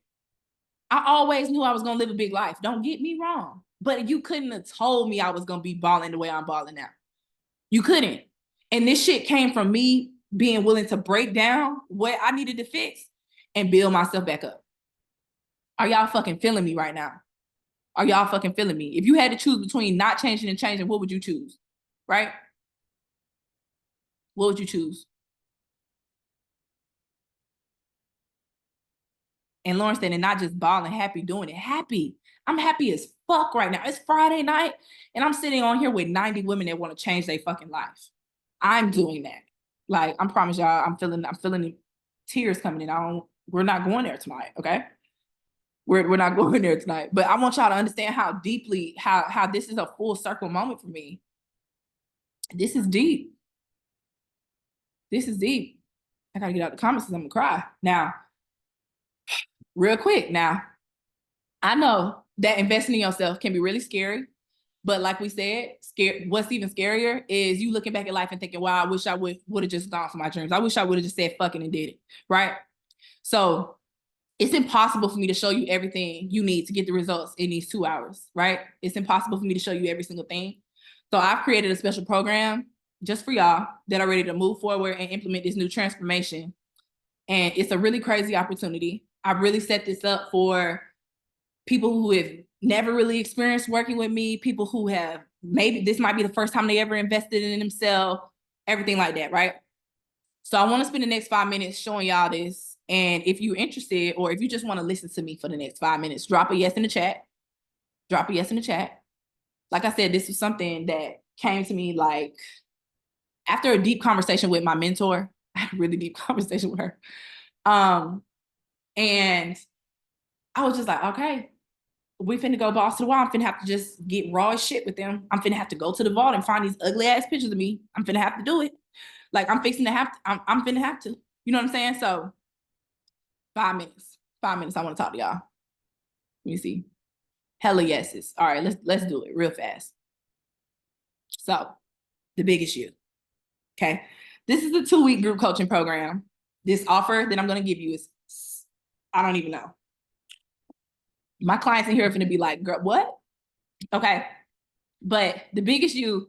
I always knew I was going to live a big life. Don't get me wrong. But you couldn't have told me I was going to be balling the way I'm balling now. You couldn't. And this shit came from me being willing to break down what I needed to fix and build myself back up. Are y'all fucking feeling me right now? Are y'all fucking feeling me? If you had to choose between not changing and changing, what would you choose? Right? What would you choose? And Lauren said, and not just balling, happy doing it. Happy. I'm happy as fuck right now. It's Friday night, and I'm sitting on here with 90 women that want to change their fucking life. I'm doing that. Like, I promise y'all, I'm feeling the tears coming in. We're not going there tonight, okay? We're not going there tonight. But I want y'all to understand how deeply, how this is a full circle moment for me. This is deep. This is deep. I gotta get out the comments because I'm gonna cry. Now, real quick, now, I know that investing in yourself can be really scary. But like we said, what's even scarier is you looking back at life and thinking, wow, I wish I would have just gone for my dreams. I wish I would have just said fucking and did it, right? So it's impossible for me to show you everything you need to get the results in these 2 hours, right? It's impossible for me to show you every single thing. So I've created a special program just for y'all that are ready to move forward and implement this new transformation. And it's a really crazy opportunity. I've really set this up for people who have never really experienced working with me, people who have, maybe this might be the first time they ever invested in themselves, everything like that, right? So I want to spend the next 5 minutes showing y'all this. And if you're interested, or if you just want to listen to me for the next 5 minutes, drop a yes in the chat. Drop a yes in the chat. Like I said, this was something that came to me like after a deep conversation with my mentor. I had a really deep conversation with her. And I was just like, okay, we finna go balls to the wall. I'm finna have to just get raw as shit with them. I'm finna have to go to the vault and find these ugly ass pictures of me. I'm finna have to do it. Like, I'm fixing to have to, I'm finna have to. You know what I'm saying? So 5 minutes. 5 minutes. I want to talk to y'all. Let me see. Hella yeses. All right, let's do it real fast. So, the big issue. Okay. This is a 2-week group coaching program. This offer that I'm gonna give you is, I don't even know. My clients in here are gonna be like, girl, what? Okay. But the big issue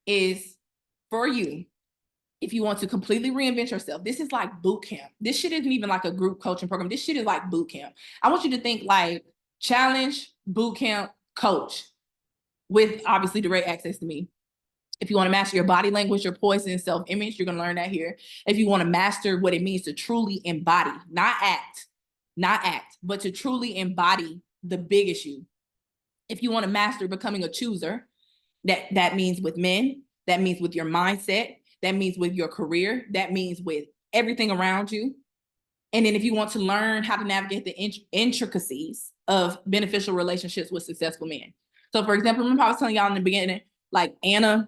is for you, if you want to completely reinvent yourself. This is like boot camp. This shit isn't even like a group coaching program. This shit is like boot camp. I want you to think like challenge, boot camp, coach, with obviously direct access to me. If you want to master your body language, your poise and self-image, you're going to learn that here. If you want to master what it means to truly embody, not act, but to truly embody the biggest you. If you want to master becoming a chooser, that means with men, that means with your mindset, that means with your career, that means with everything around you. And then if you want to learn how to navigate the intricacies of beneficial relationships with successful men. So for example, remember I was telling y'all in the beginning, like Anna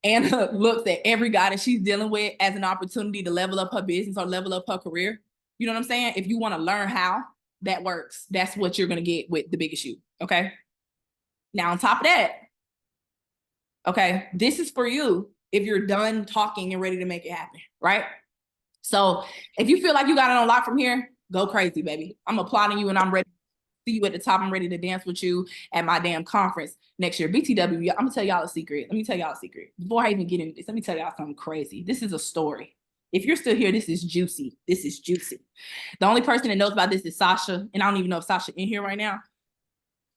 looks at every guy that she's dealing with as an opportunity to level up her business or level up her career. You know what I'm saying? If you want to learn how that works, that's what you're going to get with the biggest you. Okay. Now, on top of that, okay, this is for you if you're done talking and ready to make it happen, right? So if you feel like you got it on lock from here, go crazy, baby. I'm applauding you and I'm ready to see you at the top. I'm ready to dance with you at my damn conference next year. BTW, I'm gonna tell y'all a secret. Let me tell y'all a secret. Before I even get into this, let me tell y'all something crazy. This is a story. If you're still here, this is juicy. This is juicy. The only person that knows about this is Sasha, and I don't even know if Sasha in here right now,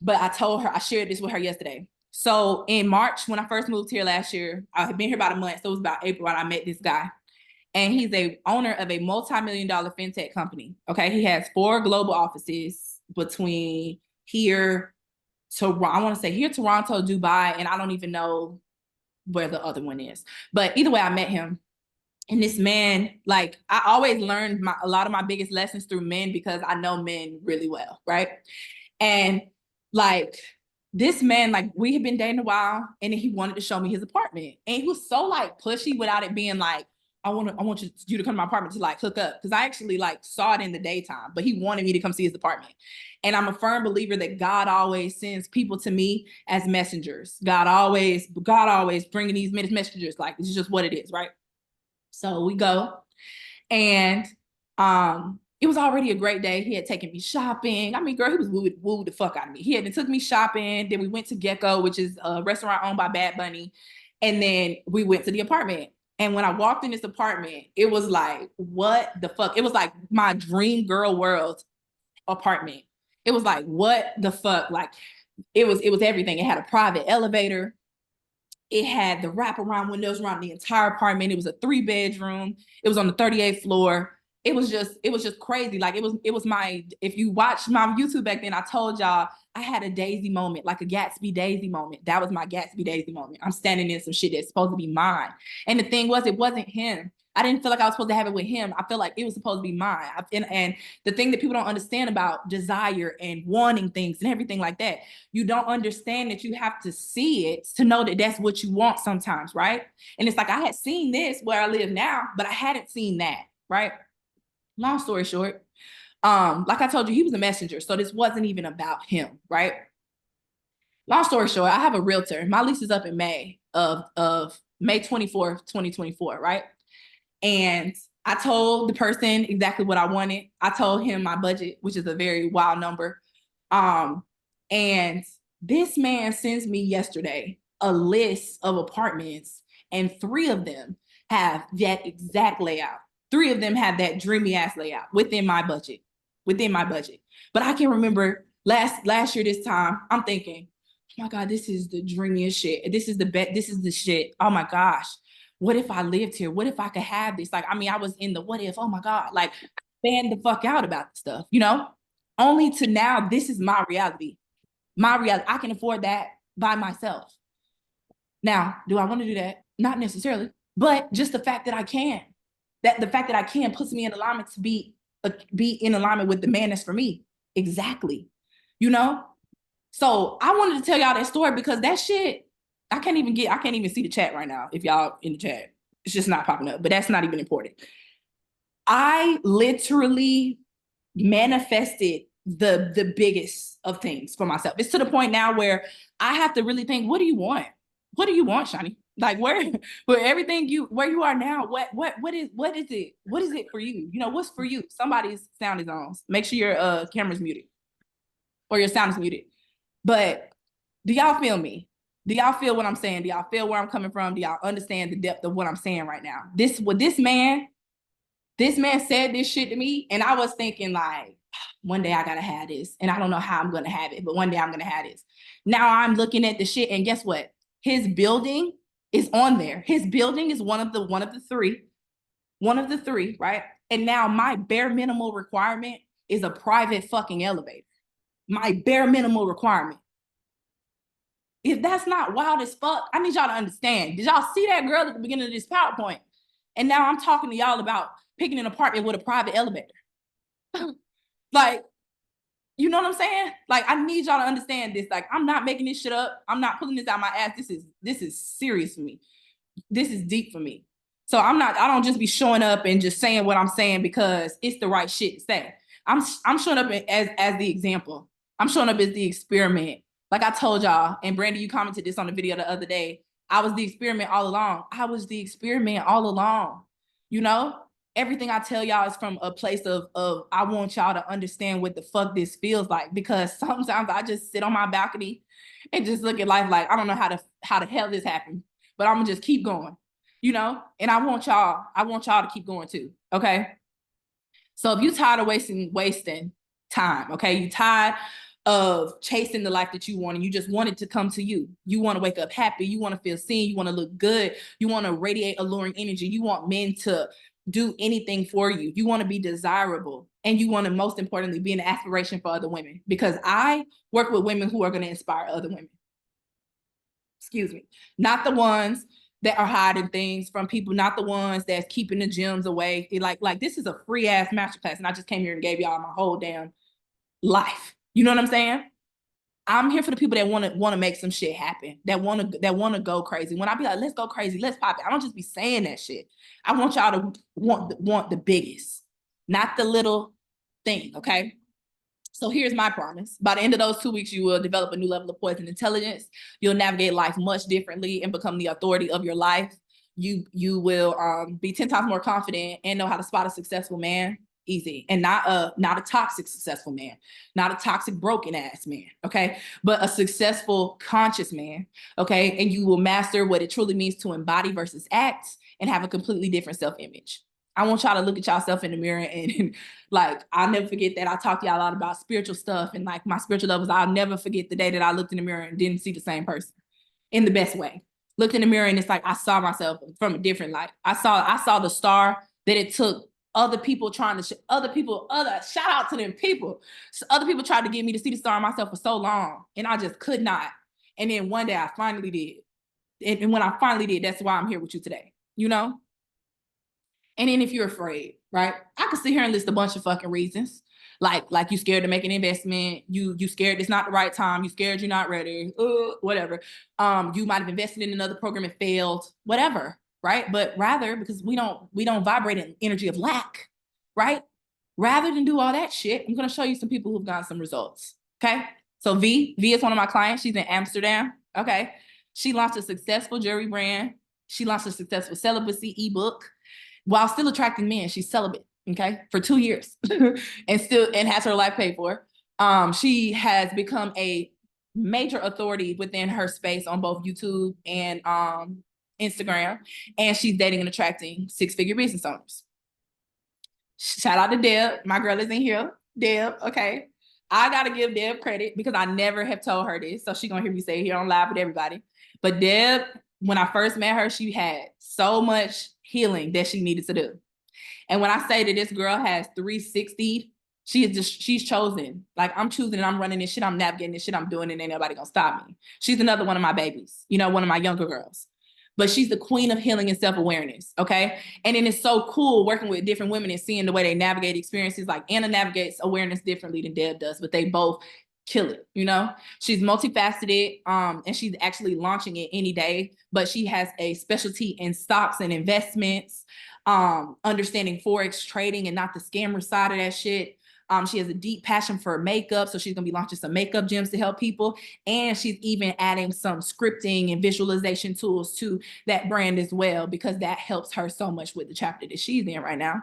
but I told her, I shared this with her yesterday. So in March, when I first moved here last year, I had been here about a month, so it was about April when I met this guy. And he's a owner of a multi-million-dollar fintech company. Okay, he has 4 global offices between here to, I want to say here, Toronto, Dubai, and I don't even know where the other one is. But either way, I met him. And this man, like, I always learned a lot of my biggest lessons through men because I know men really well, right? And like, this man, like, we had been dating a while, and then he wanted to show me his apartment. And he was so like pushy without it being like, I want you to come to my apartment to like hook up. Cause I actually like saw it in the daytime, but he wanted me to come see his apartment. And I'm a firm believer that God always sends people to me as messengers. God always bringing these messengers. Like, this is just what it is, right? So we go, and it was already a great day. He had taken me shopping. I mean, girl, he was wooed the fuck out of me. He had took me shopping. Then we went to Gecko, which is a restaurant owned by Bad Bunny. And then we went to the apartment. And when I walked in this apartment, it was like, what the fuck? It was like my dream girl world apartment. It was like, what the fuck? Like, it was everything. It had a private elevator. It had the wraparound windows around the entire apartment. It was a 3-bedroom. It was on the 38th floor. It was just crazy. Like, it was my, if you watched my YouTube back then, I told y'all I had a Daisy moment, like a Gatsby Daisy moment. That was my Gatsby Daisy moment. I'm standing in some shit that's supposed to be mine. And the thing was, it wasn't him. I didn't feel like I was supposed to have it with him. I felt like it was supposed to be mine. And the thing that people don't understand about desire and wanting things and everything like that, you don't understand that you have to see it to know that that's what you want sometimes, right? And it's like, I had seen this where I live now, but I hadn't seen that, right? Long story short, like I told you, he was a messenger. So this wasn't even about him, right? Long story short, I have a realtor. My lease is up in May of May 24th, 2024, right? And I told the person exactly what I wanted. I told him my budget, which is a very wild number. And this man sends me yesterday a list of apartments, and 3 of them have that exact layout. 3 of them have that dreamy ass layout within my budget. But I can remember last year this time, I'm thinking, oh my God, this is the dreamiest shit. This is the shit. Oh my gosh. What if I lived here? What if I could have this? Like, I mean, I was in the what if, oh my God, like, fan the fuck out about the stuff, you know? Only to now, this is my reality. My reality. I can afford that by myself. Now, do I want to do that? Not necessarily, but just the fact that I can. That the fact that I can puts me in alignment to be in alignment with the man that's for me. Exactly. You know? So I wanted to tell y'all that story because that shit, I can't even see the chat right now. If y'all in the chat, it's just not popping up, but that's not even important. I literally manifested the biggest of things for myself. It's to the point now where I have to really think, what do you want? What do you want, Shani? Like, where everything where you are now, what is it for you? You know, what's for you? Somebody's sound is on. Make sure your camera's muted or your sound is muted. But do y'all feel me? Do y'all feel what I'm saying? Do y'all feel where I'm coming from? Do y'all understand the depth of what I'm saying right now? This man said this shit to me, and I was thinking, like, one day I gotta have this, and I don't know how I'm gonna have it, but one day I'm gonna have this. Now I'm looking at the shit, and guess what? His building is on there. His building is one of the three, right? And now my bare minimal requirement is a private fucking elevator. My bare minimal requirement. If that's not wild as fuck, I need y'all to understand. Did y'all see that girl at the beginning of this PowerPoint? And now I'm talking to y'all about picking an apartment with a private elevator. Like, you know what I'm saying? Like, I need y'all to understand this. Like, I'm not making this shit up. I'm not pulling this out my ass. This is serious for me. This is deep for me. So I don't just be showing up and just saying what I'm saying because it's the right shit to say. I'm showing up as the example. I'm showing up as the experiment. Like I told y'all, and Brandy, you commented this on the video the other day. I was the experiment all along. I was the experiment all along. You know, everything I tell y'all is from a place of I want y'all to understand what the fuck this feels like, because sometimes I just sit on my balcony and just look at life like I don't know how the hell this happened, but I'm gonna just keep going, you know? And I want y'all to keep going too, okay? So if you're tired of wasting time, okay? You tired of chasing the life that you want and you just want it to come to you. You want to wake up happy. You want to feel seen. You want to look good. You want to radiate alluring energy. You want men to do anything for you. You want to be desirable. And you want to, most importantly, be an aspiration for other women, because I work with women who are going to inspire other women. Excuse me. Not the ones that are hiding things from people, not the ones that's keeping the gems away. Like this is a free ass masterclass, and I just came here and gave y'all my whole damn life. You know what I'm saying? I'm here for the people that want to make some shit happen, that want to go crazy. When I be like, let's go crazy, let's pop it, I don't just be saying that shit. I want y'all to want the biggest, not the little thing, okay? So here's my promise. By the end of those 2 weeks, you will develop a new level of poison intelligence. You'll navigate life much differently and become the authority of your life. You will be 10 times more confident and know how to spot a successful man easy, and not a toxic successful man, not a toxic broken ass man, okay? But a successful conscious man, okay? And you will master what it truly means to embody versus act and have a completely different self-image. I want y'all to look at yourself in the mirror and like, I'll never forget that I talked to y'all a lot about spiritual stuff and like my spiritual levels. I'll never forget the day that I looked in the mirror and didn't see the same person in the best way. Looked in the mirror and it's like, I saw myself from a different light. I saw the star that it took other people trying to, shout out to them people. So other people tried to get me to see the star in myself for so long and I just could not. And then one day I finally did. And when I finally did, that's why I'm here with you today, you know? And then if you're afraid, right? I could sit here and list a bunch of fucking reasons. Like you scared to make an investment, you scared it's not the right time, you scared you're not ready, whatever. You might have invested in another program and failed, whatever, right? But rather, because we don't vibrate in energy of lack, right? Rather than do all that shit, I'm gonna show you some people who've gotten some results. Okay. So V is one of my clients. She's in Amsterdam. Okay. She launched a successful jewelry brand. She launched a successful celibacy ebook. While still attracting men, she's celibate, okay, for 2 years and has her life paid for. She has become a major authority within her space on both YouTube and Instagram, and she's dating and attracting 6-figure business owners. Shout out to Deb. My girl is in here. Deb, okay. I got to give Deb credit because I never have told her this, so she's going to hear me say it here on live with everybody. But Deb, when I first met her, she had so much healing that she needed to do. And when I say that this girl has 360, she's chosen. Like, I'm choosing and I'm running this shit, I'm navigating this shit, I'm doing it, and ain't nobody gonna stop me. She's another one of my babies, you know, one of my younger girls. But she's the queen of healing and self-awareness, okay? And then it's so cool working with different women and seeing the way they navigate experiences. Like, Anna navigates awareness differently than Deb does, but they both kill it, you know? She's multifaceted, and she's actually launching it any day, but she has a specialty in stocks and investments, understanding Forex trading and not the scammer side of that shit. She has a deep passion for makeup, so she's gonna be launching some makeup gems to help people. And she's even adding some scripting and visualization tools to that brand as well, because that helps her so much with the chapter that she's in right now.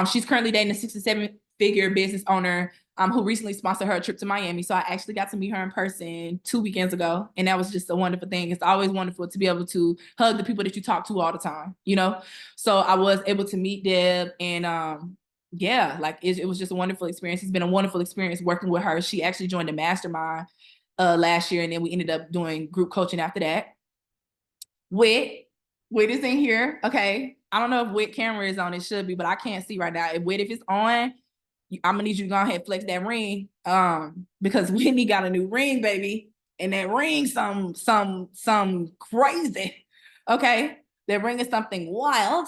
She's currently dating a 6 to 7-figure business owner who recently sponsored her a trip to Miami. So I actually got to meet her in person 2 weekends ago. And that was just a wonderful thing. It's always wonderful to be able to hug the people that you talk to all the time, you know? So I was able to meet Deb, and yeah, like it was just a wonderful experience. It's been a wonderful experience working with her. She actually joined the mastermind last year, and then we ended up doing group coaching after that. Wit. Wit is in here. Okay. I don't know if Wit camera is on. It should be, but I can't see right now. If it's on, I'm gonna need you to go ahead and flex that ring. Because Whitney got a new ring, baby. And that ring, some crazy. Okay. That ring is something wild.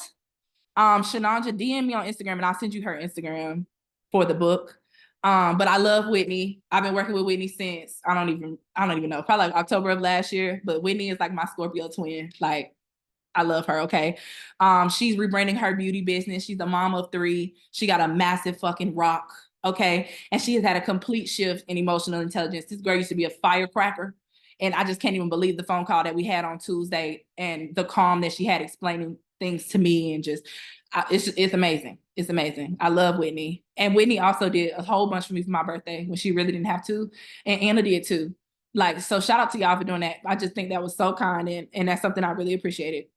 Shananja, DM me on Instagram and I'll send you her Instagram for the book. But I love Whitney. I've been working with Whitney since I don't even know, probably like October of last year. But Whitney is like my Scorpio twin. Like, I love her. Okay. She's rebranding her beauty business. She's a mom of 3. She got a massive fucking rock. Okay. And she has had a complete shift in emotional intelligence. This girl used to be a firecracker. And I just can't even believe the phone call that we had on Tuesday and the calm that she had explaining things to me, and just it's amazing. It's amazing. I love Whitney. And Whitney also did a whole bunch for me for my birthday when she really didn't have to. And Anna did too. Like, so shout out to y'all for doing that. I just think that was so kind, and that's something I really appreciated.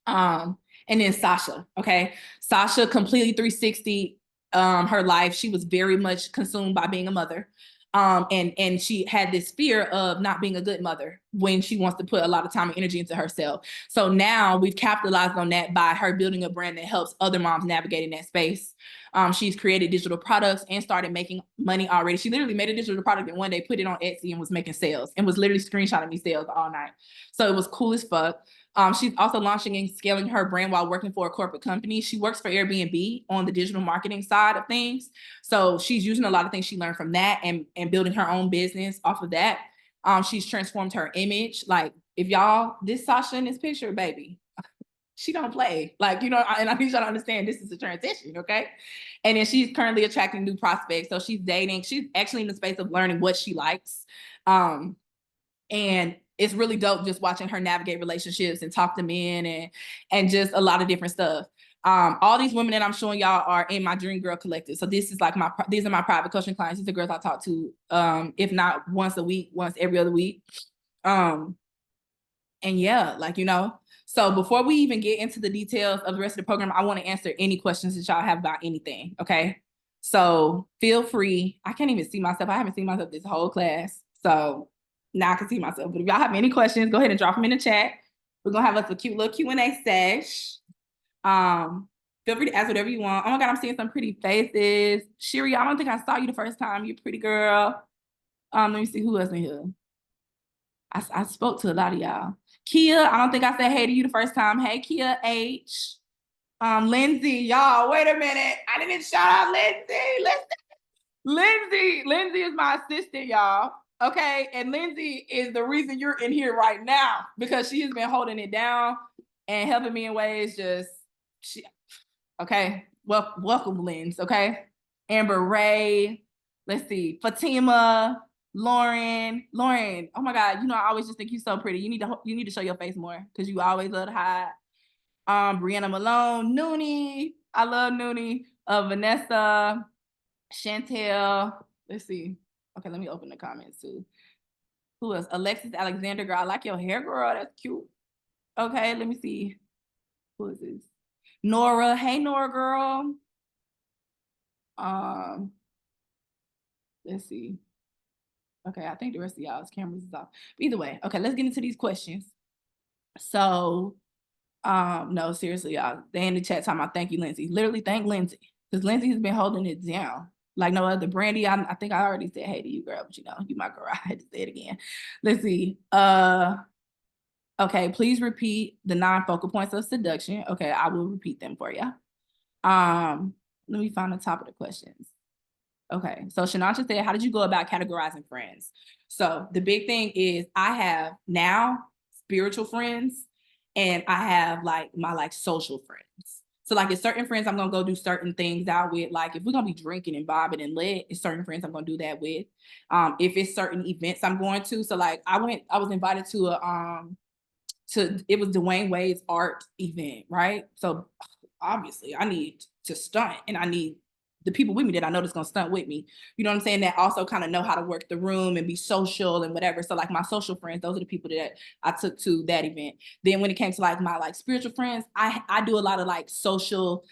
And then Sasha, okay? Sasha completely 360 her life. She was very much consumed by being a mother. And she had this fear of not being a good mother when she wants to put a lot of time and energy into herself. So now we've capitalized on that by her building a brand that helps other moms navigate in that space. She's created digital products and started making money already. She literally made a digital product and one day put it on Etsy and was making sales and was literally screenshotting me sales all night. So it was cool as fuck. She's also launching and scaling her brand while working for a corporate company. She works for Airbnb on the digital marketing side of things. So she's using a lot of things she learned from that and building her own business off of that. She's transformed her image. Like, if y'all, this Sasha in this picture, baby, she don't play. Like, you know, and I need y'all to understand this is a transition, okay? And then she's currently attracting new prospects. So she's dating. She's actually in the space of learning what she likes. And it's really dope just watching her navigate relationships and talk to men and just a lot of different stuff. All these women that I'm showing y'all are in my Dream Girl Collective. So this is like these are my private coaching clients. These are girls I talk to, if not once a week, once every other week. And yeah, like, you know, so before we even get into the details of the rest of the program, I want to answer any questions that y'all have about anything. Okay. So feel free. I can't even see myself. I haven't seen myself this whole class. So now I can see myself. But if y'all have any questions, go ahead and drop them in the chat. We're going to have us a cute little Q&A sesh. Feel free to ask whatever you want. Oh my God, I'm seeing some pretty faces. Shiri, I don't think I saw you the first time. You're a pretty girl. Let me see who else in here. I spoke to a lot of y'all. Kia, I don't think I said hey to you the first time. Hey, Kia H. Lindsay, y'all, wait a minute. I didn't shout out Lindsay. Lindsay is my assistant, y'all. Okay, and Lindsay is the reason you're in here right now because she has been holding it down and helping me in ways okay. Well, welcome, Lindsay, okay? Amber Ray, let's see, Fatima, Lauren, oh my God, you know, I always just think you're so pretty. You need to show your face more because you always love to hide. Brianna Malone, Noonie, I love Noonie, Vanessa, Chantel, let's see. Okay, let me open the comments too. Who else? Alexis Alexander, girl, I like your hair, girl, that's cute. Okay, let me see. Who is this? Nora, hey Nora, girl. Let's see. Okay, I think the rest of y'all's cameras is off. But either way, okay, let's get into these questions. So, no, seriously, y'all. They in the chat talking about thank you, Lindsay. Literally thank Lindsay. Because Lindsay has been holding it down. Like no other. Brandy, I think I already said hey to you, girl, but you know, you my girl. I had to say it again. Let's see. Okay, please repeat the 9 focal points of seduction. Okay, I will repeat them for you. Let me find the top of the questions. Okay, so Shananta said, how did you go about categorizing friends? So the big thing is I have now spiritual friends and I have like my social friends. So like it's certain friends I'm gonna go do certain things out with. Like if we're gonna be drinking and bobbing and lit, it's certain friends I'm gonna do that with. If it's certain events I'm going to. So like I was invited to it was Dwayne Wade's art event, right? So obviously I need to stunt and I need the people with me that I know that's gonna stunt with me. You know what I'm saying? That also kind of know how to work the room and be social and whatever. So like my social friends, those are the people that I took to that event. Then when it came to like my spiritual friends, I do a lot of like social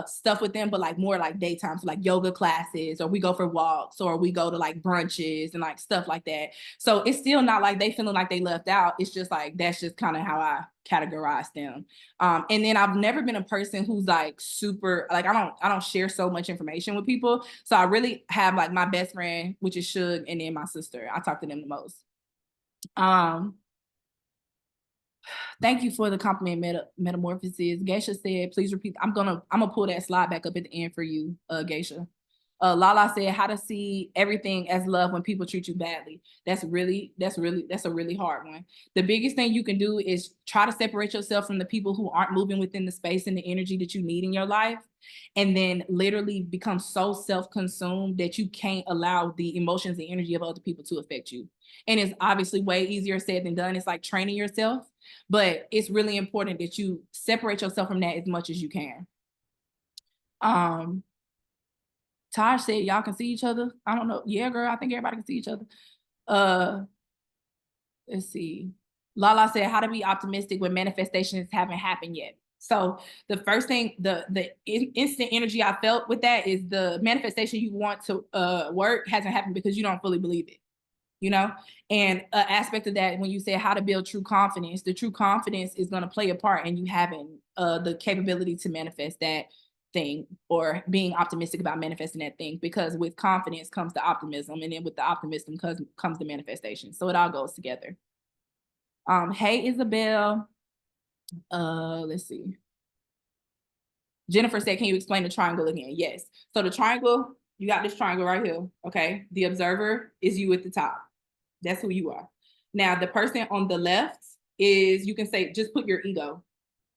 stuff with them, but like more like daytime, so like yoga classes, or we go for walks, or we go to like brunches and like stuff like that. So it's still not like they feeling like they left out. It's just like, that's just kind of how I categorize them. And then I've never been a person who's like super, like I don't share so much information with people. So I really have like my best friend, which is Suge, and then my sister. I talk to them the most. Thank you for the compliment, metamorphosis. Geisha said, please repeat. I'm gonna pull that slide back up at the end for you, Geisha. Lala said, how to see everything as love when people treat you badly. That's a really hard one. The biggest thing you can do is try to separate yourself from the people who aren't moving within the space and the energy that you need in your life. And then literally become so self-consumed that you can't allow the emotions and energy of other people to affect you. And it's obviously way easier said than done. It's like training yourself, but it's really important that you separate yourself from that as much as you can. Taj said, y'all can see each other. I don't know. Yeah, girl, I think everybody can see each other. Let's see. Lala said, how to be optimistic when manifestations haven't happened yet. So the first thing, the instant energy I felt with that is the manifestation you want to work hasn't happened because you don't fully believe it, you know? And an aspect of that, when you say how to build true confidence, the true confidence is going to play a part in you having the capability to manifest that thing, or being optimistic about manifesting that thing, because with confidence comes the optimism, and then with the optimism comes the manifestation. So it all goes together. Hey, Isabel. Let's see. Jennifer said, can you explain the triangle again? Yes. So the triangle, you got this triangle right here. Okay. The observer is you at the top. That's who you are. Now, the person on the left is, you can say, just put your ego.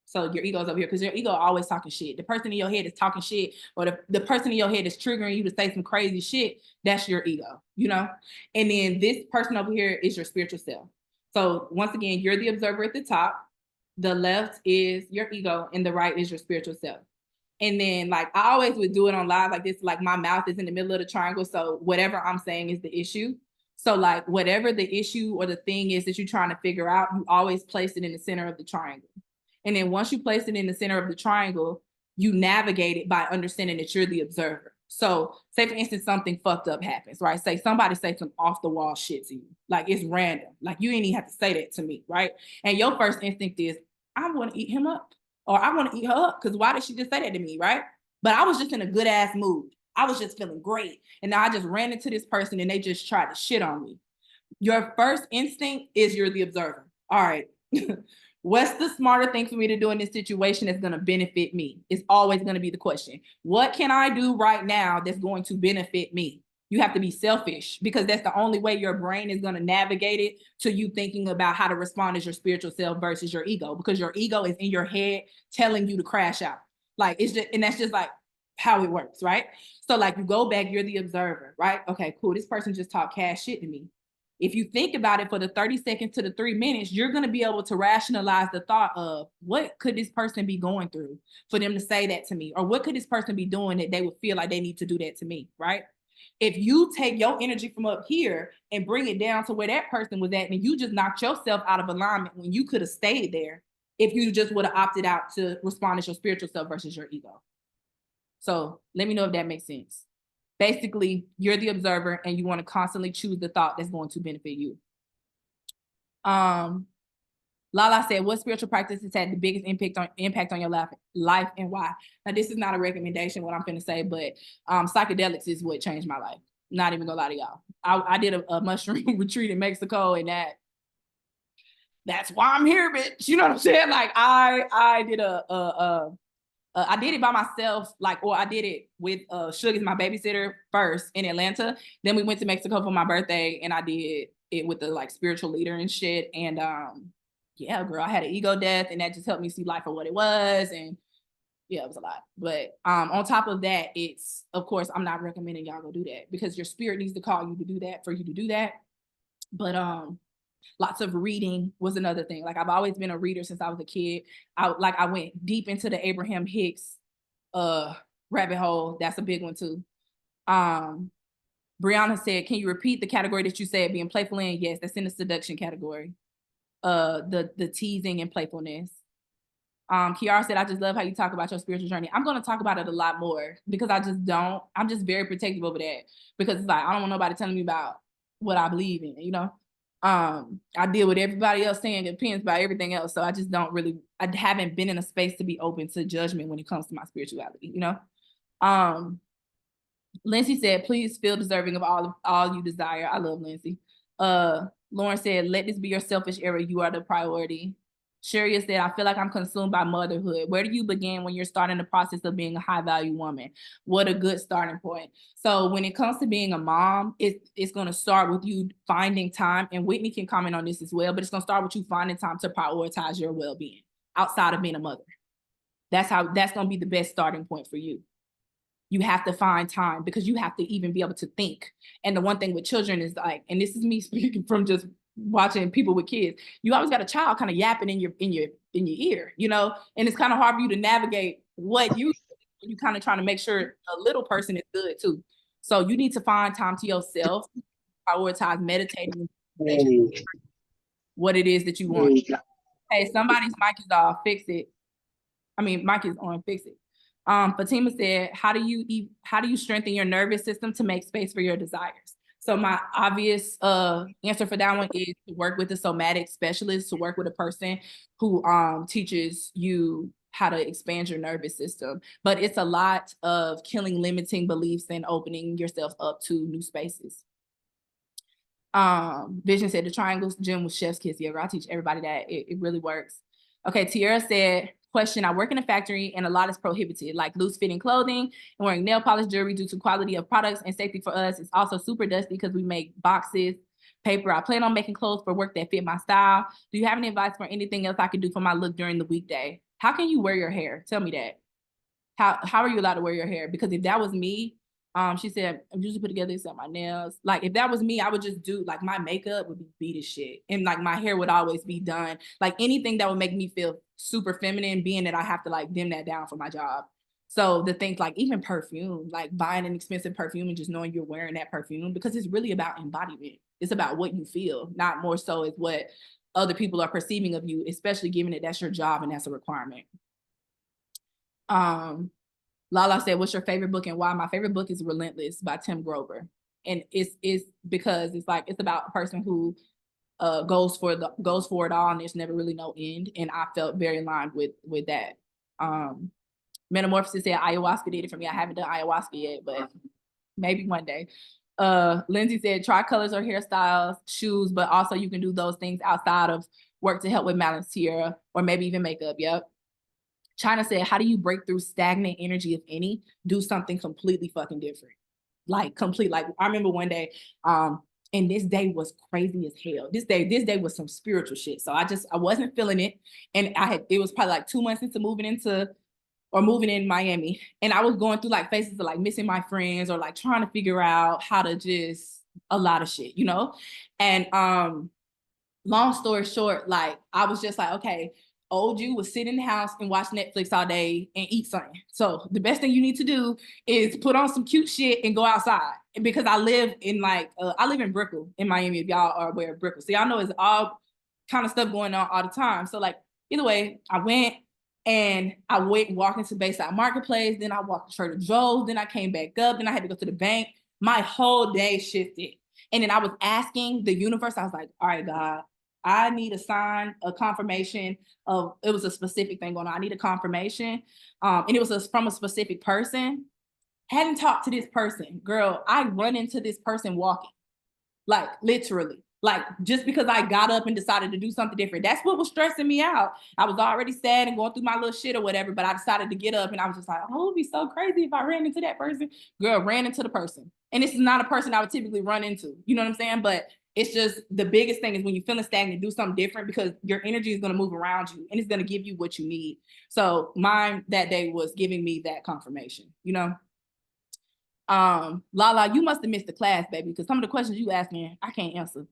So your ego is over here, because your ego always talking shit. The person in your head is talking shit, or the person in your head is triggering you to say some crazy shit. That's your ego, you know? And then this person over here is your spiritual self. So once again, you're the observer at the top. The left is your ego, and the right is your spiritual self. And then like I always would do it on live like this, like my mouth is in the middle of the triangle. So whatever I'm saying is the issue. So like whatever the issue or the thing is that you're trying to figure out, you always place it in the center of the triangle. And then once you place it in the center of the triangle, you navigate it by understanding that you're the observer. So say for instance, something fucked up happens, right? Say somebody say some off the wall shit to you. Like it's random. Like you ain't even have to say that to me, right? And your first instinct is, I want to eat him up, or I want to eat her up, because why did she just say that to me, right? But I was just in a good ass mood. I was just feeling great. And now I just ran into this person and they just tried to shit on me. Your first instinct is you're the observer. All right. What's the smarter thing for me to do in this situation that's going to benefit me? It's always going to be the question. What can I do right now that's going to benefit me? You have to be selfish, because that's the only way your brain is going to navigate it to you thinking about how to respond as your spiritual self versus your ego, because your ego is in your head telling you to crash out. Like it's just, and that's just like how it works, right? So like you go back, you're the observer, right? Okay, cool. This person just talked cash shit to me. If you think about it for the 30 seconds to the 3 minutes, you're going to be able to rationalize the thought of what could this person be going through for them to say that to me? Or what could this person be doing that they would feel like they need to do that to me, right? If you take your energy from up here and bring it down to where that person was at, and you just knocked yourself out of alignment when you could have stayed there if you just would have opted out to respond as your spiritual self versus your ego. So let me know if that makes sense. Basically, you're the observer and you want to constantly choose the thought that's going to benefit you. Lala said, what spiritual practices had the biggest impact on your life and why? Now, this is not a recommendation, what I'm going to say, but psychedelics is what changed my life. Not even gonna lie to y'all. I did a mushroom retreat in Mexico, and that's why I'm here, bitch. You know what I'm saying? Like I did I did it by myself, like, or I did it with Suge as my babysitter first in Atlanta. Then we went to Mexico for my birthday, and I did it with the like spiritual leader and shit. And yeah, girl, I had an ego death, and that just helped me see life for what it was. And yeah, it was a lot. But on top of that, it's, of course, I'm not recommending y'all go do that, because your spirit needs to call you to do that for you to do that. But lots of reading was another thing. Like I've always been a reader since I was a kid. I went deep into the Abraham Hicks rabbit hole. That's a big one too. Brianna said, can you repeat the category that you said being playful in? Yes, that's in the seduction category. The teasing and playfulness. Kiara said, I just love how you talk about your spiritual journey. I'm going to talk about it a lot more because I'm just very protective over that because it's like, I don't want nobody telling me about what I believe in, you know? I deal with everybody else saying opinions about everything else. So I just I haven't been in a space to be open to judgment when it comes to my spirituality, you know? Lindsay said, please feel deserving of all you desire. I love Lindsay. Lauren said, let this be your selfish era. You are the priority. Sherry said, I feel like I'm consumed by motherhood. Where do you begin when you're starting the process of being a high value woman? What a good starting point. So when it comes to being a mom, it's going to start with you finding time, and Whitney can comment on this as well, but it's going to start with you finding time to prioritize your well-being outside of being a mother. That's going to be the best starting point for you. You have to find time because you have to even be able to think. And the one thing with children is like, and this is me speaking from just watching people with kids, you always got a child kind of yapping in your ear, you know, and it's kind of hard for you to navigate what you kind of trying to make sure a little person is good too. So you need to find time to yourself, prioritize meditating, what it is that you want. Hey, somebody's mic is off, fix it. I mean, mic is on, fix it. Fatima said, how do you strengthen your nervous system to make space for your desires? So my obvious answer for that one is to work with a somatic specialist, to work with a person who teaches you how to expand your nervous system. But it's a lot of killing limiting beliefs and opening yourself up to new spaces. Vision said the triangle gym with chef's kiss. Yeah, I'll teach everybody that. It really works. Okay, Tiara said, question, I work in a factory and a lot is prohibited, like loose fitting clothing and wearing nail polish jewelry due to quality of products and safety for us. It's also super dusty because we make boxes, paper. I plan on making clothes for work that fit my style. Do you have any advice for anything else I could do for my look during the weekday? How can you wear your hair? Tell me that. How are you allowed to wear your hair? Because if that was me, she said, I'm usually put together except my nails. Like if that was me, I would just do like my makeup would be beat as shit. And like my hair would always be done. Like anything that would make me feel super feminine, being that I have to like dim that down for my job. So the things like even perfume, like buying an expensive perfume and just knowing you're wearing that perfume, because it's really about embodiment. It's about what you feel, not more so as what other people are perceiving of you, especially given that that's your job and that's a requirement. Lala said, what's your favorite book and why? My favorite book is Relentless by Tim Grover. And it's because it's like, it's about a person who goes for it all and there's never really no end. And I felt very aligned with that. Metamorphosis said ayahuasca did it for me. I haven't done ayahuasca yet, but maybe one day. Lindsay said, try colors or hairstyles, shoes, but also you can do those things outside of work to help with balance here, or maybe even makeup. Yep. China said, how do you break through stagnant energy, if any? Do something completely fucking different. Like complete, like I remember one day, and this day was crazy as hell. This day was some spiritual shit. So I wasn't feeling it. And it was probably like 2 months into moving in Miami. And I was going through like phases of like missing my friends or like trying to figure out how to just a lot of shit, you know? And long story short, like I was just like, okay, old you would sit in the house and watch Netflix all day and eat something. So the best thing you need to do is put on some cute shit and go outside. And because I live in Brickell in Miami, if y'all are aware of Brickell. So y'all know it's all kind of stuff going on all the time. So like, either way, I went and I went walking to Bayside Marketplace. Then I walked to Trader Joe's. Then I came back up. Then I had to go to the bank. My whole day shifted. And then I was asking the universe, I was like, all right, God, I need a sign, a confirmation of, it was a specific thing going on. I need a confirmation. And it was from a specific person. Hadn't talked to this person. Girl, I run into this person walking. Like literally. Like just because I got up and decided to do something different. That's what was stressing me out. I was already sad and going through my little shit or whatever, but I decided to get up and I was just like, oh, it would be so crazy if I ran into that person. Girl, ran into the person. And this is not a person I would typically run into. You know what I'm saying? But it's just the biggest thing is when you're feeling stagnant, do something different because your energy is going to move around you and it's going to give you what you need. So mine that day was giving me that confirmation, you know? Lala, you must have missed the class, baby, because some of the questions you asked me, I can't answer.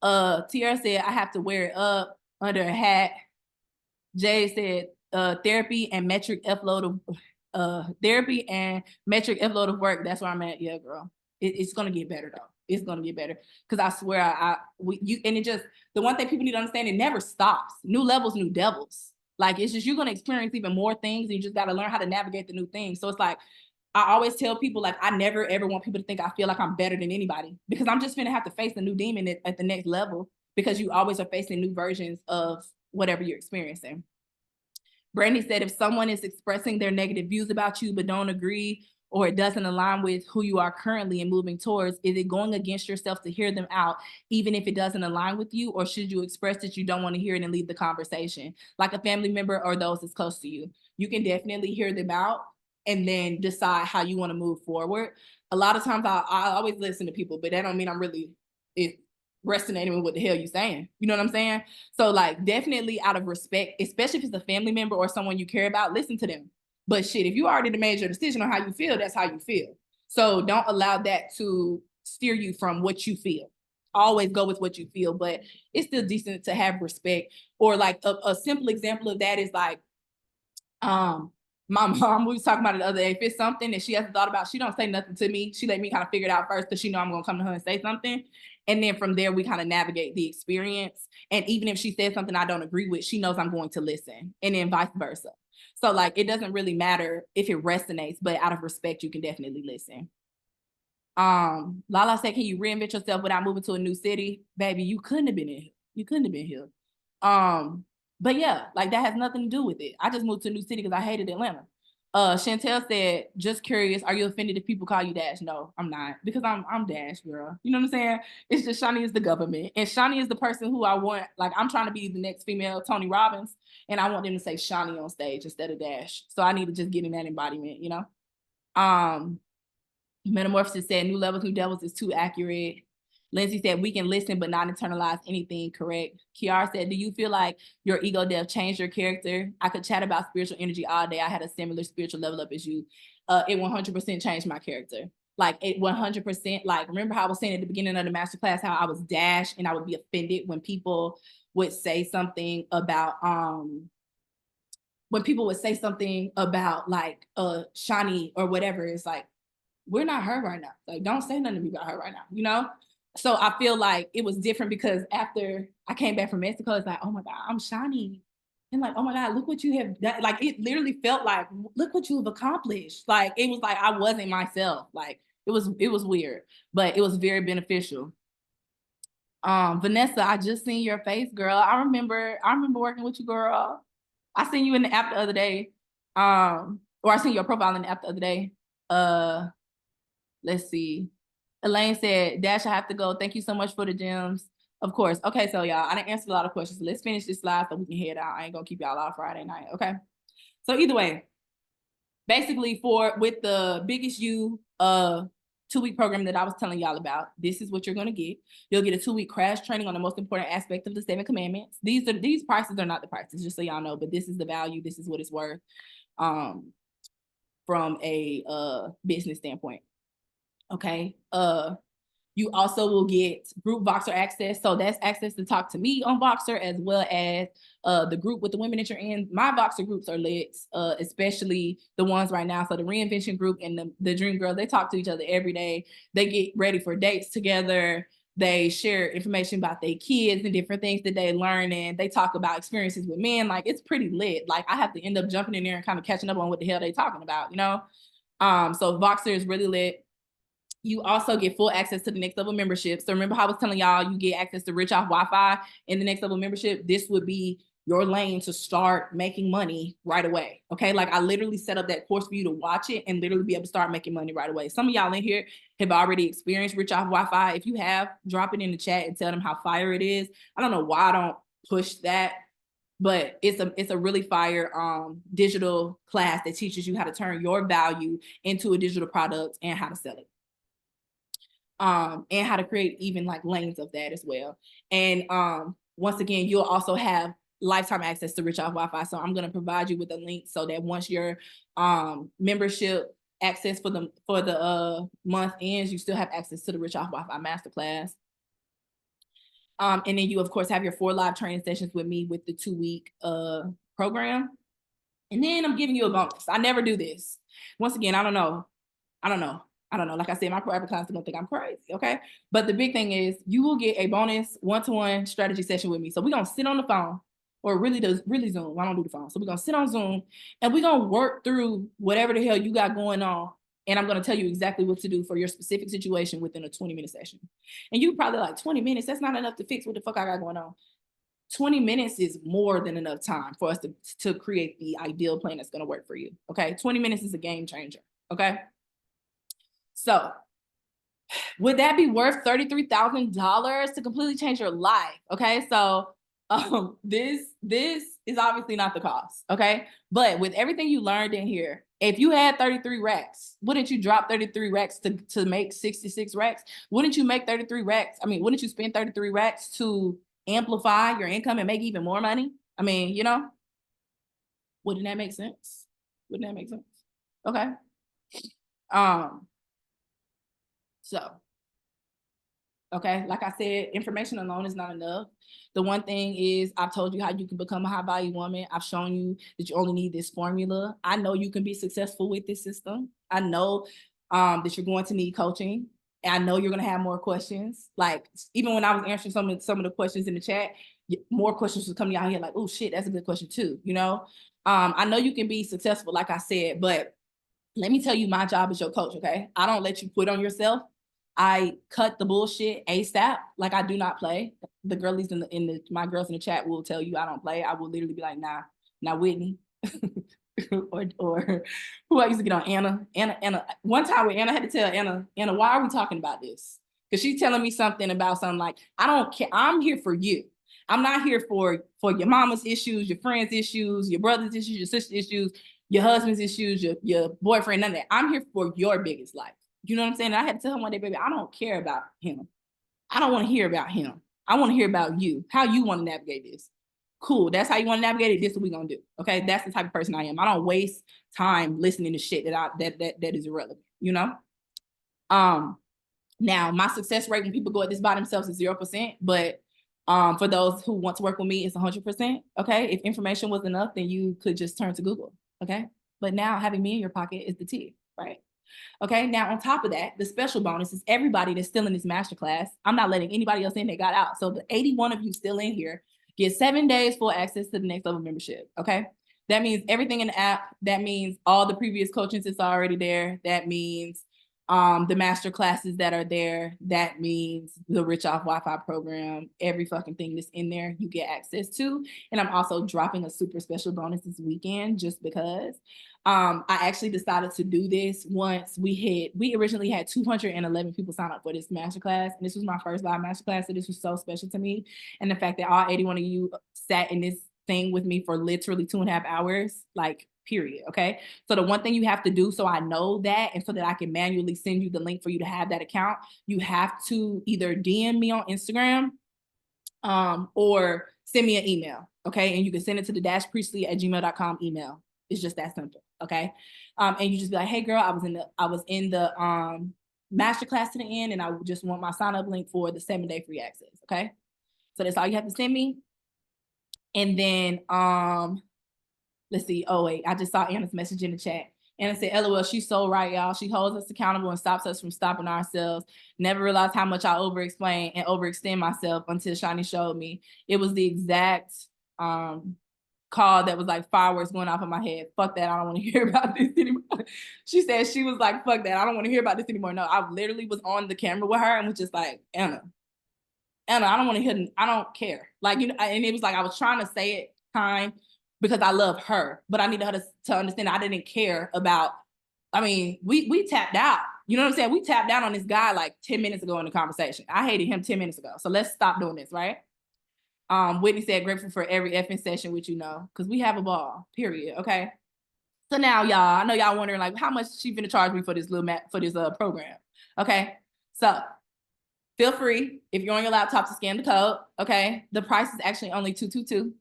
Tiara said, I have to wear it up under a hat. Jay said, therapy and metric F load of work. That's where I'm at. Yeah, girl. It's going to get better though. It's going to get better. Cause I swear the one thing people need to understand, it never stops. New levels, new devils. Like, it's just, you're going to experience even more things, and you just got to learn how to navigate the new things. So it's like, I always tell people, like, I never ever want people to think I feel like I'm better than anybody, because I'm just going to have to face a new demon at the next level, because you always are facing new versions of whatever you're experiencing. Brandy said, if someone is expressing their negative views about you but don't agree, or it doesn't align with who you are currently and moving towards, is it going against yourself to hear them out, even if it doesn't align with you? Or should you express that you don't want to hear it and leave the conversation? Like a family member or those that's close to you, you can definitely hear them out and then decide how you want to move forward. A lot of times I always listen to people, but that don't mean I'm really resonating with what the hell you saying. You know what I'm saying? So like, definitely out of respect, especially if it's a family member or someone you care about, listen to them. But shit, if you already made your decision on how you feel, that's how you feel. So don't allow that to steer you from what you feel. Always go with what you feel, but it's still decent to have respect. Or like a simple example of that is like, my mom, we was talking about it the other day. If it's something that she hasn't thought about, she don't say nothing to me. She let me kind of figure it out first, because she know I'm gonna come to her and say something. And then from there, we kind of navigate the experience. And even if she says something I don't agree with, she knows I'm going to listen, and then vice versa. So like, it doesn't really matter if it resonates, but out of respect, you can definitely listen. Lala said, can you reinvent yourself without moving to a new city? Baby, you couldn't have been in here. You couldn't have been here. But yeah, like, that has nothing to do with it. I just moved to a new city because I hated Atlanta. Chantel said, just curious, are you offended if people call you Dash? No, I'm not, because I'm Dash, girl. You know what I'm saying? It's just Shawnee is the government, and Shawnee is the person who I want. Like, I'm trying to be the next female Tony Robbins, and I want them to say Shawnee on stage instead of Dash. So I need to just get in that embodiment, you know? Metamorphosis said, new levels, new devils is too accurate. Lindsay said, we can listen but not internalize anything, correct? Kiara said, do you feel like your ego death changed your character? I could chat about spiritual energy all day. I had a similar spiritual level up as you. It 100% changed my character. Like, it 100%, like, remember how I was saying at the beginning of the masterclass, how I was Dash and I would be offended when people would say something about, like, Shawnee or whatever. It's like, we're not her right now. Like, don't say nothing to me about her right now, you know? So I feel like it was different, because after I came back from Mexico, it's like, oh my God, I'm Shawnee. And like, oh my God, look what you have done. Like, it literally felt like, look what you've accomplished. Like, it was like, I wasn't myself. Like, it was weird, but it was very beneficial. Vanessa, I just seen your face, girl. I remember working with you, girl. I seen you in the app the other day. Or I seen your profile in the app the other day. Let's see. Elaine said, Dash, I have to go. Thank you so much for the gems. Of course. Okay, so y'all, I didn't answer a lot of questions. So let's finish this slide so we can head out. I ain't gonna keep y'all out Friday night, okay? So either way, basically with the Biggest You 2-week program that I was telling y'all about, this is what you're gonna get. You'll get a 2-week crash training on the most important aspect of the 7 commandments. These prices are not the prices, just so y'all know, but this is the value, this is what it's worth from a business standpoint. Okay. You also will get group Voxer access. So that's access to talk to me on Voxer, as well as the group with the women that you're in. My Voxer groups are lit, especially the ones right now. So the reinvention group and the Dream Girls, they talk to each other every day. They get ready for dates together. They share information about their kids and different things that they learn, and they talk about experiences with men. Like, it's pretty lit. Like, I have to end up jumping in there and kind of catching up on what the hell they talking about, you know? So Voxer is really lit. You also get full access to the next level membership. So remember how I was telling y'all, you get access to Rich Off Wi-Fi in the next level membership? This would be your lane to start making money right away. Okay, like, I literally set up that course for you to watch it and literally be able to start making money right away. Some of y'all in here have already experienced Rich Off Wi-Fi. If you have, drop it in the chat and tell them how fire it is. I don't know why I don't push that, but it's a really fire digital class that teaches you how to turn your value into a digital product and how to sell it. And how to create even like lanes of that as well. And once again, you'll also have lifetime access to Rich Off Wi-Fi. So I'm going to provide you with a link so that once your membership access for the month ends, you still have access to the Rich Off Wi-Fi Masterclass. And then you, of course, have your 4 live training sessions with me with the 2-week program. And then I'm giving you a bonus. I never do this. Once again, I don't know. Like I said, my private clients are gonna think I'm crazy, okay? But the big thing is you will get a bonus one-to-one strategy session with me. So we're gonna sit on the phone or really Zoom. I don't do the phone. So we're going to sit on Zoom and we're going to work through whatever the hell you got going on. And I'm going to tell you exactly what to do for your specific situation within a 20-minute session. And you probably like 20 minutes. That's not enough to fix what the fuck I got going on. 20 minutes is more than enough time for us to create the ideal plan that's going to work for you. Okay. 20 minutes is a game changer. Okay. So would that be worth $33,000 to completely change your life? Okay. So this is obviously not the cost. Okay. But with everything you learned in here, if you had 33 racks, wouldn't you drop 33 racks to make 66 racks? Wouldn't you make 33 racks? I mean, wouldn't you spend 33 racks to amplify your income and make even more money? I mean, you know, wouldn't that make sense? Wouldn't that make sense? Okay. So, okay, like I said, information alone is not enough. The one thing is I've told you how you can become a high value woman. I've shown you that you only need this formula. I know you can be successful with this system. I know that you're going to need coaching. I know you're going to have more questions. Like even when I was answering some of the questions in the chat, more questions were coming out here like, oh shit, that's a good question too. You know, I know you can be successful, like I said, but let me tell you, my job as your coach, okay? I don't let you quit on yourself. I cut the bullshit ASAP. Like I do not play. The girlies my girls in the chat will tell you I don't play. I will literally be like, nah, Whitney. or who I used to get on Anna. One time with Anna, I had to tell Anna, why are we talking about this? Because she's telling me something about something like, I don't care. I'm here for you. I'm not here for your mama's issues, your friends' issues, your brother's issues, your sister's issues, your husband's issues, your boyfriend, none of that. I'm here for your biggest life. You know what I'm saying? And I had to tell him one day, baby, I don't care about him. I don't want to hear about him. I want to hear about you, how you want to navigate this. Cool. That's how you want to navigate it. This is what we're going to do. Okay. That's the type of person I am. I don't waste time listening to shit that is irrelevant, you know? Now my success rate when people go at this by themselves is 0%, but for those who want to work with me, it's 100%. Okay. If information was enough, then you could just turn to Google. Okay. But now having me in your pocket is the tea, right? Okay, now on top of that, the special bonus is everybody that's still in this masterclass. I'm not letting anybody else in that got out. So the 81 of you still in here get 7 days full access to the next level membership. Okay, that means everything in the app. That means all the previous coachings is already there. That means the master classes that are there. That means the Rich Off Wi-Fi program. Every fucking thing that's in there you get access to. And I'm also dropping a super special bonus this weekend just because. I actually decided to do this once we originally had 211 people sign up for this masterclass. And this was my first live masterclass. So this was so special to me. And the fact that all 81 of you sat in this thing with me for literally 2.5 hours, like period. Okay. So the one thing you have to do, so I know that, and so that I can manually send you the link for you to have that account, you have to either DM me on Instagram, or send me an email. Okay. And you can send it to the dashpriestley@gmail.com email. It's just that simple. Okay. And you just be like, hey girl, I was in the masterclass to the end, and I just want my sign up link for the 7-day free access. Okay. So that's all you have to send me. And then, let's see. Oh wait, I just saw Anna's message in the chat. Anna said, LOL, she's so right, y'all. She holds us accountable and stops us from stopping ourselves. Never realized how much I over-explain and overextend myself until Shani showed me. It was the exact call that was like fireworks going off in my head. Fuck that, I don't want to hear about this anymore. She said she was like, fuck that, I don't want to hear about this anymore. No, I literally was on the camera with her and was just like, Anna, I don't want to hear, I don't care. Like, you know, and it was like I was trying to say it kind because I love her, but I needed her to understand I didn't care about, I mean, we tapped out. You know what I'm saying? We tapped out on this guy like 10 minutes ago in the conversation. I hated him 10 minutes ago. So let's stop doing this, right? Whitney said, grateful for every effing session with you, know, because we have a ball, period. Okay. So now y'all, I know y'all wondering like how much she gonna charge me for this program. Okay. So feel free, if you're on your laptop, to scan the code. Okay. The price is actually only $222.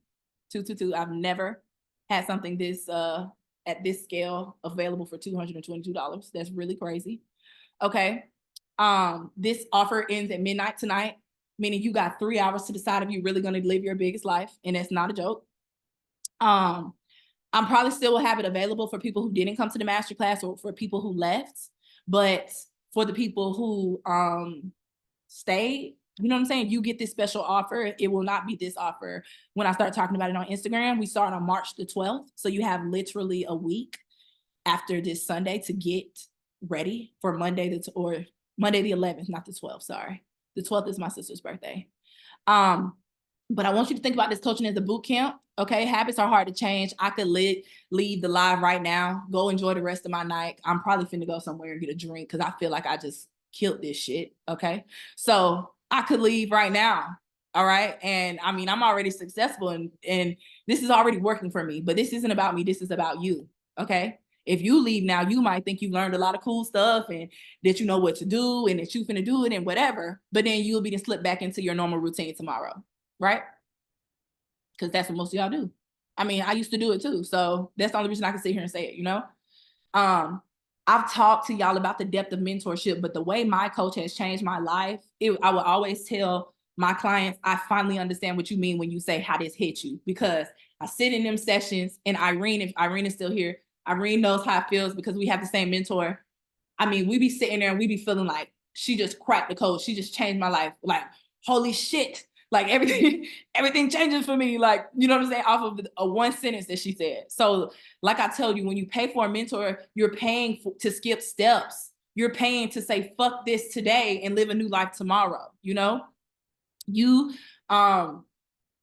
I've never had something this at this scale available for $222. That's really crazy. Okay. This offer ends at midnight tonight, meaning you got 3 hours to decide if you're really going to live your biggest life, and that's not a joke. I'm probably still will have it available for people who didn't come to the masterclass or for people who left, but for the people who stayed, You know what I'm saying? You get this special offer. It will not be this offer when I start talking about it on Instagram. We start on March the 12th. So you have literally a week after this Sunday to get ready for Monday the 11th, not the 12th, sorry. The 12th is my sister's birthday. But I want you to think about this coaching as a boot camp. Okay, habits are hard to change. I could leave the live right now, go enjoy the rest of my night. I'm probably finna go somewhere and get a drink because I feel like I just killed this shit. Okay, so I could leave right now. All right, and I mean I'm already successful and this is already working for me. But this isn't about me. This is about you. Okay. If you leave now, you might think you've learned a lot of cool stuff and that you know what to do and that you're finna do it and whatever. But then you'll be to slip back into your normal routine tomorrow. Right? Because that's what most of y'all do. I mean, I used to do it too. So that's the only reason I can sit here and say it, you know? I've talked to y'all about the depth of mentorship, but the way my coach has changed my life, I will always tell my clients, I finally understand what you mean when you say how this hit you, because I sit in them sessions and Irene, if Irene is still here, Irene knows how it feels because we have the same mentor. I mean, we be sitting there and we be feeling like she just cracked the code. She just changed my life. Like, holy shit. Like everything changes for me. Like, you know what I'm saying? Off of a one sentence that she said. So like I tell you, when you pay for a mentor, you're paying to skip steps. You're paying to say, fuck this today and live a new life tomorrow. You know,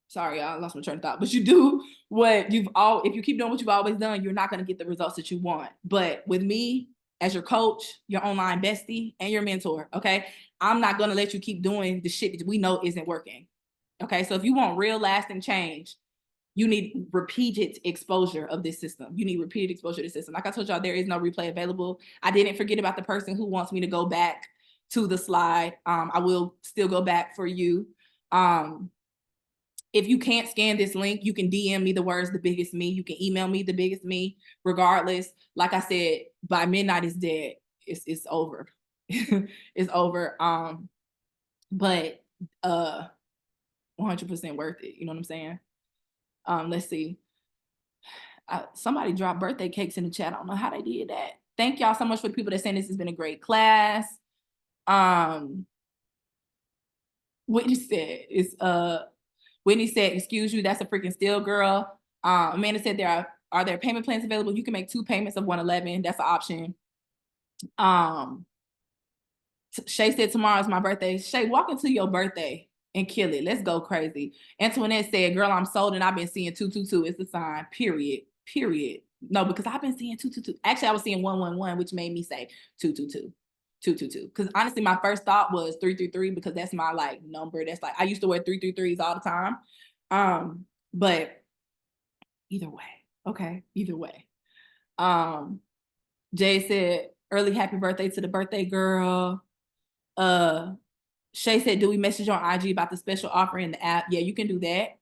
sorry, I lost my train of thought, but you do what if you keep doing what you've always done, you're not going to get the results that you want. But with me as your coach, your online bestie, and your mentor, okay, I'm not going to let you keep doing the shit that we know isn't working. Okay, so if you want real lasting change, you need repeated exposure of this system. You need repeated exposure to this system. Like I told y'all, there is no replay available. I didn't forget about the person who wants me to go back to the slide. I will still go back for you. If you can't scan this link, you can DM me the words "the biggest me." You can email me "the biggest me." Regardless, like I said, by midnight it's dead. It's over. It's over. But 100% worth it. You know what I'm saying? Let's see. Somebody dropped birthday cakes in the chat. I don't know how they did that. Thank y'all so much for the people that saying this has been a great class. Whitney said, excuse you, that's a freaking steal, girl. Amanda said are there payment plans available? You can make 2 payments of $111. That's an option. Shay said tomorrow's my birthday. Shay, walk into your birthday and kill it. Let's go crazy. Antoinette said, girl, I'm sold and I've been seeing 222. It's a sign, period. No, because I've been seeing 222. Actually, I was seeing 111, which made me say 222. 222. Because honestly, my first thought was 333 because that's my like number. That's like I used to wear 333s all the time. But either way, okay, either way. Jay said, early happy birthday to the birthday girl. Shay said, do we message on IG about the special offer in the app? Yeah, you can do that.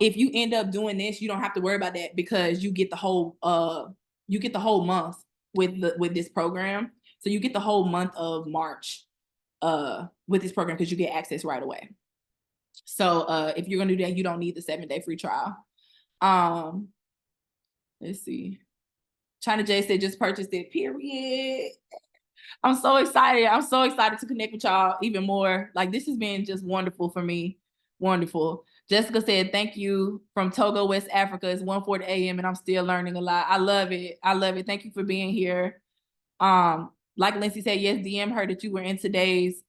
If you end up doing this, you don't have to worry about that because you get the whole month with this program. So you get the whole month of March with this program because you get access right away. So if you're gonna do that, you don't need the 7-day free trial. Let's see. China J said just purchased it, period. I'm so excited. I'm so excited to connect with y'all even more. Like this has been just wonderful for me. Wonderful. Jessica said, thank you from Togo, West Africa. It's 1:40 a.m. and I'm still learning a lot. I love it. I love it. Thank you for being here. Like Lindsay said, yes, DM her that you were in today's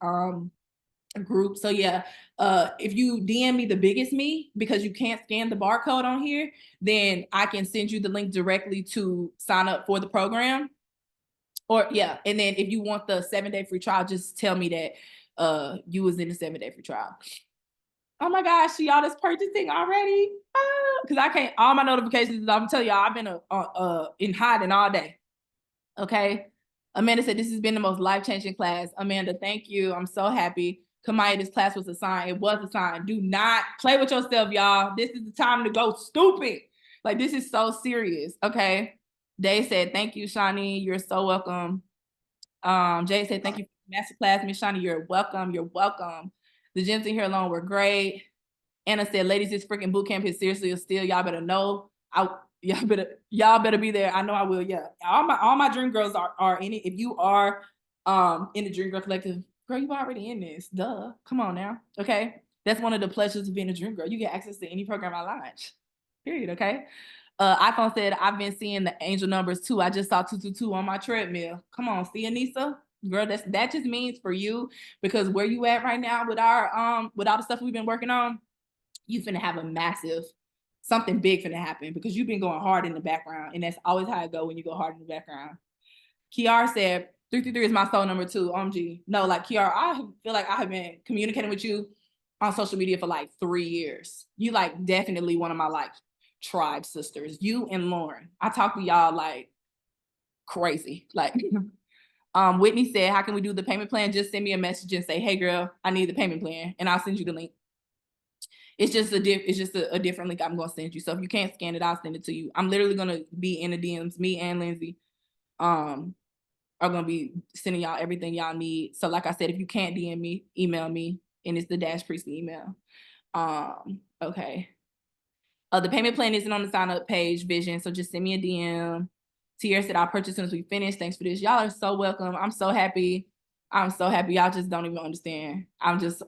group. So yeah, if you DM me the biggest me because you can't scan the barcode on here, then I can send you the link directly to sign up for the program. Or yeah, and then if you want the 7-day free trial, just tell me that you was in the 7-day free trial. Oh my gosh, y'all is purchasing already? Because I can't, all my notifications, I'm telling y'all, I've been in hiding all day. Okay. Amanda said, this has been the most life-changing class. Amanda, thank you. I'm so happy. Kamaya, this class was a sign. It was a sign. Do not play with yourself, y'all. This is the time to go stupid. Like, this is so serious. Okay. Dave said, thank you, Shani. You're so welcome. Jay said, thank you for the masterclass, Miss Shani. You're welcome. You're welcome. The gyms in here alone were great. Anna said, ladies, this freaking boot camp is seriously a steal. Y'all better know. Y'all better be there. I know I will. Yeah. All my dream girls are in it. If you are in the Dream Girl Collective, Girl, you already in this. Duh. Come on now. Okay. That's one of the pleasures of being a dream girl. You get access to any program I launch. Period. Okay. iPhone said, I've been seeing the angel numbers too. I just saw 222 on my treadmill. Come on, see, Anissa? Girl, that just means for you, because where you at right now with our with all the stuff we've been working on, you finna have a massive something big finna happen, because you've been going hard in the background, and that's always how it go when you go hard in the background. Kiara said 333 is my soul number 2. OMG. No, like Kiara, I feel like I have been communicating with you on social media for like 3 years. You like definitely one of my like tribe sisters. You and Lauren. I talk to y'all like crazy. Like Whitney said, how can we do the payment plan? Just send me a message and say, hey girl, I need the payment plan, and I'll send you the link. It's just a different link I'm gonna send you. So if you can't scan it, I'll send it to you. I'm literally gonna be in the DMs, me and Lindsay. Are gonna be sending y'all everything y'all need. So like I said, if you can't DM me, email me, and it's the Dash Priestley email. Okay. The payment plan isn't on the sign up page, Vision. So just send me a DM. Tierra said I'll purchase as soon as we finish. Thanks for this. Y'all are so welcome. I'm so happy. I'm so happy. Y'all just don't even understand. I'm just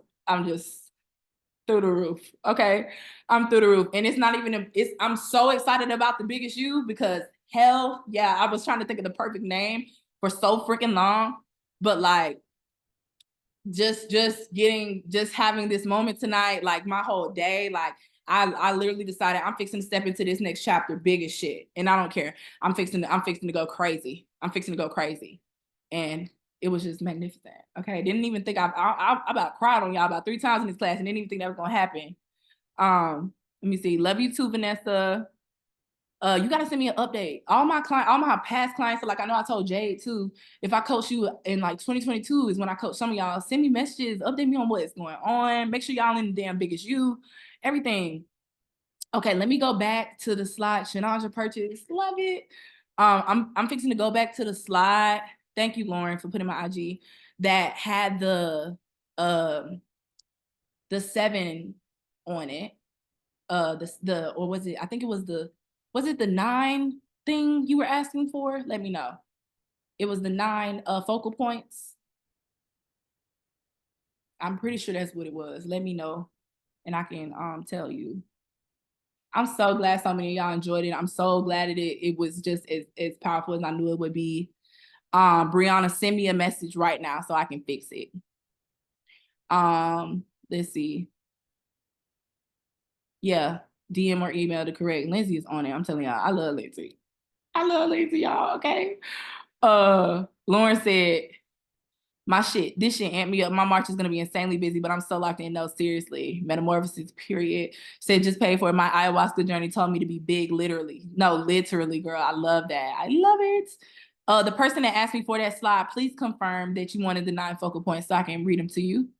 through the roof. Okay. I'm through the roof. And it's not even I'm so excited about the biggest you, because hell yeah, I was trying to think of the perfect name for so freaking long, but like just having this moment tonight, like my whole day, like I literally decided I'm fixing to step into this next chapter big as shit, and I don't care. I'm fixing to go crazy. And it was just magnificent. Okay, didn't even think I about cried on y'all about 3 times in this class, and didn't even think that was gonna happen. Let me see. Love you too, Vanessa. You gotta send me an update. All my past clients, so like I know I told Jade too, if I coach you in like 2022 is when I coach some of y'all, send me messages, update me on what is going on. Make sure y'all in the damn biggest you, everything. Okay, let me go back to the slide. Shanaja purchase, love it. I'm fixing to go back to the slide. Thank you, Lauren, for putting my IG that had the 7 on it. Or was it? I think it was was it the 9 thing you were asking for? Let me know. It was the 9 focal points. I'm pretty sure that's what it was. Let me know, and I can tell you. I'm so glad so many of y'all enjoyed it. I'm so glad it was just as powerful as I knew it would be. Brianna, send me a message right now so I can fix it. Let's see. Yeah, DM or email to correct. Lindsay is on it. I'm telling y'all, I love Lindsay. I love Lindsay, y'all, okay? Lauren said, this shit amped me up. My March is gonna be insanely busy, but I'm so locked in. No, seriously. Metamorphosis, period. Said just paid for it. My ayahuasca journey told me to be big, literally. No, literally, girl. I love that. I love it. The person that asked me for that slide, please confirm that you wanted the 9 focal points so I can read them to you.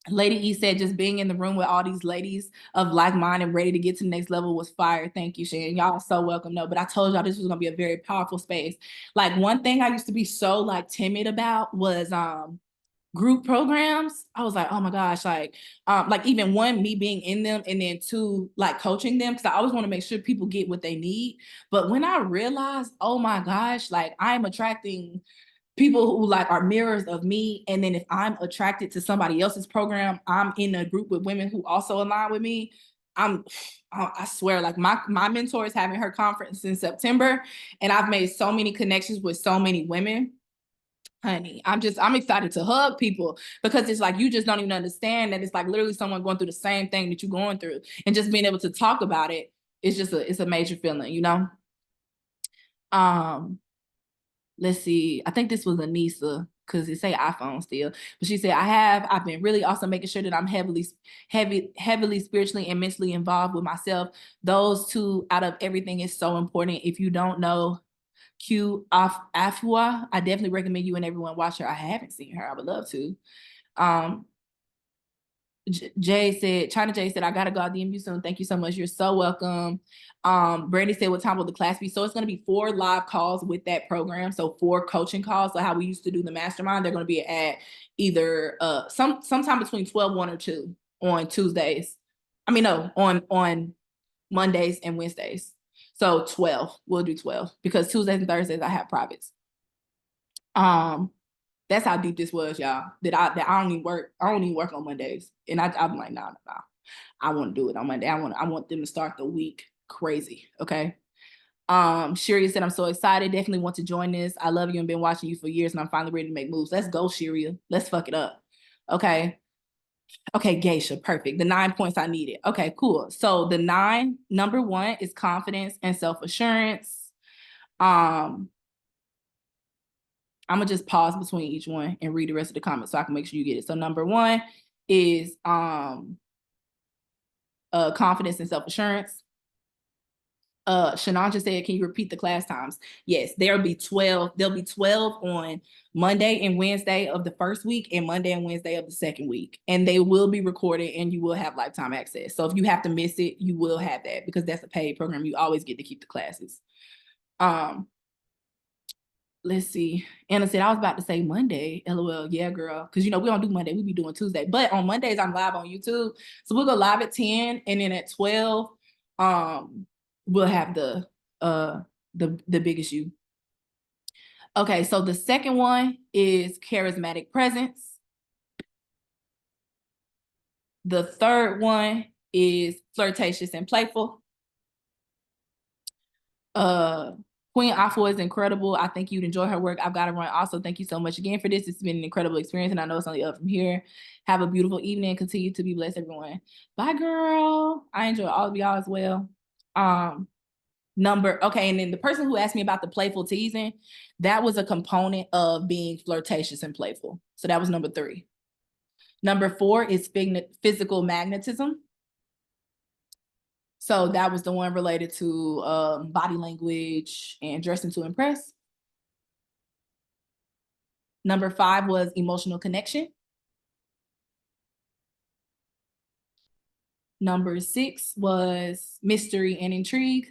Lady E said, just being in the room with all these ladies of like mind and ready to get to the next level was fire. Thank you, Shan. Y'all are so welcome. No, but I told y'all this was gonna be a very powerful space. Like one thing I used to be so like timid about was group programs. I was like, oh my gosh, like even 1, me being in them, and then 2, like coaching them, because I always want to make sure people get what they need. But when I realized, oh my gosh, like I'm attracting people who like are mirrors of me, and then if I'm attracted to somebody else's program, I'm in a group with women who also align with me. I swear, like my mentor is having her conference in September, and I've made so many connections with so many women. Honey, I'm excited to hug people, because it's like you just don't even understand that it's like literally someone going through the same thing that you're going through, and just being able to talk about it, it's a major feeling, you know. Let's see. I think this was Anissa, because it say iPhone still. But she said, I've been really also making sure that I'm heavily spiritually and mentally involved with myself. Those 2 out of everything is so important. If you don't know Q Afua, I definitely recommend you and everyone watch her. I haven't seen her. I would love to. China Jay said, I gotta go out DM you soon. Thank you so much. You're so welcome. Brandy said, what time will the class be? So it's going to be 4 live calls with that program. So 4 coaching calls. So how we used to do the mastermind, they're going to be at either sometime between 12, 1 or 2 on Tuesdays. I mean, no, on Mondays and Wednesdays. So 12, we'll do 12, because Tuesdays and Thursdays I have privates. That's how deep this was, y'all. That I don't even work on Mondays. And I'm like, nah. I want to do it on Monday. I want them to start the week crazy. Okay. Shiria said, I'm so excited. Definitely want to join this. I love you and been watching you for years, and I'm finally ready to make moves. Let's go, Shiria. Let's fuck it up. Okay. Okay, Geisha, perfect. The 9 points I needed. Okay, cool. So the number 1 is confidence and self-assurance. I'm gonna just pause between each one and read the rest of the comments so I can make sure you get it. So number 1 is confidence and self-assurance. Shannon just said, can you repeat the class times? Yes, there'll be 12 on Monday and Wednesday of the first week and Monday and Wednesday of the second week. And they will be recorded and you will have lifetime access. So if you have to miss it, you will have that because that's a paid program. You always get to keep the classes. Let's see. Anna said, I was about to say Monday. LOL. Yeah, girl. Because, we don't do Monday. We be doing Tuesday. But on Mondays, I'm live on YouTube. So we'll go live at 10. And then at 12, we'll have the biggest you. Okay, so the second one is charismatic presence. The third one is flirtatious and playful. Queen Afua is incredible. I think you'd enjoy her work. I've got to run. Also, thank you so much again for this. It's been an incredible experience, and I know it's only up from here. Have a beautiful evening. Continue to be blessed, everyone. Bye, girl. I enjoy all of y'all as well. Okay, and then the person who asked me about the playful teasing, that was a component of being flirtatious and playful. So that was number 3. Number 4 is physical magnetism. So that was the one related to body language and dressing to impress. Number 5 was emotional connection. Number 6 was mystery and intrigue.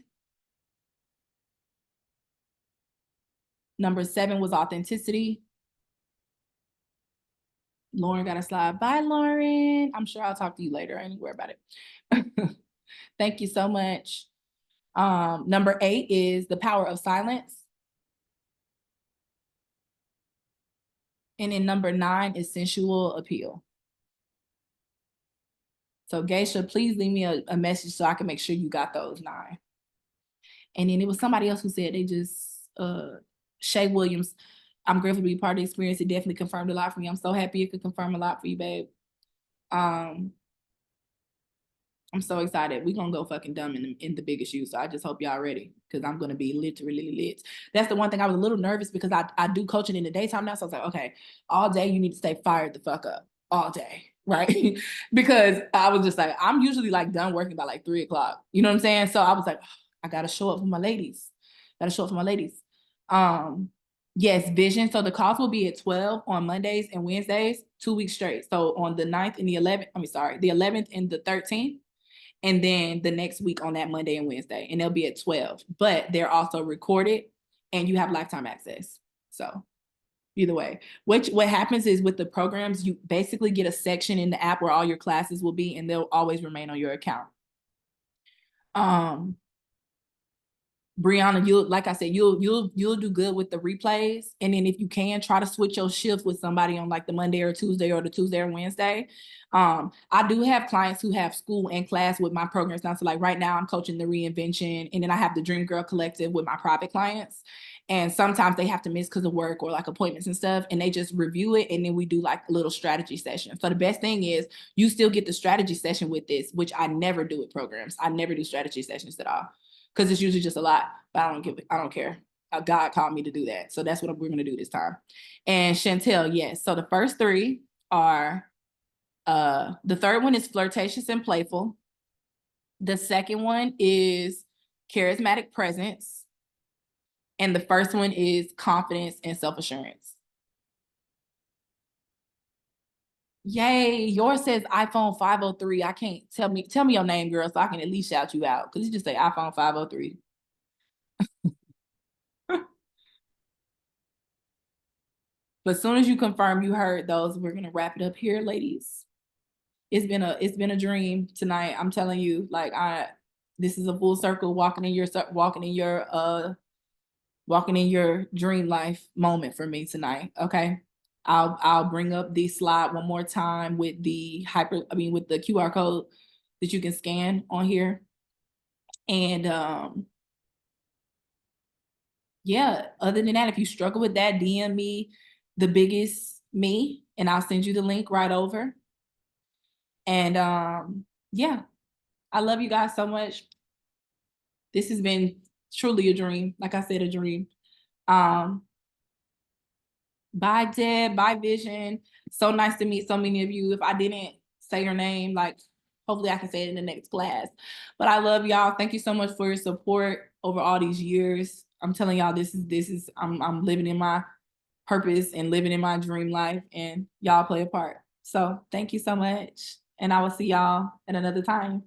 Number 7 was authenticity. Lauren got a slide. Bye, Lauren. I'm sure I'll talk to you later. I ain't worried about it. Thank you so much. Number 8 is the power of silence. And then number 9 is sensual appeal. So Geisha, please leave me a message so I can make sure you got those 9. And then it was somebody else who said they just, Shay Williams, I'm grateful to be part of the experience. It definitely confirmed a lot for me. I'm so happy it could confirm a lot for you, babe. I'm so excited. We're going to go fucking dumb in the biggest shoes. So I just hope y'all ready because I'm going to be literally lit. That's the one thing I was a little nervous because I do coaching in the daytime now. So I was like, okay, all day you need to stay fired the fuck up all day. Right. Because I was just like, I'm usually like done working by like 3 o'clock. You know what I'm saying? So I was like, oh, I got to show up for my ladies. Yes, vision. So the calls will be at 12 on Mondays and Wednesdays, 2 weeks straight. So on the 9th and the 11th and the 13th. And then the next week on that Monday and Wednesday, and they'll be at 12, but they're also recorded and you have lifetime access. So either way, what happens is with the programs, you basically get a section in the app where all your classes will be, and they'll always remain on your account. Brianna, like I said, you'll do good with the replays. And then if you can, try to switch your shift with somebody on like the Monday or Tuesday or the Tuesday or Wednesday. I do have clients who have school and class with my programs now. So like right now I'm coaching the reinvention, and then I have the Dream Girl Collective with my private clients. And sometimes they have to miss because of work or like appointments and stuff, and they just review it. And then we do like a little strategy session. So the best thing is you still get the strategy session with this, which I never do with programs. I never do strategy sessions at all, because it's usually just a lot, but I don't care. God called me to do that. So that's what we're going to do this time. And Chantel, yes. So the first 3 are, the third one is flirtatious and playful. The second one is charismatic presence. And the first one is confidence and self-assurance. Yay, yours says iPhone 503. I can't tell me your name, girl, so I can at least shout you out, because you just say iPhone 503. But as soon as you confirm you heard those, we're gonna wrap it up here, ladies. It's been a dream tonight. I'm telling you, like this is a full circle, walking in your dream life moment for me tonight. Okay. I'll bring up the slide one more time with the with the QR code that you can scan on here. And yeah, other than that, if you struggle with that, DM me the biggest me and I'll send you the link right over. And yeah, I love you guys so much. This has been truly a dream. Like I said, a dream. Bye, Deb. Bye, Vision. So nice to meet so many of you. If I didn't say your name, like, hopefully I can say it in the next class. But I love y'all. Thank you so much for your support over all these years. I'm telling y'all, I'm living in my purpose and living in my dream life, and y'all play a part. So thank you so much. And I will see y'all at another time.